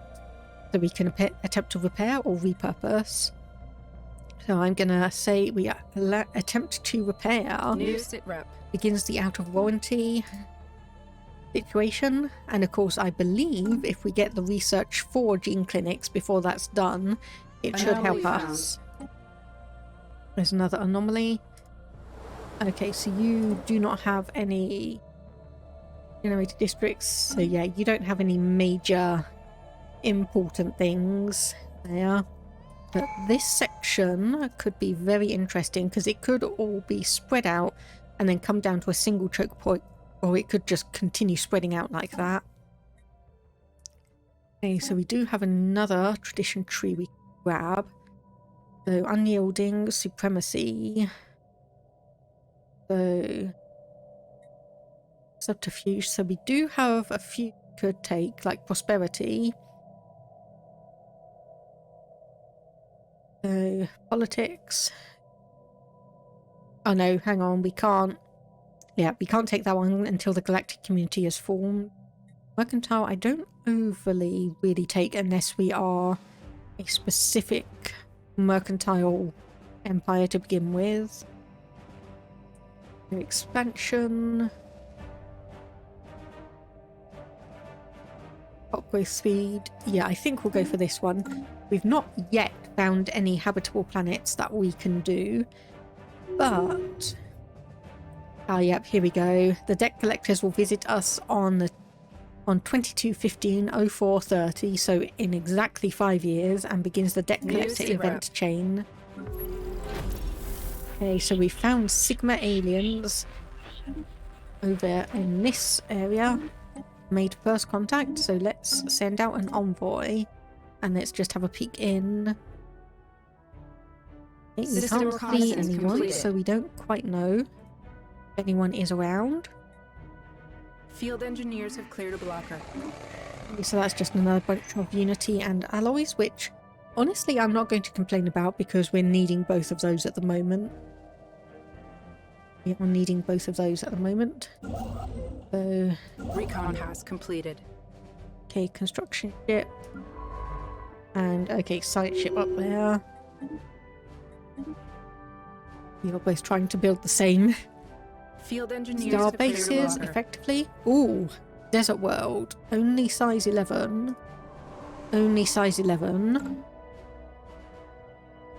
so we can attempt to repair or repurpose. So I'm gonna say we attempt to repair. New sitrep. Begins the out of warranty situation, and of course I believe if we get the research for gene clinics before that's done, it should help Anomaly found. us. There's another anomaly. Okay, so you do not have any generated districts, so yeah, you don't have any major important things there. But this section could be very interesting because it could all be spread out and then come down to a single choke point, or it could just continue spreading out like that. Okay, so we do have another tradition tree we can grab. So unyielding, supremacy. So subterfuge. So we do have a few we could take, like prosperity. So politics. Oh no, hang on, we can't. Yeah, we can't take that one until the galactic community is formed. Mercantile, I don't overly really take unless we are a specific mercantile empire to begin with. Expansion. Upgrade speed. Yeah, I think we'll go for this one. We've not yet found any habitable planets that we can do, but... Ah, yep, here we go. The debt collectors will visit us on 22/15/04/30, so in exactly 5 years, and begins the debt collector event chain. Okay, so we found Sigma aliens over in this area. Made first contact, so let's send out an envoy and let's just have a peek in. We can't see anyone, so we don't quite know if anyone is around. Field engineers have cleared a blocker. So that's just another bunch of Unity and alloys, which honestly I'm not going to complain about because we're needing both of those at the moment. We are needing both of those at the moment. So, Recon pass completed. okay, construction ship. And okay, science ship up there. You're both trying to build the same Field engineers star have cleared a bases blocker. effectively. Ooh, desert world. Only size 11. Only size 11.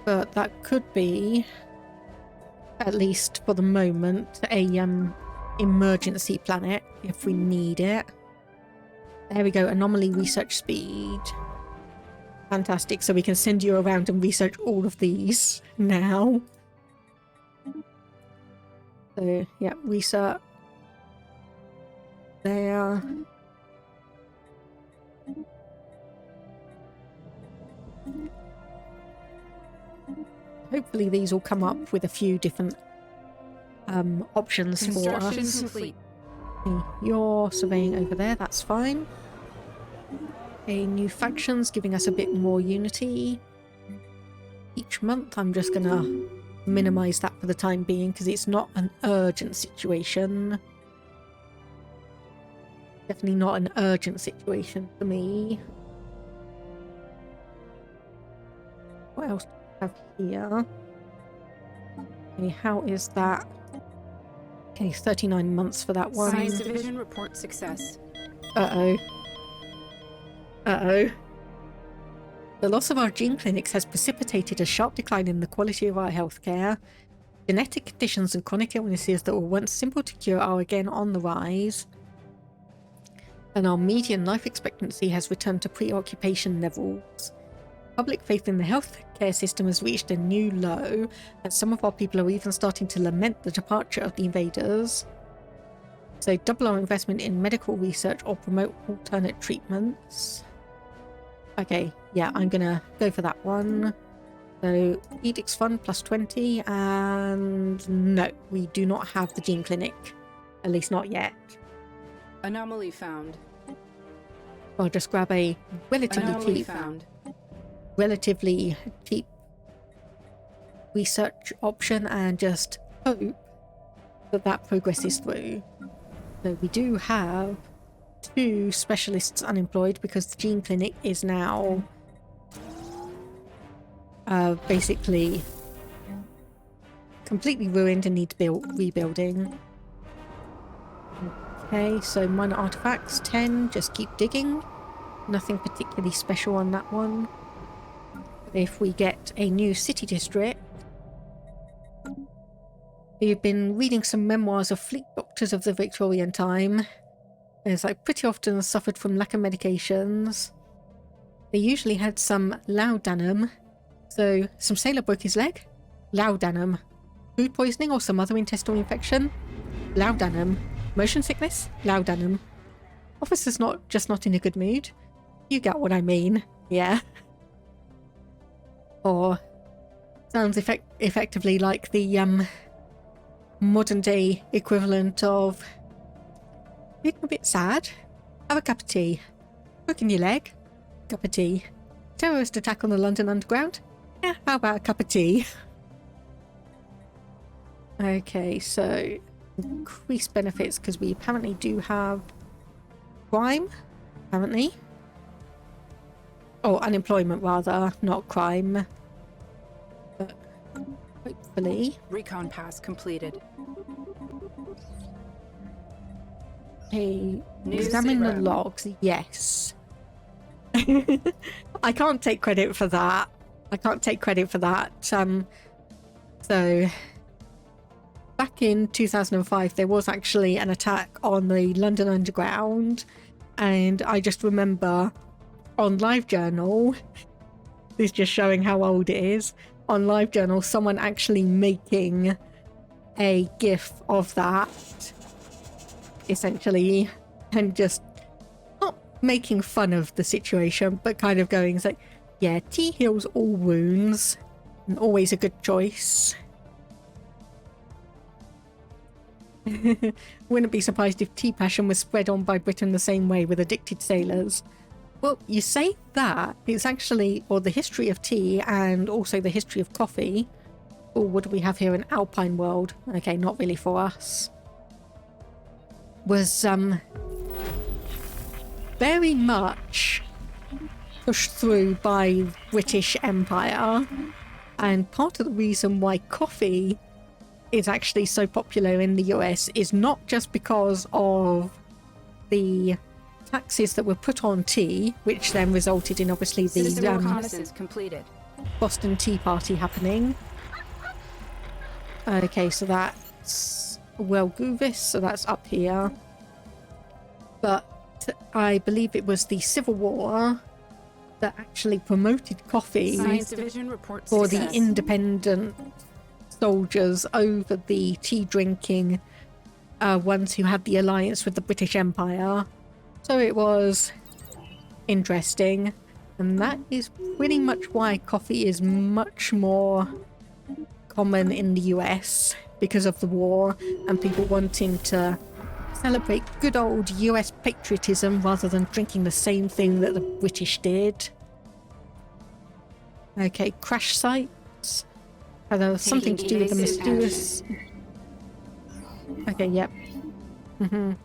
But that could be, at least for the moment, a emergency planet if we need it. There we go, anomaly research speed. Fantastic, so we can send you around and research all of these now. So, yeah, research there. Hopefully these will come up with a few different options for Construction us. complete. Okay, you're surveying over there, that's fine. Okay, new factions giving us a bit more unity. Each month I'm just gonna minimize that for the time being because it's not an urgent situation. Definitely not an urgent situation for me. What else do we have here? Okay, how is that? Okay, 39 months for that one. Science division report success. Uh-oh. Uh-oh. The loss of our gene clinics has precipitated a sharp decline in the quality of our healthcare. Genetic conditions and chronic illnesses that were once simple to cure are again on the rise. And our median life expectancy has returned to preoccupation levels. Public faith in the healthcare system has reached a new low, and some of our people are even starting to lament the departure of the invaders. So double our investment in medical research or promote alternate treatments. Okay, yeah, I'm gonna go for that one. So Edicts Fund plus 20, and no, we do not have the gene clinic. At least not yet. Anomaly found. I'll just grab a Anomaly found. relatively cheap research option and just hope that that progresses through. So we do have 2 specialists unemployed because the gene clinic is now basically completely ruined and needs rebuilding. Okay, so minor artifacts 10, just keep digging. Nothing particularly special on that one. If we get a new city district, we've been reading some memoirs of fleet doctors of the Victorian time. It's like pretty often suffered from lack of medications. They usually had some laudanum. So some sailor broke his leg, laudanum. Food poisoning or some other intestinal infection, laudanum. Motion sickness, laudanum. Officer's not in a good mood. You get what I mean, yeah. Or sounds effectively like the modern day equivalent of feeling a bit sad. Have a cup of tea. Broken your leg. Cup of tea. Terrorist attack on the London Underground. Yeah, how about a cup of tea? Okay, so increased benefits because we apparently do have crime, apparently. Or unemployment, rather, not crime. But hopefully. Recon pass completed. Hey, New examine the zero. logs. Yes. I can't take credit for that. So back in 2005, there was actually an attack on the London Underground, and I just remember on LiveJournal, this is just showing how old it is, on LiveJournal, someone actually making a GIF of that, essentially, and just not making fun of the situation, but kind of going, it's like, yeah, tea heals all wounds, and always a good choice. Wouldn't be surprised if tea passion was spread on by Britain the same way with addicted sailors. Well, you say that, it's actually, or the history of tea and also the history of coffee. Or what do we have here? An Alpine world. Okay, not really for us. Was very much pushed through by British Empire. And part of the reason why coffee is actually so popular in the US is not just because of the taxes that were put on tea, which then resulted in obviously Citizen the reconnaissance completed. Boston Tea Party happening. Okay, so that's Guvis, so that's up here. But I believe it was the Civil War that actually promoted coffee Science Division reports for success. the independent soldiers over the tea drinking ones who had the alliance with the British Empire. So it was interesting, and that is pretty much why coffee is much more common in the US, because of the war and people wanting to celebrate good old US patriotism rather than drinking the same thing that the British did. Okay, crash sites. Something to do with the mysterious... Okay, yep.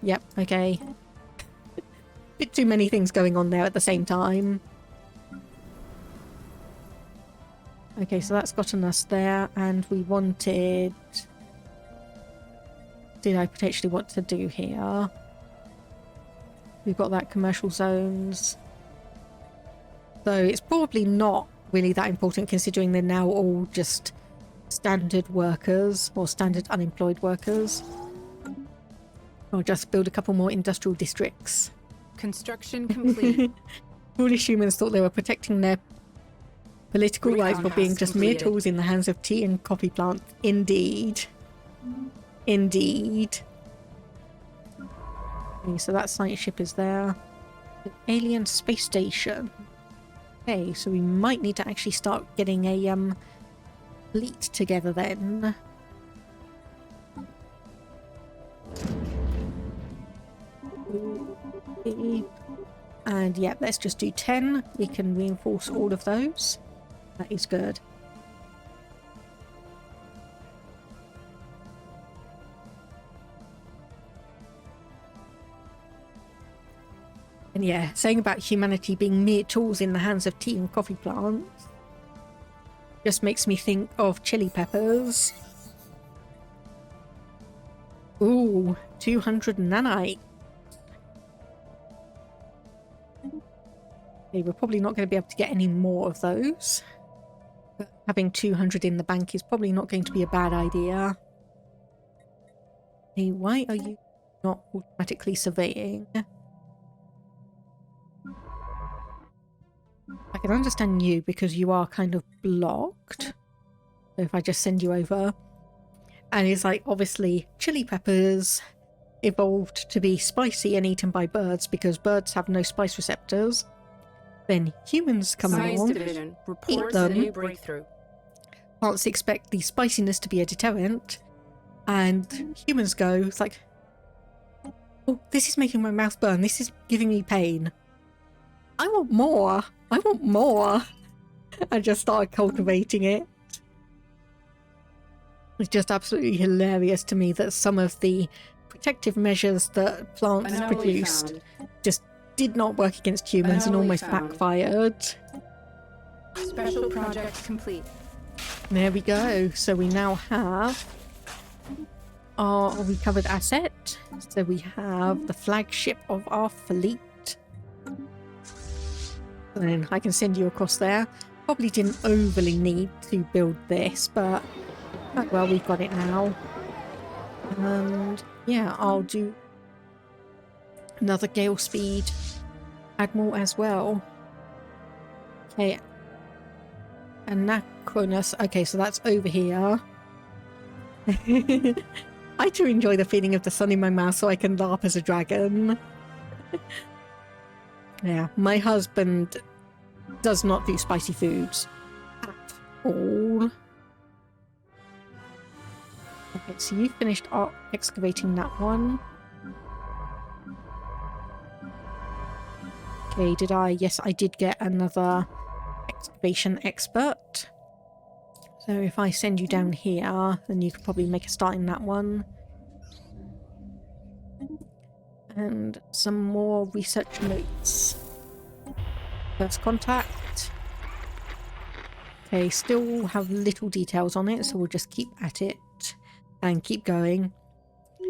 Yep, okay. Bit too many things going on there at the same time. Okay, so that's gotten us there, and we wanted... Did I potentially want to do here? We've got that commercial zones. So it's probably not really that important considering they're now all just standard workers or standard unemployed workers. I'll just build a couple more industrial districts. Construction complete. Foolish humans thought they were protecting their political rights while being just mere tools in the hands of tea and coffee plants. Indeed. Indeed. Okay, so that science ship is there. The alien space station. Okay, so we might need to actually start getting a fleet together then. Okay. And yeah, let's just do 10. We can reinforce all of those. That is good. And yeah, saying about humanity being mere tools in the hands of tea and coffee plants just makes me think of chili peppers. Ooh, 200 nanite. Okay, we're probably not going to be able to get any more of those. But having 200 in the bank is probably not going to be a bad idea. Hey, why are you not automatically surveying? I can understand you because you are kind of blocked. So if I just send you over. And it's like, obviously, chili peppers evolved to be spicy and eaten by birds because birds have no spice receptors. Then humans come Science along, Division eat reports a them. new breakthrough. Plants expect the spiciness to be a deterrent. And humans go, it's like, oh, this is making my mouth burn. This is giving me pain. I want more. I want more. And just started cultivating it. It's just absolutely hilarious to me that some of the protective measures that plants Anomaly produced found. just did not work against humans and Anomaly almost found. backfired. Special project complete. There we go. So we now have our recovered asset. So we have the flagship of our fleet. And then I can send you across there. Probably didn't overly need to build this, but oh well, we've got it now. And yeah, I'll do another gale speed admiral as well. Okay. Anachronous. Okay, so that's over here. I do enjoy the feeling of the sun in my mouth, so I can laugh as a dragon. Yeah, my husband does not do spicy foods at all. Okay, so you finished excavating that one. Okay, did I? Yes, I did get another excavation expert. So if I send you down here, then you could probably make a start in that one. And some more research notes. First contact. Okay, still have little details on it, so we'll just keep at it and keep going.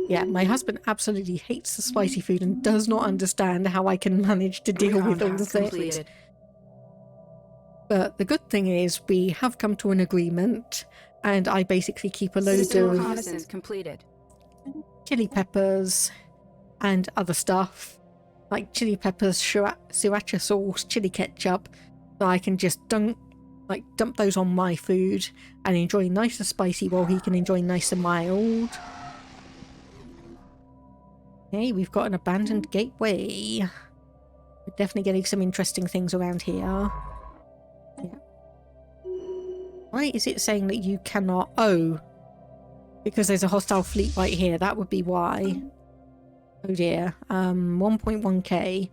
Yeah, my husband absolutely hates the spicy food and does not understand how I can manage to deal with all of it. But the good thing is we have come to an agreement, and I basically keep a load of reconnaissance completed. chili peppers and other stuff, like chili peppers, sriracha sauce, chili ketchup, so I can just dump those on my food and enjoy nice and spicy while he can enjoy nice and mild. Okay, we've got an abandoned gateway. We're definitely getting some interesting things around here. Yeah. Why is it saying that you cannot? Oh, because there's a hostile fleet right here. That would be why. Oh dear. 1.1k.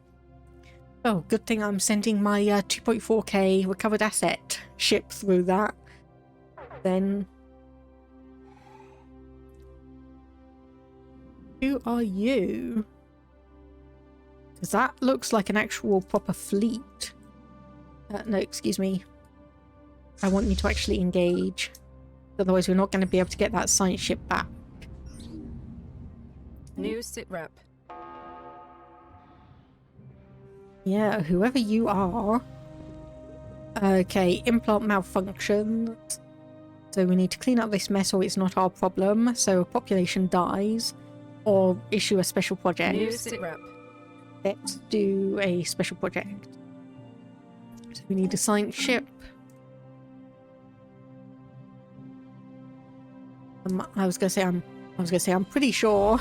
Oh, good thing I'm sending my 2.4k recovered asset ship through that. Then. Who are you? Because that looks like an actual proper fleet. No, excuse me. I want you to actually engage. Otherwise we're not going to be able to get that science ship back. New sit rep. Yeah, whoever you are. Okay, implant malfunctions. So we need to clean up this mess or it's not our problem. So a population dies. Or issue a special project. New sit rep. Let's do a special project. So we need a science ship. I was gonna say I'm pretty sure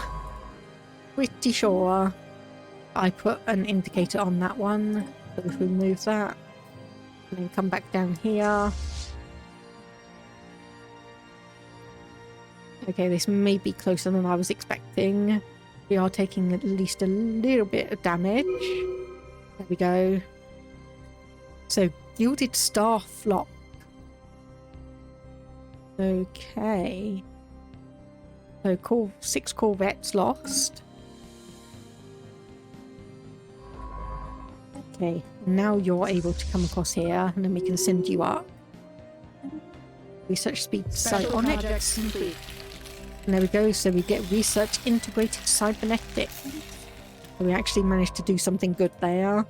I put an indicator on that one. So if we move that and then come back down here. Okay, this may be closer than I was expecting. We are taking at least a little bit of damage. There we go. So, gilded star flock. Okay. So, 6 corvettes lost. Okay, now you're able to come across here, and then we can send you up. Research speed psionics. Complete. And there we go, so we get research integrated cybernetics. So we actually managed to do something good there.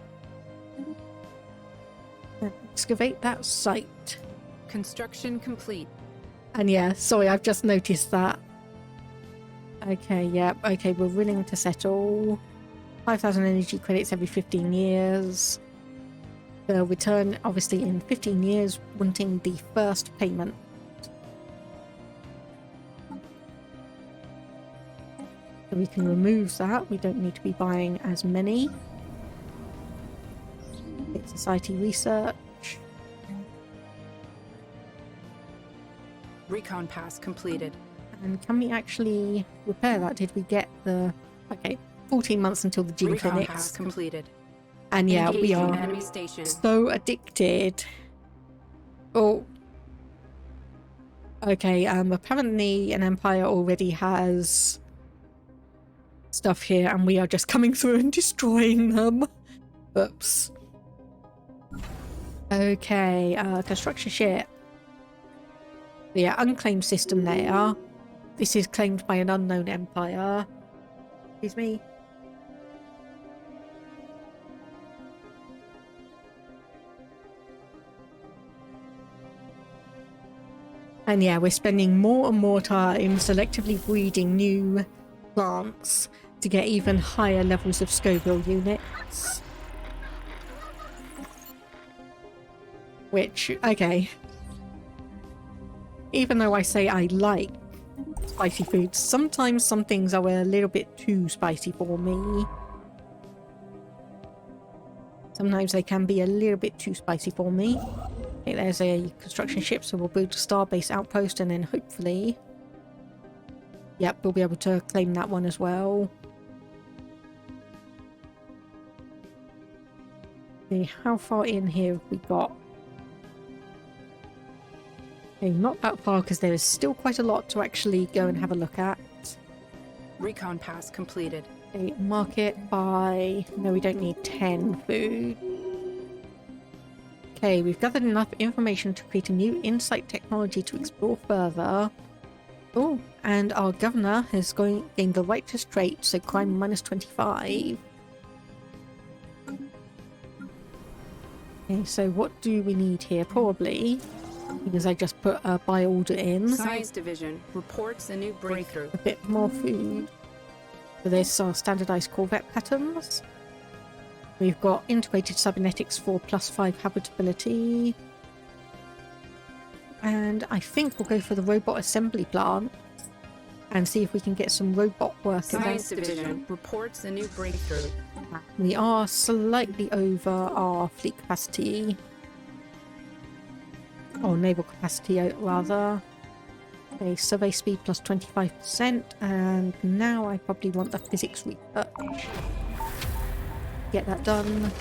Excavate that site. Construction complete. And yeah, sorry, I've just noticed that. Okay, yeah, okay, we're willing to settle. 5,000 energy credits every 15 years. They'll return, obviously, in 15 years, wanting the first payment. So we can remove that. We don't need to be buying as many. It's society research. Recon pass completed. And can we actually repair that? Did we get the... Okay, 14 months until the gene Recon clinics. pass completed. And yeah, we Engaging are enemy station. so addicted. Oh. Okay, apparently an empire already has stuff here, and we are just coming through and destroying them. Oops. Okay, construction ship. Yeah, unclaimed system there. This is claimed by an unknown empire. Excuse me. And yeah, we're spending more and more time selectively breeding new plants to get even higher levels of Scoville units. Which, okay. Even though I say I like spicy foods, sometimes some things are a little bit too spicy for me. Sometimes they can be a little bit too spicy for me. Okay, there's a construction ship, so we'll build a starbase outpost, and then hopefully... Yep, we'll be able to claim that one as well. Okay, how far in here have we got? Okay, not that far, because there is still quite a lot to actually go and have a look at. Recon pass completed. Okay, market by... No, we don't need 10 food. Okay, we've gathered enough information to create a new insight technology to explore further. Oh, and our governor has gained the righteous trait, so crime minus 25. Okay, so what do we need here? Probably, because I just put a buy order in. Science division reports a new breakthrough. A bit more food. So there's our standardized Corvette patterns. We've got integrated cybernetics for +5 habitability. And I think we'll go for the robot assembly plant and see if we can get some robot work. Science division reports a new breakthrough. We are slightly over our fleet capacity. Or naval capacity, rather. Okay, survey speed plus 25%. And now I probably want the physics research. Get that done.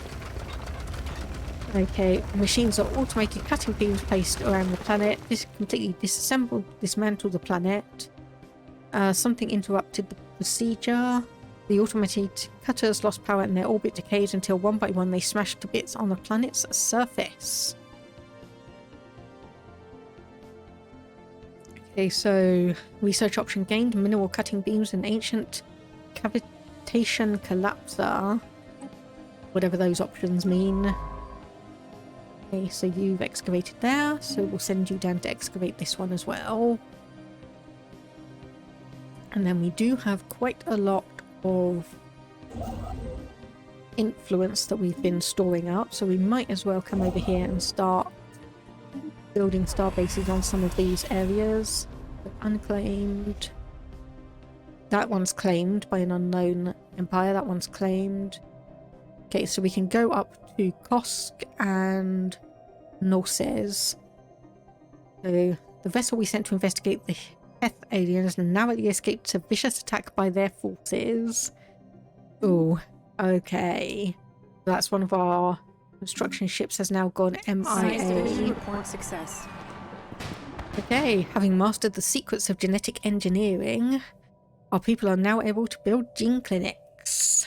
Okay, machines are automated cutting beams placed around the planet. This completely dismantled the planet. Something interrupted the procedure. The automated cutters lost power and their orbit decayed until one by one they smashed to bits on the planet's surface. Okay, so research option gained, mineral cutting beams and ancient cavitation collapser. Whatever those options mean. Okay, so you've excavated there, so we'll send you down to excavate this one as well. And then we do have quite a lot of influence that we've been storing up, so we might as well come over here and start building star bases on some of these areas. Unclaimed. That one's claimed by an unknown empire. That one's claimed. Okay, so we can go up to Kosk and Norses. So the vessel we sent to investigate the Heth aliens narrowly escaped a vicious attack by their forces. Oh, okay. That's one of our construction ships has now gone MIA. Report success. Okay, having mastered the secrets of genetic engineering, our people are now able to build gene clinics.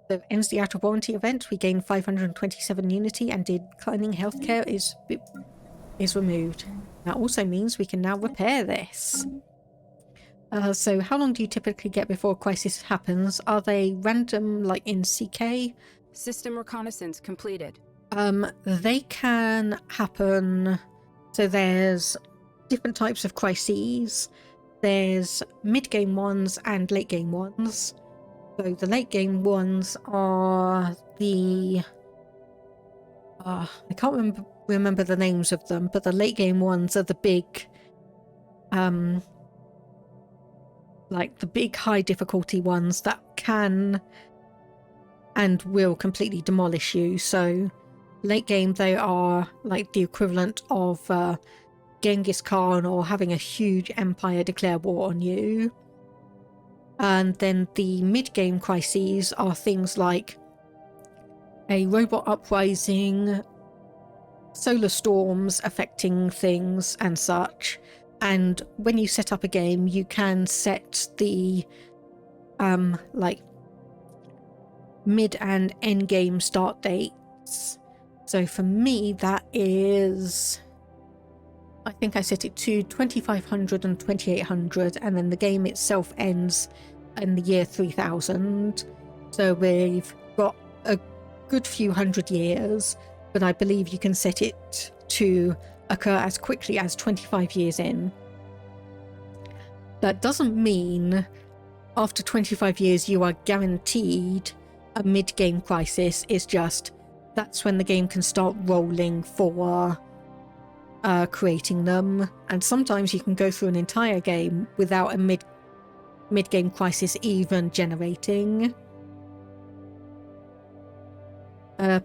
So ends the out of warranty event. We gain 527 unity, and declining healthcare is removed. That also means we can now repair this. So how long do you typically get before a crisis happens? Are they random, like in CK? System reconnaissance completed. They can happen. So there's different types of crises. There's mid-game ones and late-game ones. So the late-game ones are the... I can't remember the names of them, but the late-game ones are the big... like the big high difficulty ones that can and will completely demolish you. So late game, they are like the equivalent of Genghis Khan or having a huge empire declare war on you. And then the mid-game crises are things like a robot uprising, solar storms affecting things and such. And when you set up a game, you can set the like mid and end game start dates. So for me, that is, I think I set it to 2500 and 2800, and then the game itself ends in the year 3000. So we've got a good few hundred years, but I believe you can set it to occur as quickly as 25 years in. That doesn't mean after 25 years you are guaranteed a mid-game crisis. It's just that's when the game can start rolling for creating them, and sometimes you can go through an entire game without a mid-game crisis even generating.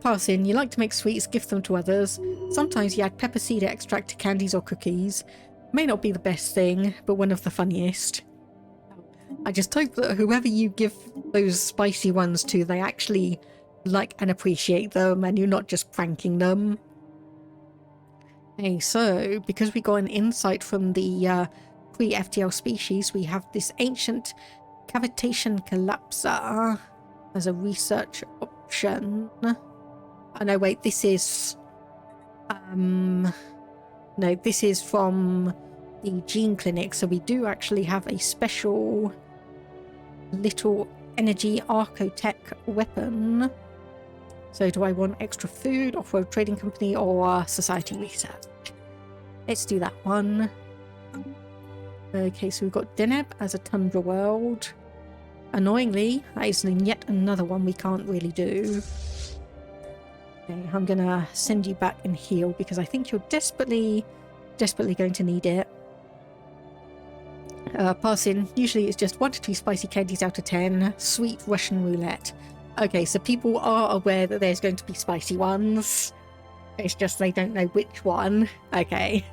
Parson, you like to make sweets, gift them to others. Sometimes you add pepper seed extract to candies or cookies. May not be the best thing, but one of the funniest. I just hope that whoever you give those spicy ones to, they actually like and appreciate them, and you're not just pranking them. Okay, so because we got an insight from the pre-FTL species, we have this ancient cavitation collapser as a research option. Oh no, wait, this is no, this is from the gene clinic, so we do actually have a special little energy archotech weapon. So do I want extra food, off-road trading company, or society research? Let's do that one. Okay, so we've got Deneb as a tundra world. Annoyingly, that is yet another one we can't really do. Okay, I'm gonna send you back and heal because I think you're desperately going to need it. Passing, usually it's just 1 to 2 spicy candies out of 10. Sweet Russian roulette. Okay, so people are aware that there's going to be spicy ones. It's just they don't know which one. Okay.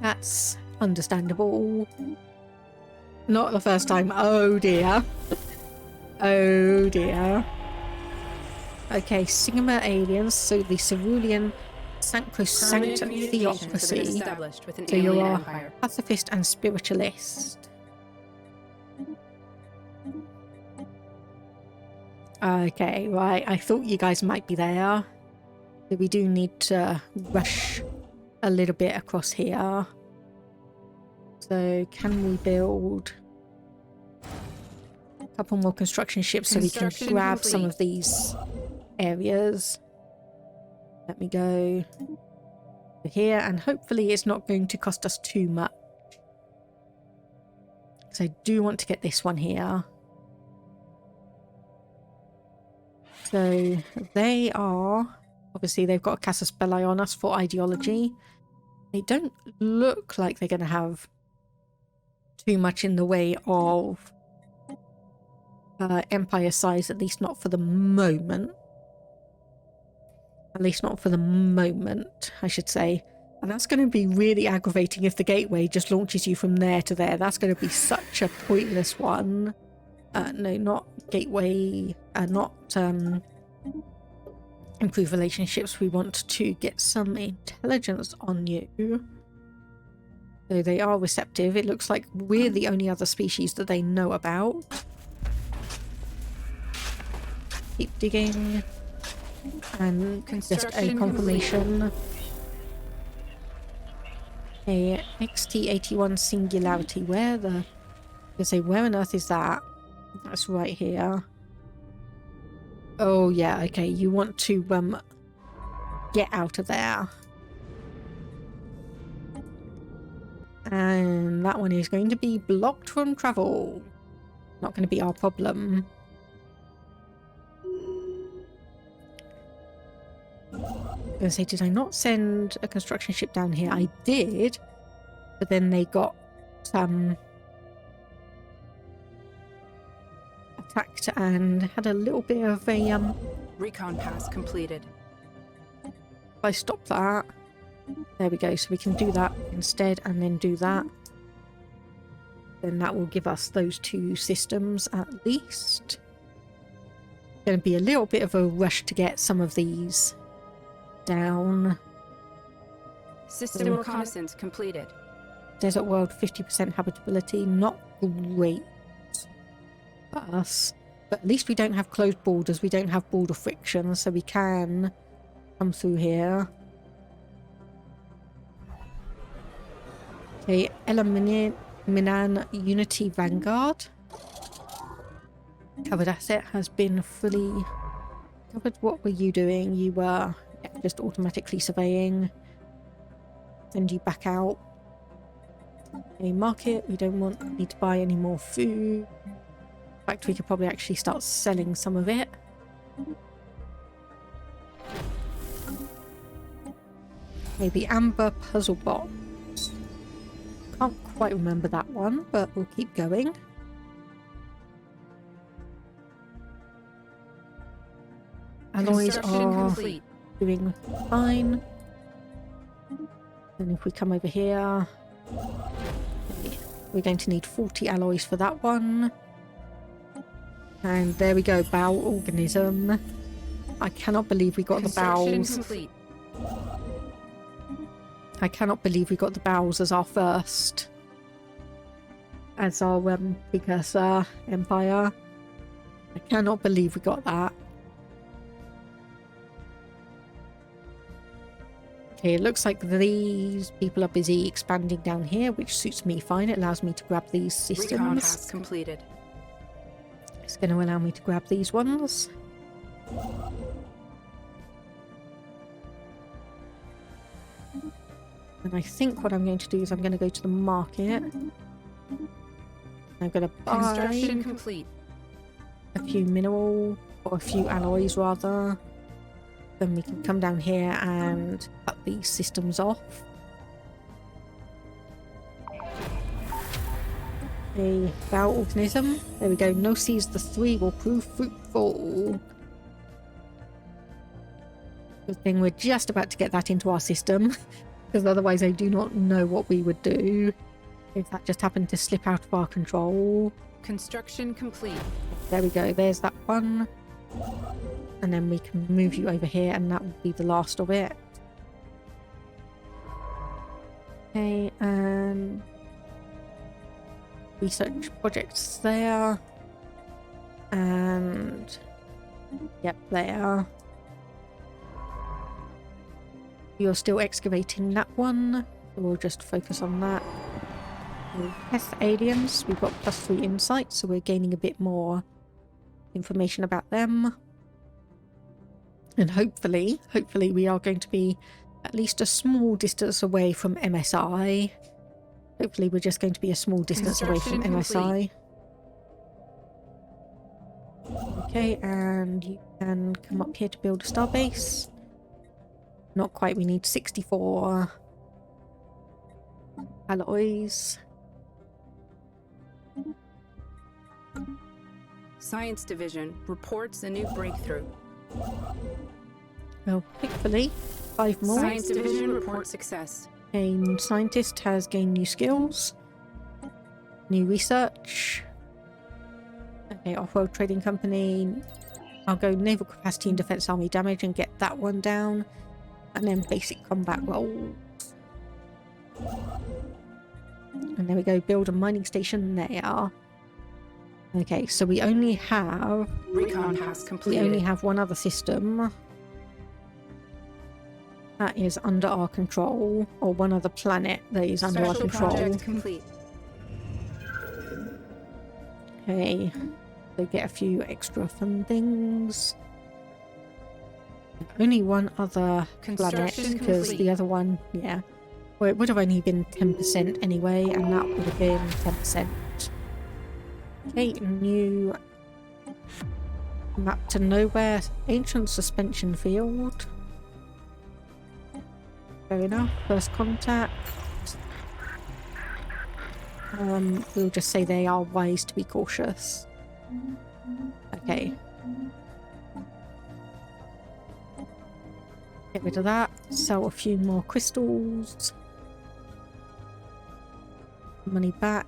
That's understandable. Not the first time. Oh dear. Oh dear. Okay, Sigma aliens, so the Cerulean Sacrosanct Theocracy. So you are pacifist and spiritualist. Okay, right. I thought you guys might be there. So we do need to rush a little bit across here. So can we build a couple more construction ships so we can grab some of these areas? Let me go here, and hopefully it's not going to cost us too much. So I do want to get this one here. So they are, obviously they've got a Casus Belli on us for ideology. They don't look like they're going to have too much in the way of empire size, at least not for the moment. At least not for the moment, I should say. And that's going to be really aggravating if the gateway just launches you from there to there. That's going to be such a pointless one. No, not gateway, not improve relationships. We want to get some intelligence on you. So they are receptive. It looks like we're the only other species that they know about. Keep digging. And just a confirmation. A XT81 singularity. Where the... I say, where on earth is that? That's right here. Oh yeah, okay. You want to get out of there. And that one is going to be blocked from travel. Not going to be our problem. I was going to say, did I not send a construction ship down here? I did, but then they got attacked and had a little bit of a recon pass completed. If I stop that, there we go. So we can do that instead, and then do that. Then that will give us those 2 systems at least. Going to be a little bit of a rush to get some of these down. System reconnaissance completed. Desert world, 50% habitability. Not great for us. But at least we don't have closed borders. We don't have border friction, so we can come through here. Okay, Minan Unity Vanguard. Covered asset has been fully covered. What were you doing? You were just automatically surveying. Send you back out. A market. We don't need to buy any more food. In fact, we could probably actually start selling some of it. Maybe Amber Puzzle Box. Can't quite remember that one, but we'll keep going. Alloys are doing fine. And if we come over here, we're going to need 40 alloys for that one. And there we go, bowel organism. I cannot believe we got the bowels. I cannot believe we got the bowels as our first. As our precursor empire. I cannot believe we got that. Okay, it looks like these people are busy expanding down here, which suits me fine. It allows me to grab these systems. Recon task completed. It's going to allow me to grab these ones. And I think what I'm going to do is I'm going to go to the market. I'm going to buy Construction complete. a few mineral, or a few alloys rather. Then we can come down here and cut these systems off. A bowel organism. There we go. No seeds the 3 will prove fruitful. Good thing we're just about to get that into our system. Because otherwise I do not know what we would do if that just happened to slip out of our control. Construction complete. There we go. There's that one. And then we can move you over here and that will be the last of it. Okay, and research projects there. And yep, there. You're still excavating that one, so we'll just focus on that. Test aliens, we've got +3 insight, so we're gaining a bit more information about them. And hopefully we are going to be at least a small distance away from MSI. Hopefully we're just going to be a small distance away from MSI. Okay, and you can come up here to build a starbase. Not quite, we need 64 alloys. Science Division reports a new breakthrough. Well, hopefully 5 more. Science Division reports success. A scientist has gained new skills. New research. Okay, off-world trading company. I'll go naval capacity and defense army damage and get that one down. And then basic combat rolls. And there we go, build a mining station there. Okay, so we only have... Recon task completed. We only have one other system. That is under our control. Or one other planet that is under our control. Project complete. Okay, so get a few extra fun things. Only one other planet, because the other one, yeah. Well, it would have only been 10% anyway, and that would have been 10%. Okay, new map to nowhere. Ancient suspension field. Fair enough. First contact. We'll just say they are wise to be cautious. Okay. Get rid of that. Sell a few more crystals. Money back.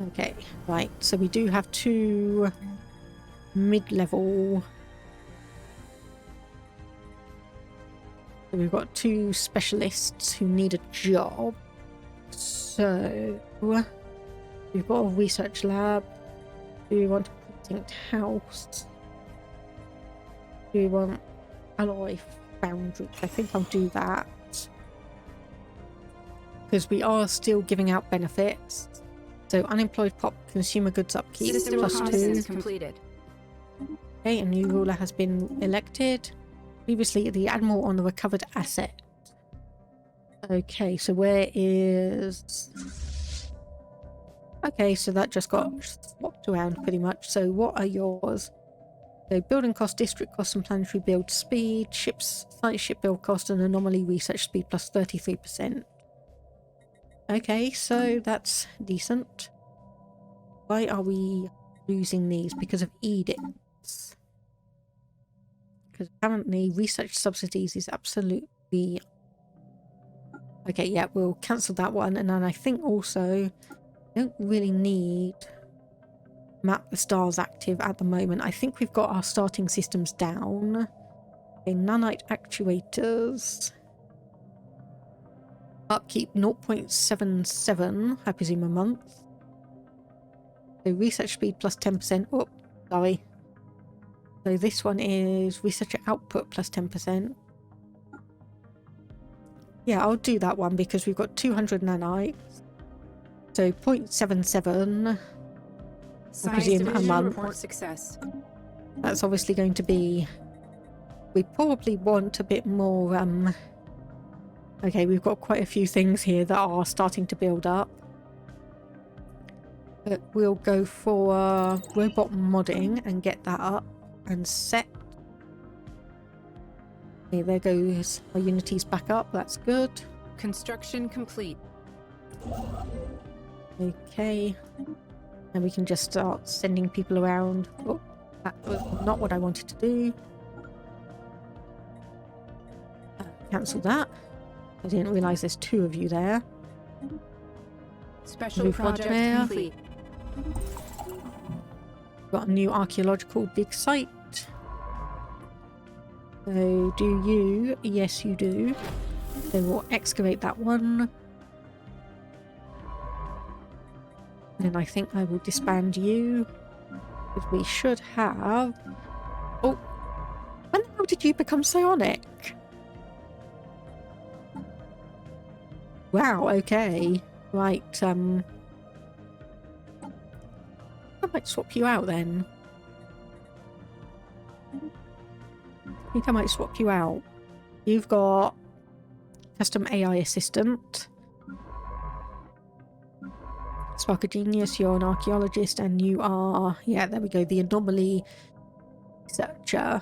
Okay, right. So we do have 2 mid-level. So we've got 2 specialists who need a job. So, we've got a research lab. Do we want a precinct house? Do we want alloy foundry? I think I'll do that. Because we are still giving out benefits. So unemployed pop consumer goods upkeep System plus process 2. completed. Okay, a new ruler has been elected. Previously the admiral on the recovered asset. Okay, so where is... Okay, so that just got swapped around pretty much. So what are yours? So building cost, district cost and planetary build speed, ships, site ship build cost and anomaly research speed plus 33%. Okay, so that's decent. Why are we losing these? Because of edicts. Because apparently research subsidies is absolutely... Okay, yeah, we'll cancel that one. And then I think also, don't really need map the stars active at the moment. I think we've got our starting systems down. Okay, nanite actuators. Upkeep 0.77, I presume a month. So research speed plus 10%. Oh, sorry. So this one is researcher output plus 10%. Yeah, I'll do that one because we've got 200 nanites. So 0.77. I presume a month. Report success. That's obviously going to be... We probably want a bit more... Okay, we've got quite a few things here that are starting to build up. But we'll go for robot modding and get that up and set. Okay, there goes our unities back up. That's good. Construction complete. Okay. And we can just start sending people around. Oh, that was not what I wanted to do. Cancel that. I didn't realise there's 2 of you there. Special project complete. Got a new archaeological dig site. So do you? Yes, you do. Then we'll excavate that one. And I think I will disband you. Because we should have... Oh! When the hell did you become psionic? Wow, okay. Right, I might swap you out then. I think I might swap you out. You've got custom AI assistant. Spark a genius, you're an archaeologist, and you are... Yeah, there we go, the anomaly researcher.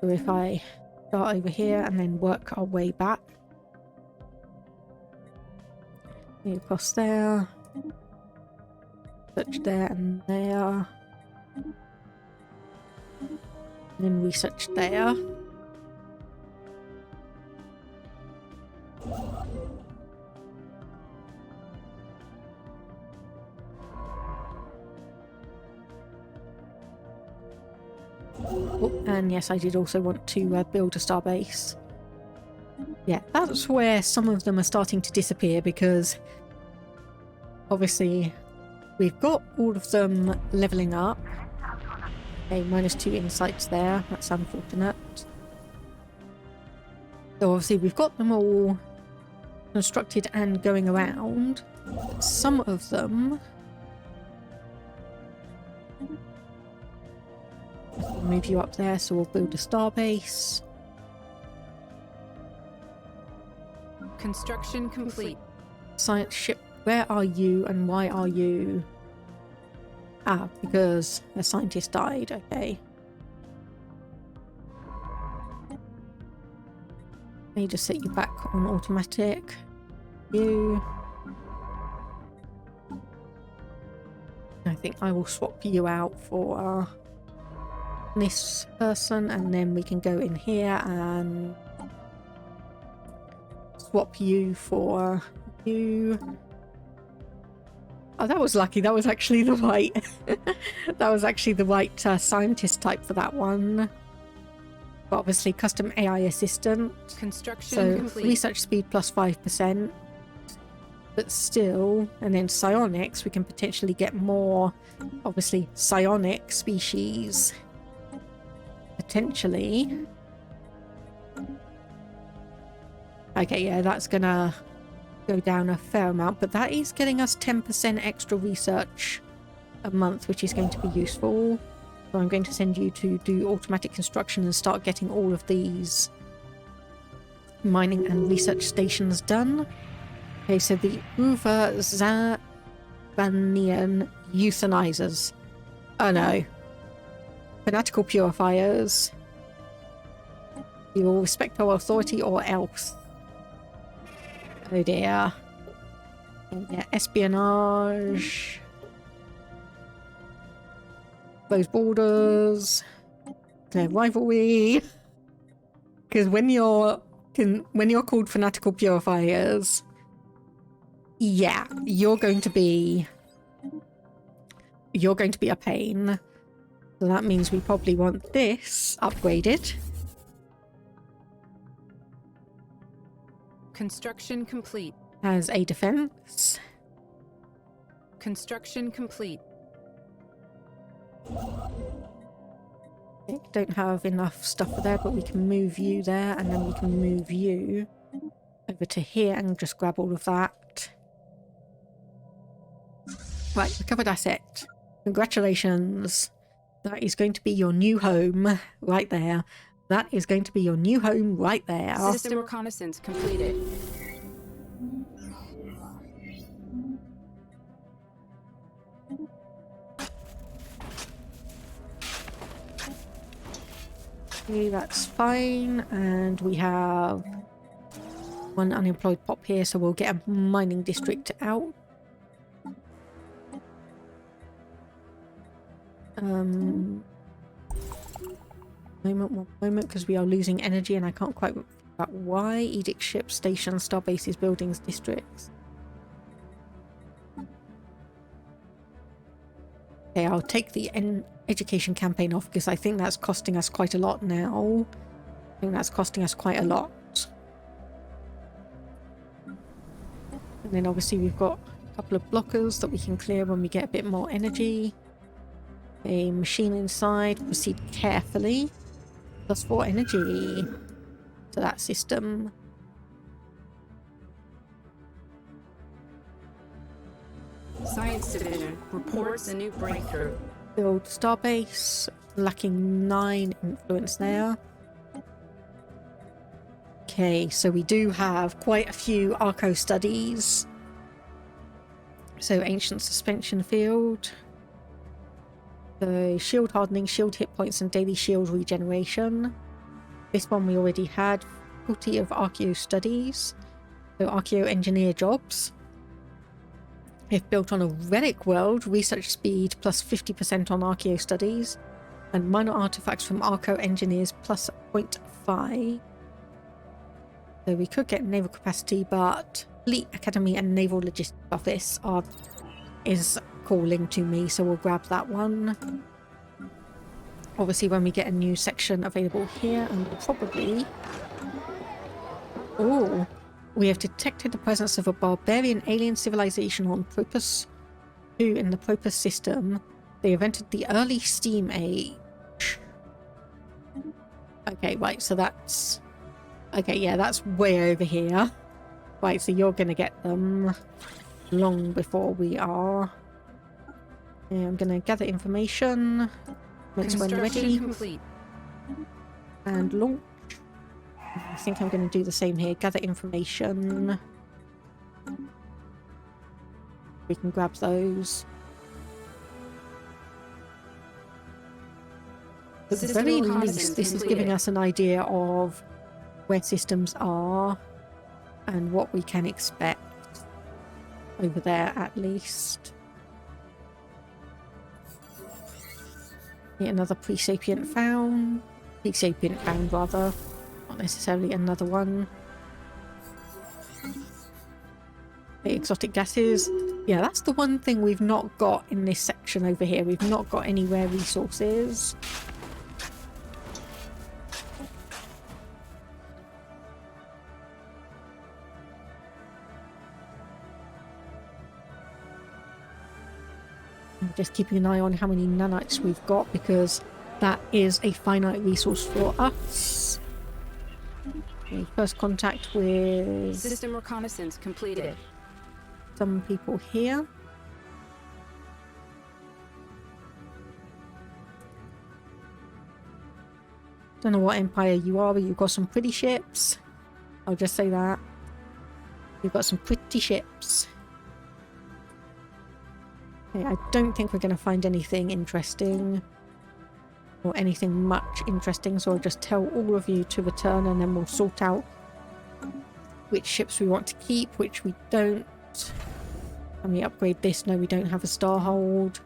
So if I start over here and then work our way back. Across there. Search there and there. And then research there. Oh, and yes, I did also want to build a starbase. Yeah, that's where some of them are starting to disappear because obviously we've got all of them leveling up. Okay, -2 insights there. That's unfortunate. So obviously we've got them all constructed and going around. Some of them... Move you up there, so we'll build a starbase. Construction complete. Science ship, where are you and why are you? Ah, because a scientist died, okay. Let me just set you back on automatic. You. I think I will swap you out for this person, and then we can go in here and swap you for you. Oh, that was lucky. That was actually the right that was actually the right scientist type for that one. But obviously custom AI assistant. Construction So complete. research speed plus 5. But still, and then psionics, we can potentially get more, obviously, psionic species. Potentially. Okay, yeah, that's gonna go down a fair amount, but that is getting us 10% extra research a month, which is going to be useful. So I'm going to send you to do automatic construction and start getting all of these mining and research stations done. Okay, so the Uva-Zabanian euthanizers. Oh no. Fanatical purifiers. You will respect our authority or else. Oh dear. And yeah, espionage. Close borders. Their rivalry. Because when you're called fanatical purifiers, yeah, you're going to be a pain. So that means we probably want this upgraded. Construction complete. As a defense. Construction complete. Okay, don't have enough stuff for there, but we can move you there, and then we can move you over to here and just grab all of that. Right, recovered asset. Congratulations. That is going to be your new home right there. That is going to be your new home right there. System reconnaissance completed. Okay, that's fine. And we have one unemployed pop here, so we'll get a mining district out. One moment, because we are losing energy and I can't quite figure out why. Edict ships, stations, star bases, buildings, districts. Okay, I'll take the education campaign off because I think that's costing us quite a lot now. I think that's costing us quite a lot. And then obviously we've got a couple of blockers that we can clear when we get a bit more energy. A machine inside, proceed carefully. +4 energy to that system. Science Division reports a new breakthrough. Build starbase, lacking 9 influence there. Okay, so we do have quite a few Arco studies. So ancient suspension field. So shield hardening, shield hit points, and daily shield regeneration. This one we already had. Faculty of Archeo Studies. So Archeo Engineer jobs. If built on a relic world, research speed plus 50% on Archeo Studies. And minor artifacts from Arco Engineers plus 0.5. So we could get naval capacity, but Fleet Academy and Naval Logistics Office is calling to me, so we'll grab that one. Obviously when we get a new section available here, and probably... Oh, we have detected the presence of a barbarian alien civilization on Propus 2 in the Propus system. They invented the early steam age. Okay, right, so that's... Okay, yeah, that's way over here. Right, so you're gonna get them long before we are. Yeah, I'm gonna gather information. Once when ready. Complete. And launch. I think I'm gonna do the same here. Gather information. We can grab those. At the very least, this is giving us an idea of where systems are and what we can expect over there, at least. Yeah, another pre-sapient found. Pre-sapient found, rather. Not necessarily another one. The exotic gases. Yeah, that's the one thing we've not got in this section over here. We've not got any rare resources. just keeping an eye on how many nanites we've got, because that is a finite resource for us. Okay, first contact with System reconnaissance completed. some people here. Don't know what empire you are, but you've got some pretty ships. I'll just say that. You've got some pretty ships. Okay, I don't think we're going to find anything interesting. Or anything much interesting, so I'll just tell all of you to return and then we'll sort out which ships we want to keep, which we don't. Can we upgrade this? No, we don't have a star hold.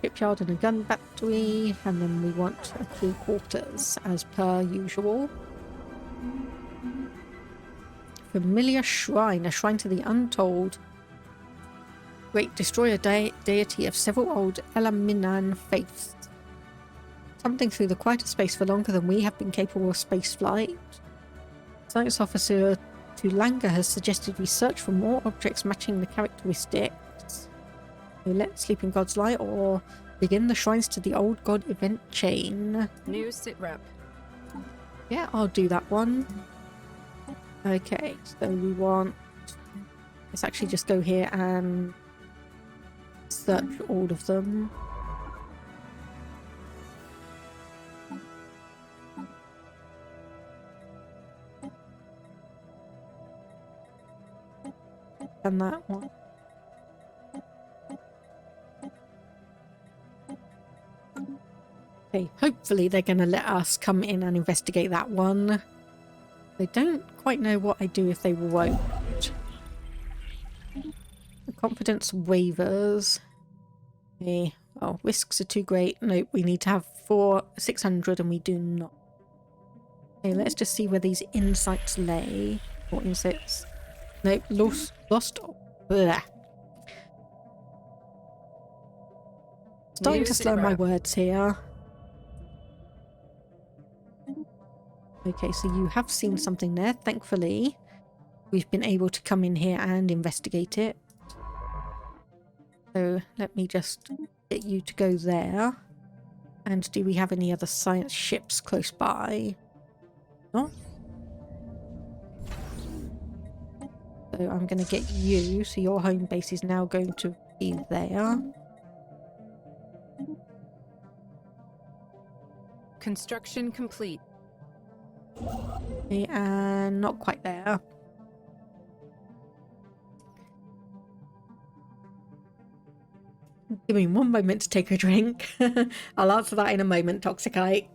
Shipyard and a gun battery, and then we want a crew quarters as per usual. Familiar shrine, a shrine to the untold. Great destroyer deity of several old Elaminan faiths. Something through the quieter space for longer than we have been capable of space flight. Science officer Tulanga has suggested we search for more objects matching the characteristics. We let sleeping gods lie or begin the shrines to the old god event chain. New sit rep. Yeah, I'll do that one. Okay, so we want... Let's actually just go here and search all of them. And that one. Okay, hopefully they're going to let us come in and investigate that one. They don't quite know what I do if they won't. The confidence wavers. Okay, well, risks are too great. Nope, we need to have 600 and we do not. Okay, let's just see where these insights lay. Or insights. Nope, lost. Bleh. Starting to slur my words here. Okay, so you have seen something there. Thankfully, we've been able to come in here and investigate it. So let me just get you to go there. And do we have any other science ships close by? No? So I'm going to get you, so your home base is now going to be there. Construction complete. Okay, and not quite there. Give me one moment to take a drink. I'll answer that in a moment, Toxicite.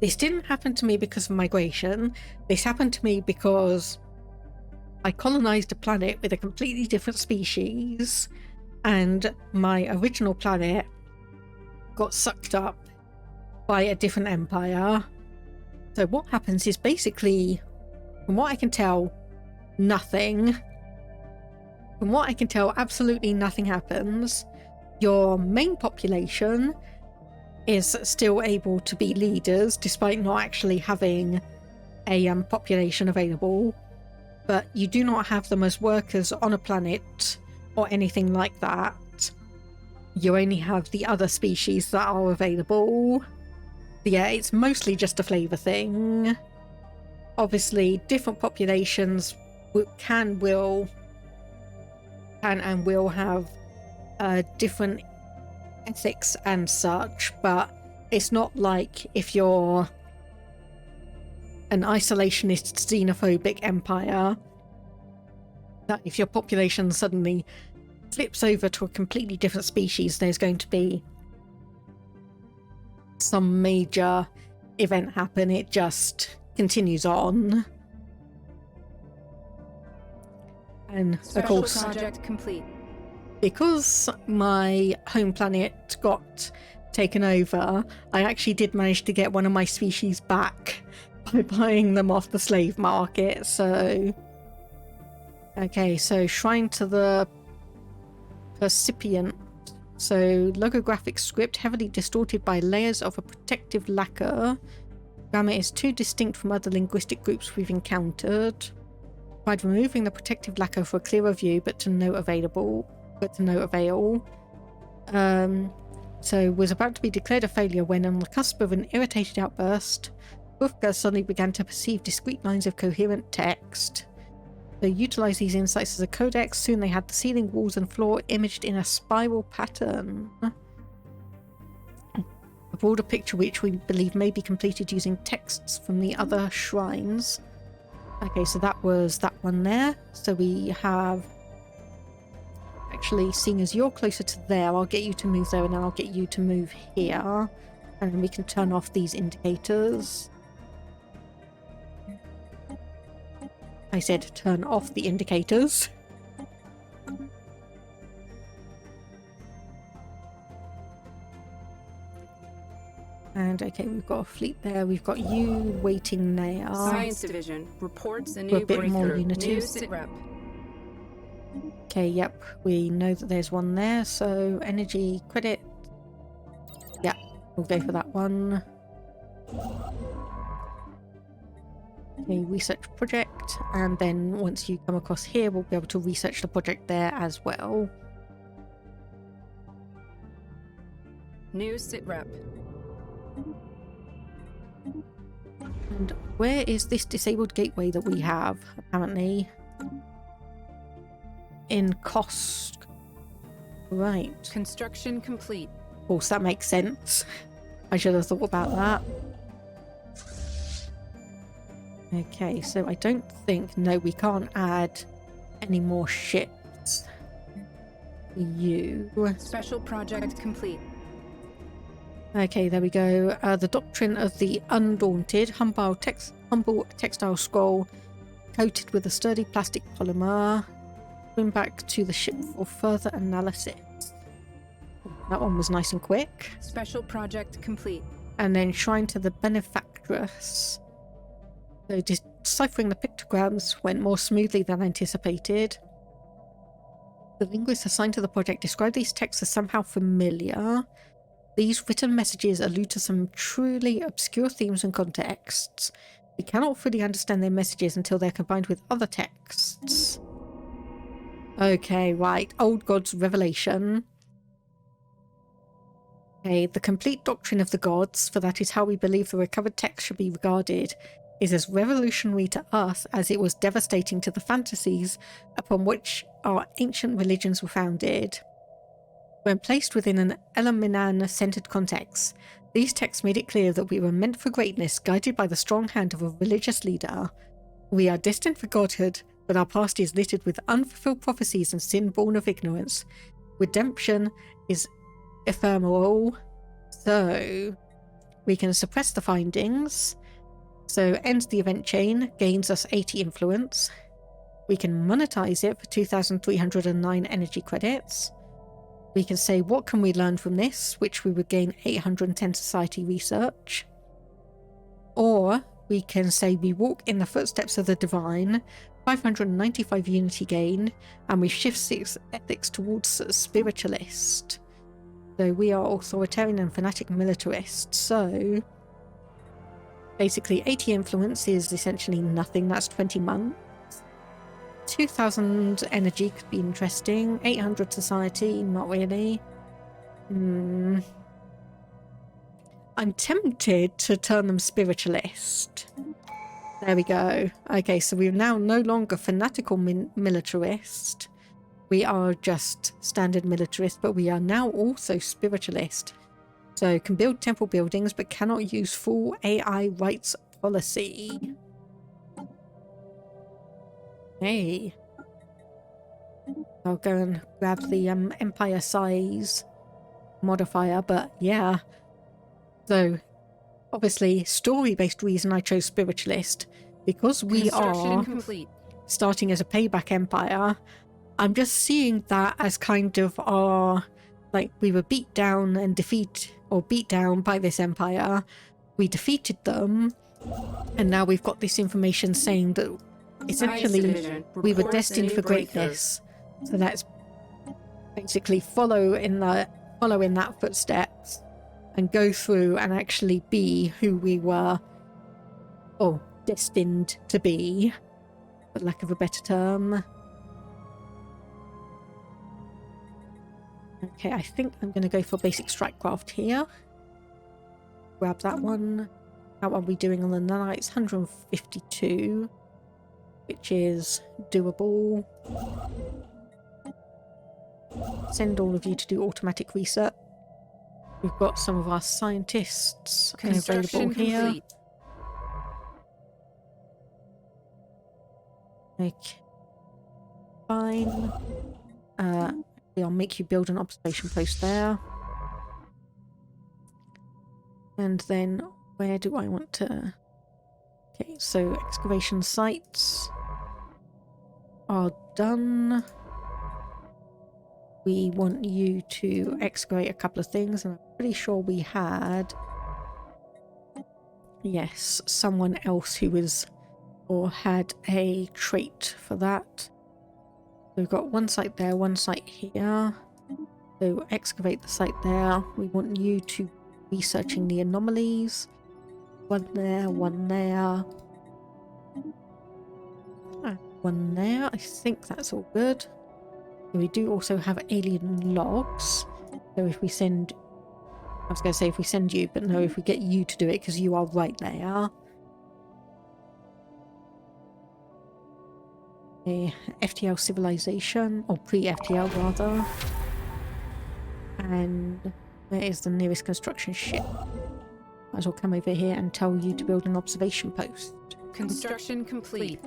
This didn't happen to me because of migration. This happened to me because I colonized a planet with a completely different species, and my original planet got sucked up by a different empire. So what happens is basically, from what I can tell, nothing. From what I can tell, absolutely nothing happens. Your main population is still able to be leaders despite not actually having a population available, but you do not have them as workers on a planet or anything like that. You only have the other species that are available. Yeah, it's mostly just a flavor thing. Obviously, different populations can and will have different ethics and such, but it's not like if you're an isolationist, xenophobic empire, that if your population suddenly flips over to a completely different species, there's going to be some major event happen. It just continues on. And of course, project complete. Because my home planet got taken over, I actually did manage to get one of my species back by buying them off the slave market. So, okay, so Shrine to the Percipient. So, logographic script heavily distorted by layers of a protective lacquer. Grammar is too distinct from other linguistic groups we've encountered. Tried removing the protective lacquer for a clearer view, but to no avail. So was about to be declared a failure when, on the cusp of an irritated outburst, Wolfgang suddenly began to perceive discrete lines of coherent text. They utilised these insights as a codex. Soon they had the ceiling, walls and floor imaged in a spiral pattern. A broader picture which we believe may be completed using texts from the other shrines. Okay, so that was that one there. So we have... Actually, seeing as you're closer to there, I'll get you to move there and then I'll get you to move here. And then we can turn off these indicators. I said turn off the indicators. And okay, we've got a fleet there. We've got you waiting there. Science Division reports a For new a bit more breakthrough. unity. New sit rep. Okay, yep. We know that there's one there. So energy credit. Yeah, we'll go for that one. Okay, research project, and then once you come across here, we'll be able to research the project there as well. New sit rep. And where is this disabled gateway that we have, apparently? In Kosk. Right. Construction complete. Of course, that makes sense. I should have thought about that. Okay, so I don't think... No, we can't add any more ships. You. Special project complete. Okay, there we go. The Doctrine of the Undaunted. Humble textile scroll coated with a sturdy plastic polymer. Swim back to the ship for further analysis. That one was nice and quick. Special project complete. And then Shrine to the Benefactress. So deciphering the pictograms went more smoothly than anticipated. The linguists assigned to the project describe these texts as somehow familiar. These written messages allude to some truly obscure themes and contexts. We cannot fully understand their messages until they're combined with other texts. Okay, right. Old Gods Revelation. Okay, the complete doctrine of the gods, for that is how we believe the recovered text should be regarded, is as revolutionary to us as it was devastating to the fantasies upon which our ancient religions were founded. When placed within an Elaminan-centered context, these texts made it clear that we were meant for greatness, guided by the strong hand of a religious leader. We are destined for godhood, but our past is littered with unfulfilled prophecies and sin born of ignorance. Redemption is ephemeral, so we can suppress the findings. So ends the event chain, gains us 80 influence. We can monetize it for 2,309 energy credits. We can say what can we learn from this, which we would gain 810 society research. Or we can say we walk in the footsteps of the divine, 595 unity gain, and we shift 6 ethics towards spiritualist. So we are authoritarian and fanatic militarist. So basically 80 influence is essentially nothing. That's 20 months. 2,000 energy could be interesting. 800 society, not really. I'm tempted to turn them spiritualist. There we go. Okay, so we're now no longer fanatical militarist. We are just standard militarist, but we are now also spiritualist. So can build temple buildings, but cannot use full AI rights policy. Hey. I'll go and grab the empire size modifier, but yeah. So, obviously, story-based reason I chose spiritualist, because we are starting as a payback empire. I'm just seeing that as kind of our, like, we were beat down by this empire. We defeated them, and now we've got this information saying that essentially we were destined for greatness. So that's basically follow in that footsteps and go through and actually be who we were, or destined to be, for lack of a better term. Okay, I think I'm going to go for basic strikecraft here. Grab that one. How are we doing on the nanites? 152, which is doable. Send all of you to do automatic research. We've got some of our scientists available here. Complete. Okay. Fine. I'll make you build an observation post there. And then where do I want to... Okay, so excavation sites are done. We want you to excavate a couple of things, and I'm pretty sure we had... Yes, someone else who was... or had a trait for that. We've got one site there, one site here. So excavate the site there. We want you to be researching the anomalies. One there, one there. One there. I think that's all good. We do also have alien logs. So if we send... I was going to say if we send you, but no, if we get you to do it, because you are right there. A FTL civilization, or pre-FTL rather. And where is the nearest construction ship? Might as well come over here and tell you to build an observation post. Construction complete.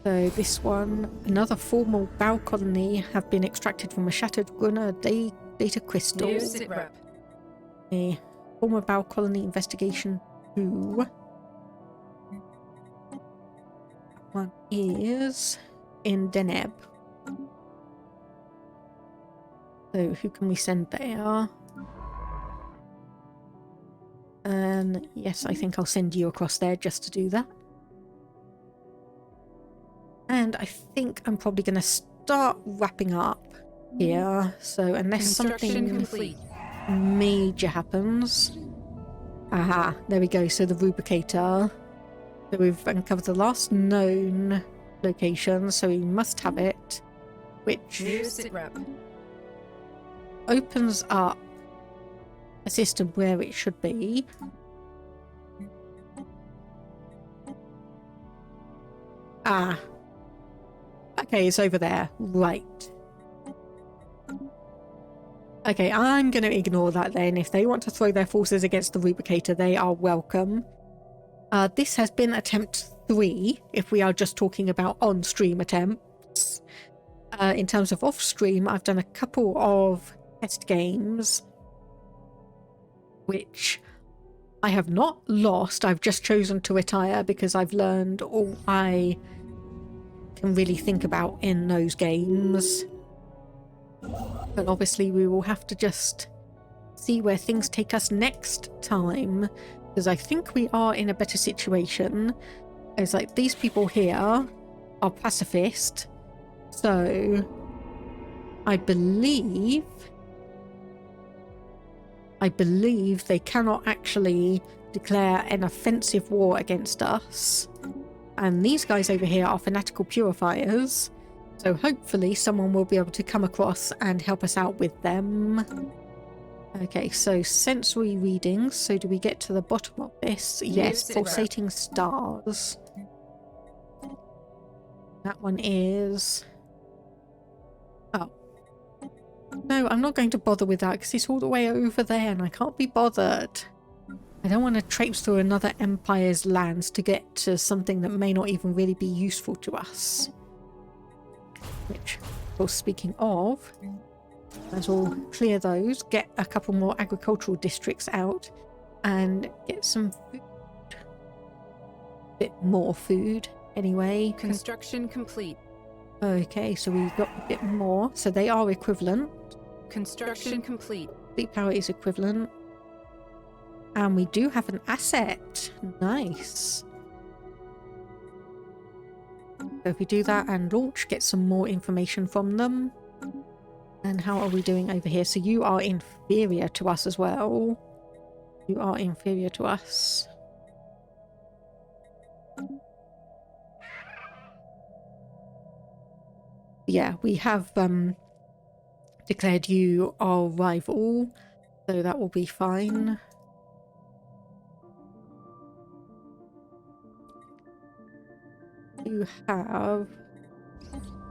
So this one, another formal bow colony have been extracted from a shattered Gunnar data crystal. New sit rep. A former bow colony investigation 2. That one is in Deneb. So who can we send there? And yes, I think I'll send you across there just to do that. And I think I'm probably going to start wrapping up here. So unless something complete. major happens. Aha, there we go. So the rubricator. So we've uncovered the last known location, so we must have it, which New sit rep. opens up a system where it should be. Ah. Okay, it's over there. Right. Okay, I'm going to ignore that then. If they want to throw their forces against the rubricator, they are welcome. This has been attempt 3, if we are just talking about on-stream attempts. In terms of off-stream, I've done a couple of test games, which I have not lost. I've just chosen to retire because I've learned all I can really think about in those games. But obviously we will have to just see where things take us next time, because I think we are in a better situation. It's like these people here are pacifist, so I believe they cannot actually declare an offensive war against us. And these guys over here are fanatical purifiers, so hopefully someone will be able to come across and help us out with them. Okay, so sensory readings. So do we get to the bottom of this? Yes, pulsating stars. That one is... Oh. No, I'm not going to bother with that because it's all the way over there and I can't be bothered. I don't want to traipse through another empire's lands to get to something that may not even really be useful to us. Which, of course, speaking of, let's all clear those, get a couple more agricultural districts out, and get some food. Bit more food, anyway. Construction complete. Okay, so we've got a bit more. So they are equivalent. Construction complete. Fleet power is equivalent. And we do have an asset. Nice. So if we do that and launch, get some more information from them. And how are we doing over here? So you are inferior to us as well. You are inferior to us. Yeah, we have declared you our rival, so that will be fine. You have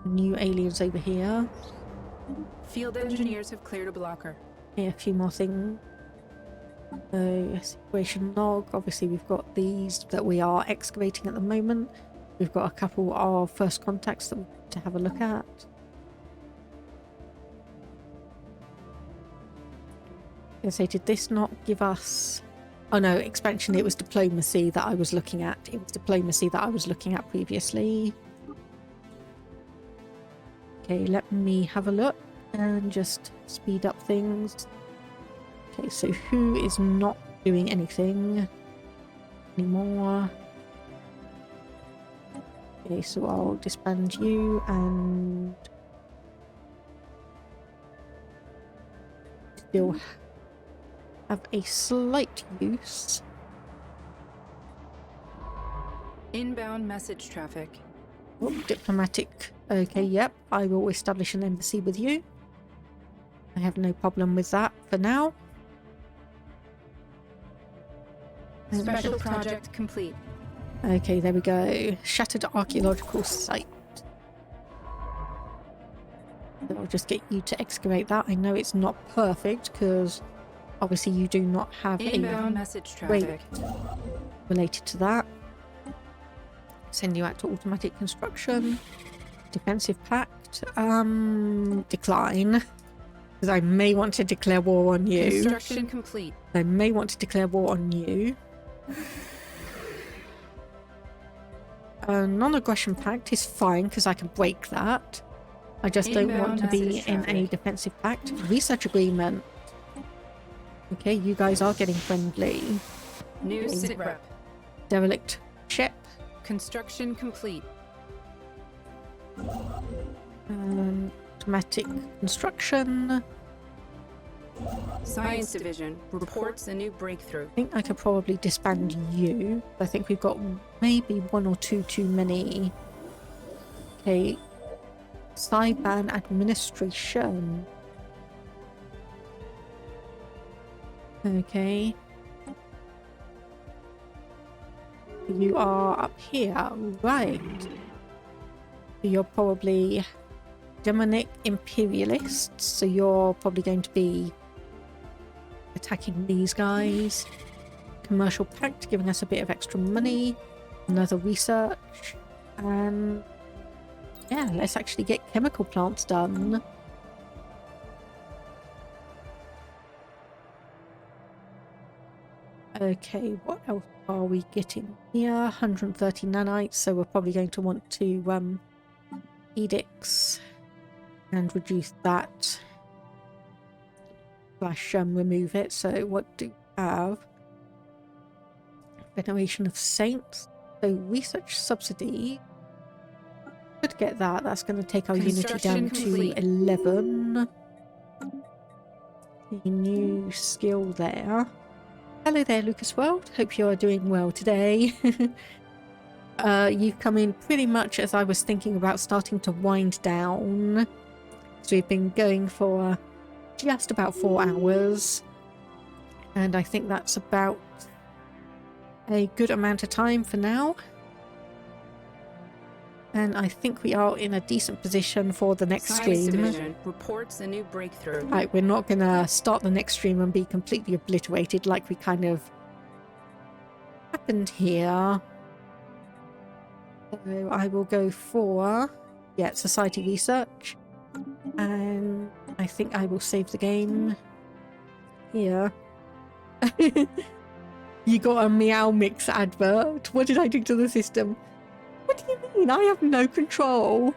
new aliens over here. Field engineers have cleared a blocker. Yeah, a few more things. So, situation log. Obviously, we've got these that we are excavating at the moment. We've got a couple of first contacts that we need to have a look at. I say, did this not give us... Oh no, expansion, it was diplomacy that I was looking at. It was diplomacy that I was looking at previously. Okay, let me have a look and just speed up things. Okay, so who is not doing anything anymore? Okay, so I'll disband you and still have a slight use. Inbound message traffic. Oh, diplomatic. Okay, yep, I will establish an embassy with you. I have no problem with that for now. Special project complete. Okay, there we go. Shattered archaeological site. So I'll just get you to excavate that. I know it's not perfect because obviously you do not have Inbound message traffic related to that. Send you out to automatic construction. Defensive pact. Decline. Because I may want to declare war on you. Construction complete. I may want to declare war on you. Non-aggression pact is fine because I can break that. I just don't want to be in a defensive pact. Research agreement. Okay, you guys are getting friendly. New sit rep. Derelict ship. Construction complete. Automatic construction. Science division reports a new breakthrough. I think I could probably disband you. I think we've got maybe one or two too many. Okay. Cyban administration. Okay. You are up here, right. You're probably demonic imperialists, so you're probably going to be attacking these guys. Commercial pact, giving us a bit of extra money. Another research. And yeah, let's actually get chemical plants done. Okay, what else are we getting here? 130 nanites, so we're probably going to want to edicts and reduce that / remove it. So what do we have? Veneration of Saints. So research subsidy. Could get that. That's going to take our unity down to 11. A new skill there. Hello there, Lucas World. Hope you are doing well today. You've come in pretty much as I was thinking about starting to wind down. So we've been going for just about 4 hours. And I think that's about a good amount of time for now. And I think we are in a decent position for the next Science stream. division reports a new breakthrough. Right, we're not going to start the next stream and be completely obliterated like we kind of happened here. So I will go for, yeah, society research. And I think I will save the game here. You got a Meow Mix advert. What did I do to the system? What do you mean? I have no control.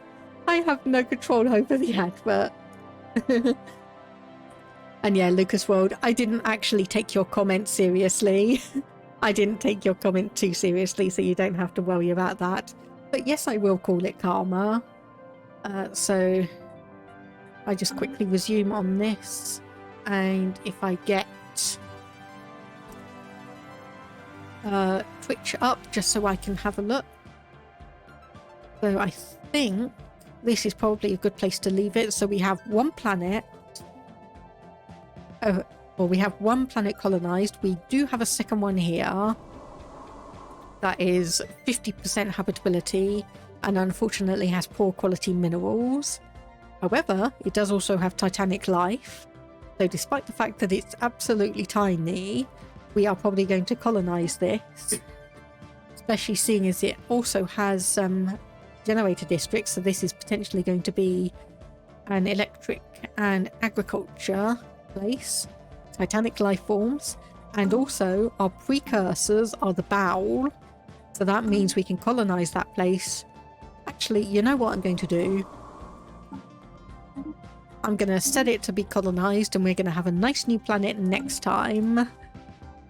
I have no control over the advert. And yeah, Lucas World, I didn't actually take your comment seriously. I didn't take your comment too seriously, so you don't have to worry about that. But yes, I will call it karma. So I just quickly resume on this, and if I get Twitch up just so I can have a look. So I think this is probably a good place to leave it. So we have one planet, or we have one planet colonized. We do have a second one here that is 50% habitability and unfortunately has poor quality minerals. However, it does also have titanic life. So despite the fact that it's absolutely tiny, we are probably going to colonize this, especially seeing as it also has generator districts. So this is potentially going to be an electric and agriculture place, titanic life forms, and also our precursors are the Bowl. So that means we can colonize that place. Actually, you know what I'm going to do? I'm going to set it to be colonized, and we're going to have a nice new planet next time.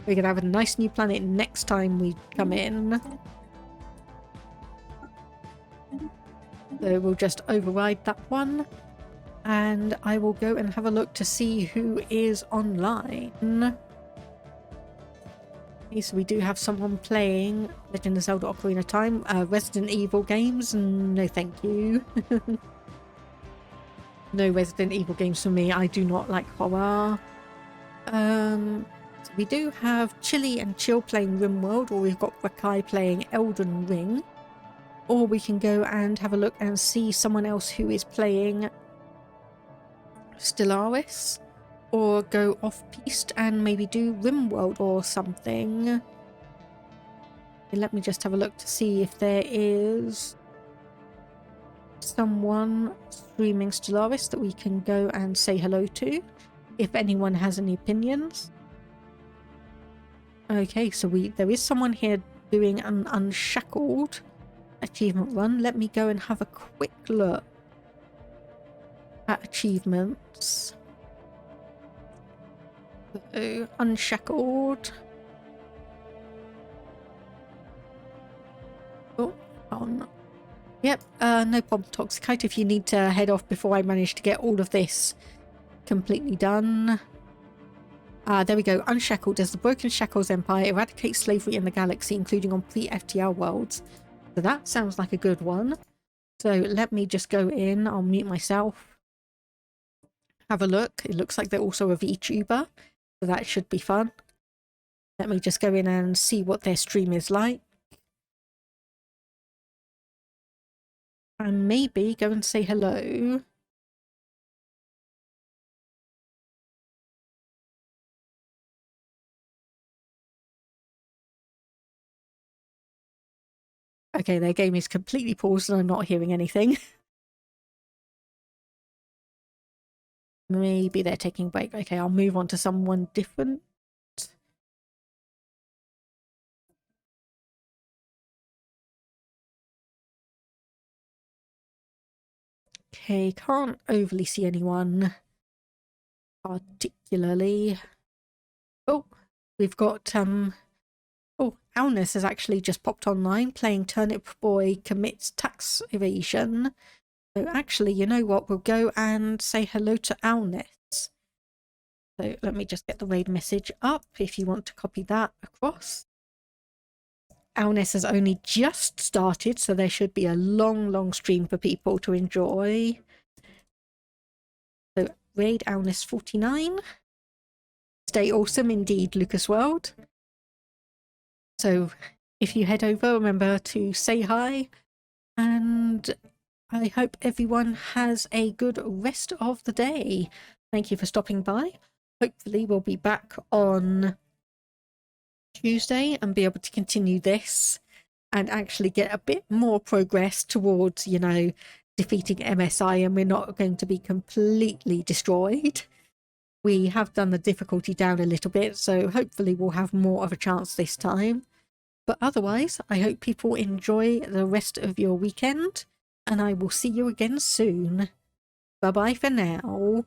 We're going to have a nice new planet next time we come in. So we'll just override that one. And I will go and have a look to see who is online. Okay, so we do have someone playing Legend of Zelda Ocarina of Time. Resident Evil games? No thank you. No Resident Evil games for me. I do not like horror. So we do have Chili and Chill playing RimWorld, or we've got Rakai playing Elden Ring. Or we can go and have a look and see someone else who is playing Stellaris. Or go off-piste and maybe do RimWorld or something. Okay, let me just have a look to see if there is someone streaming Stellaris that we can go and say hello to, if anyone has any opinions. Okay, so there is someone here doing an Unshackled achievement run. Let me go and have a quick look at achievements. So, Unshackled. Oh, on. Yep, no problem, Toxicite, if you need to head off before I manage to get all of this completely done. There we go. Unshackled. As the broken Shackles Empire eradicates slavery in the galaxy, including on pre-FTL worlds. So that sounds like a good one. So let me just go in. I'll mute myself. Have a look. It looks like they're also a VTuber. So that should be fun. Let me just go in and see what their stream is like. And maybe go and say hello. Okay, their game is completely paused and I'm not hearing anything. Maybe they're taking a break. Okay, I'll move on to someone different. Okay, can't overly see anyone particularly. Oh, we've got oh, Alnus has actually just popped online playing Turnip Boy Commits Tax Evasion. So actually, you know what? We'll go and say hello to Alnus. So let me just get the raid message up if you want to copy that across. Alnus has only just started, so there should be a long stream for people to enjoy. So raid Alnus 49. Stay awesome indeed, Lucas World. So if you head over, remember to say hi, and I hope everyone has a good rest of the day. Thank you for stopping by. Hopefully we'll be back on Tuesday and be able to continue this and actually get a bit more progress towards, you know, defeating MSI, and we're not going to be completely destroyed. We have done the difficulty down a little bit, so hopefully we'll have more of a chance this time. But otherwise, I hope people enjoy the rest of your weekend, and I will see you again soon. Bye bye for now.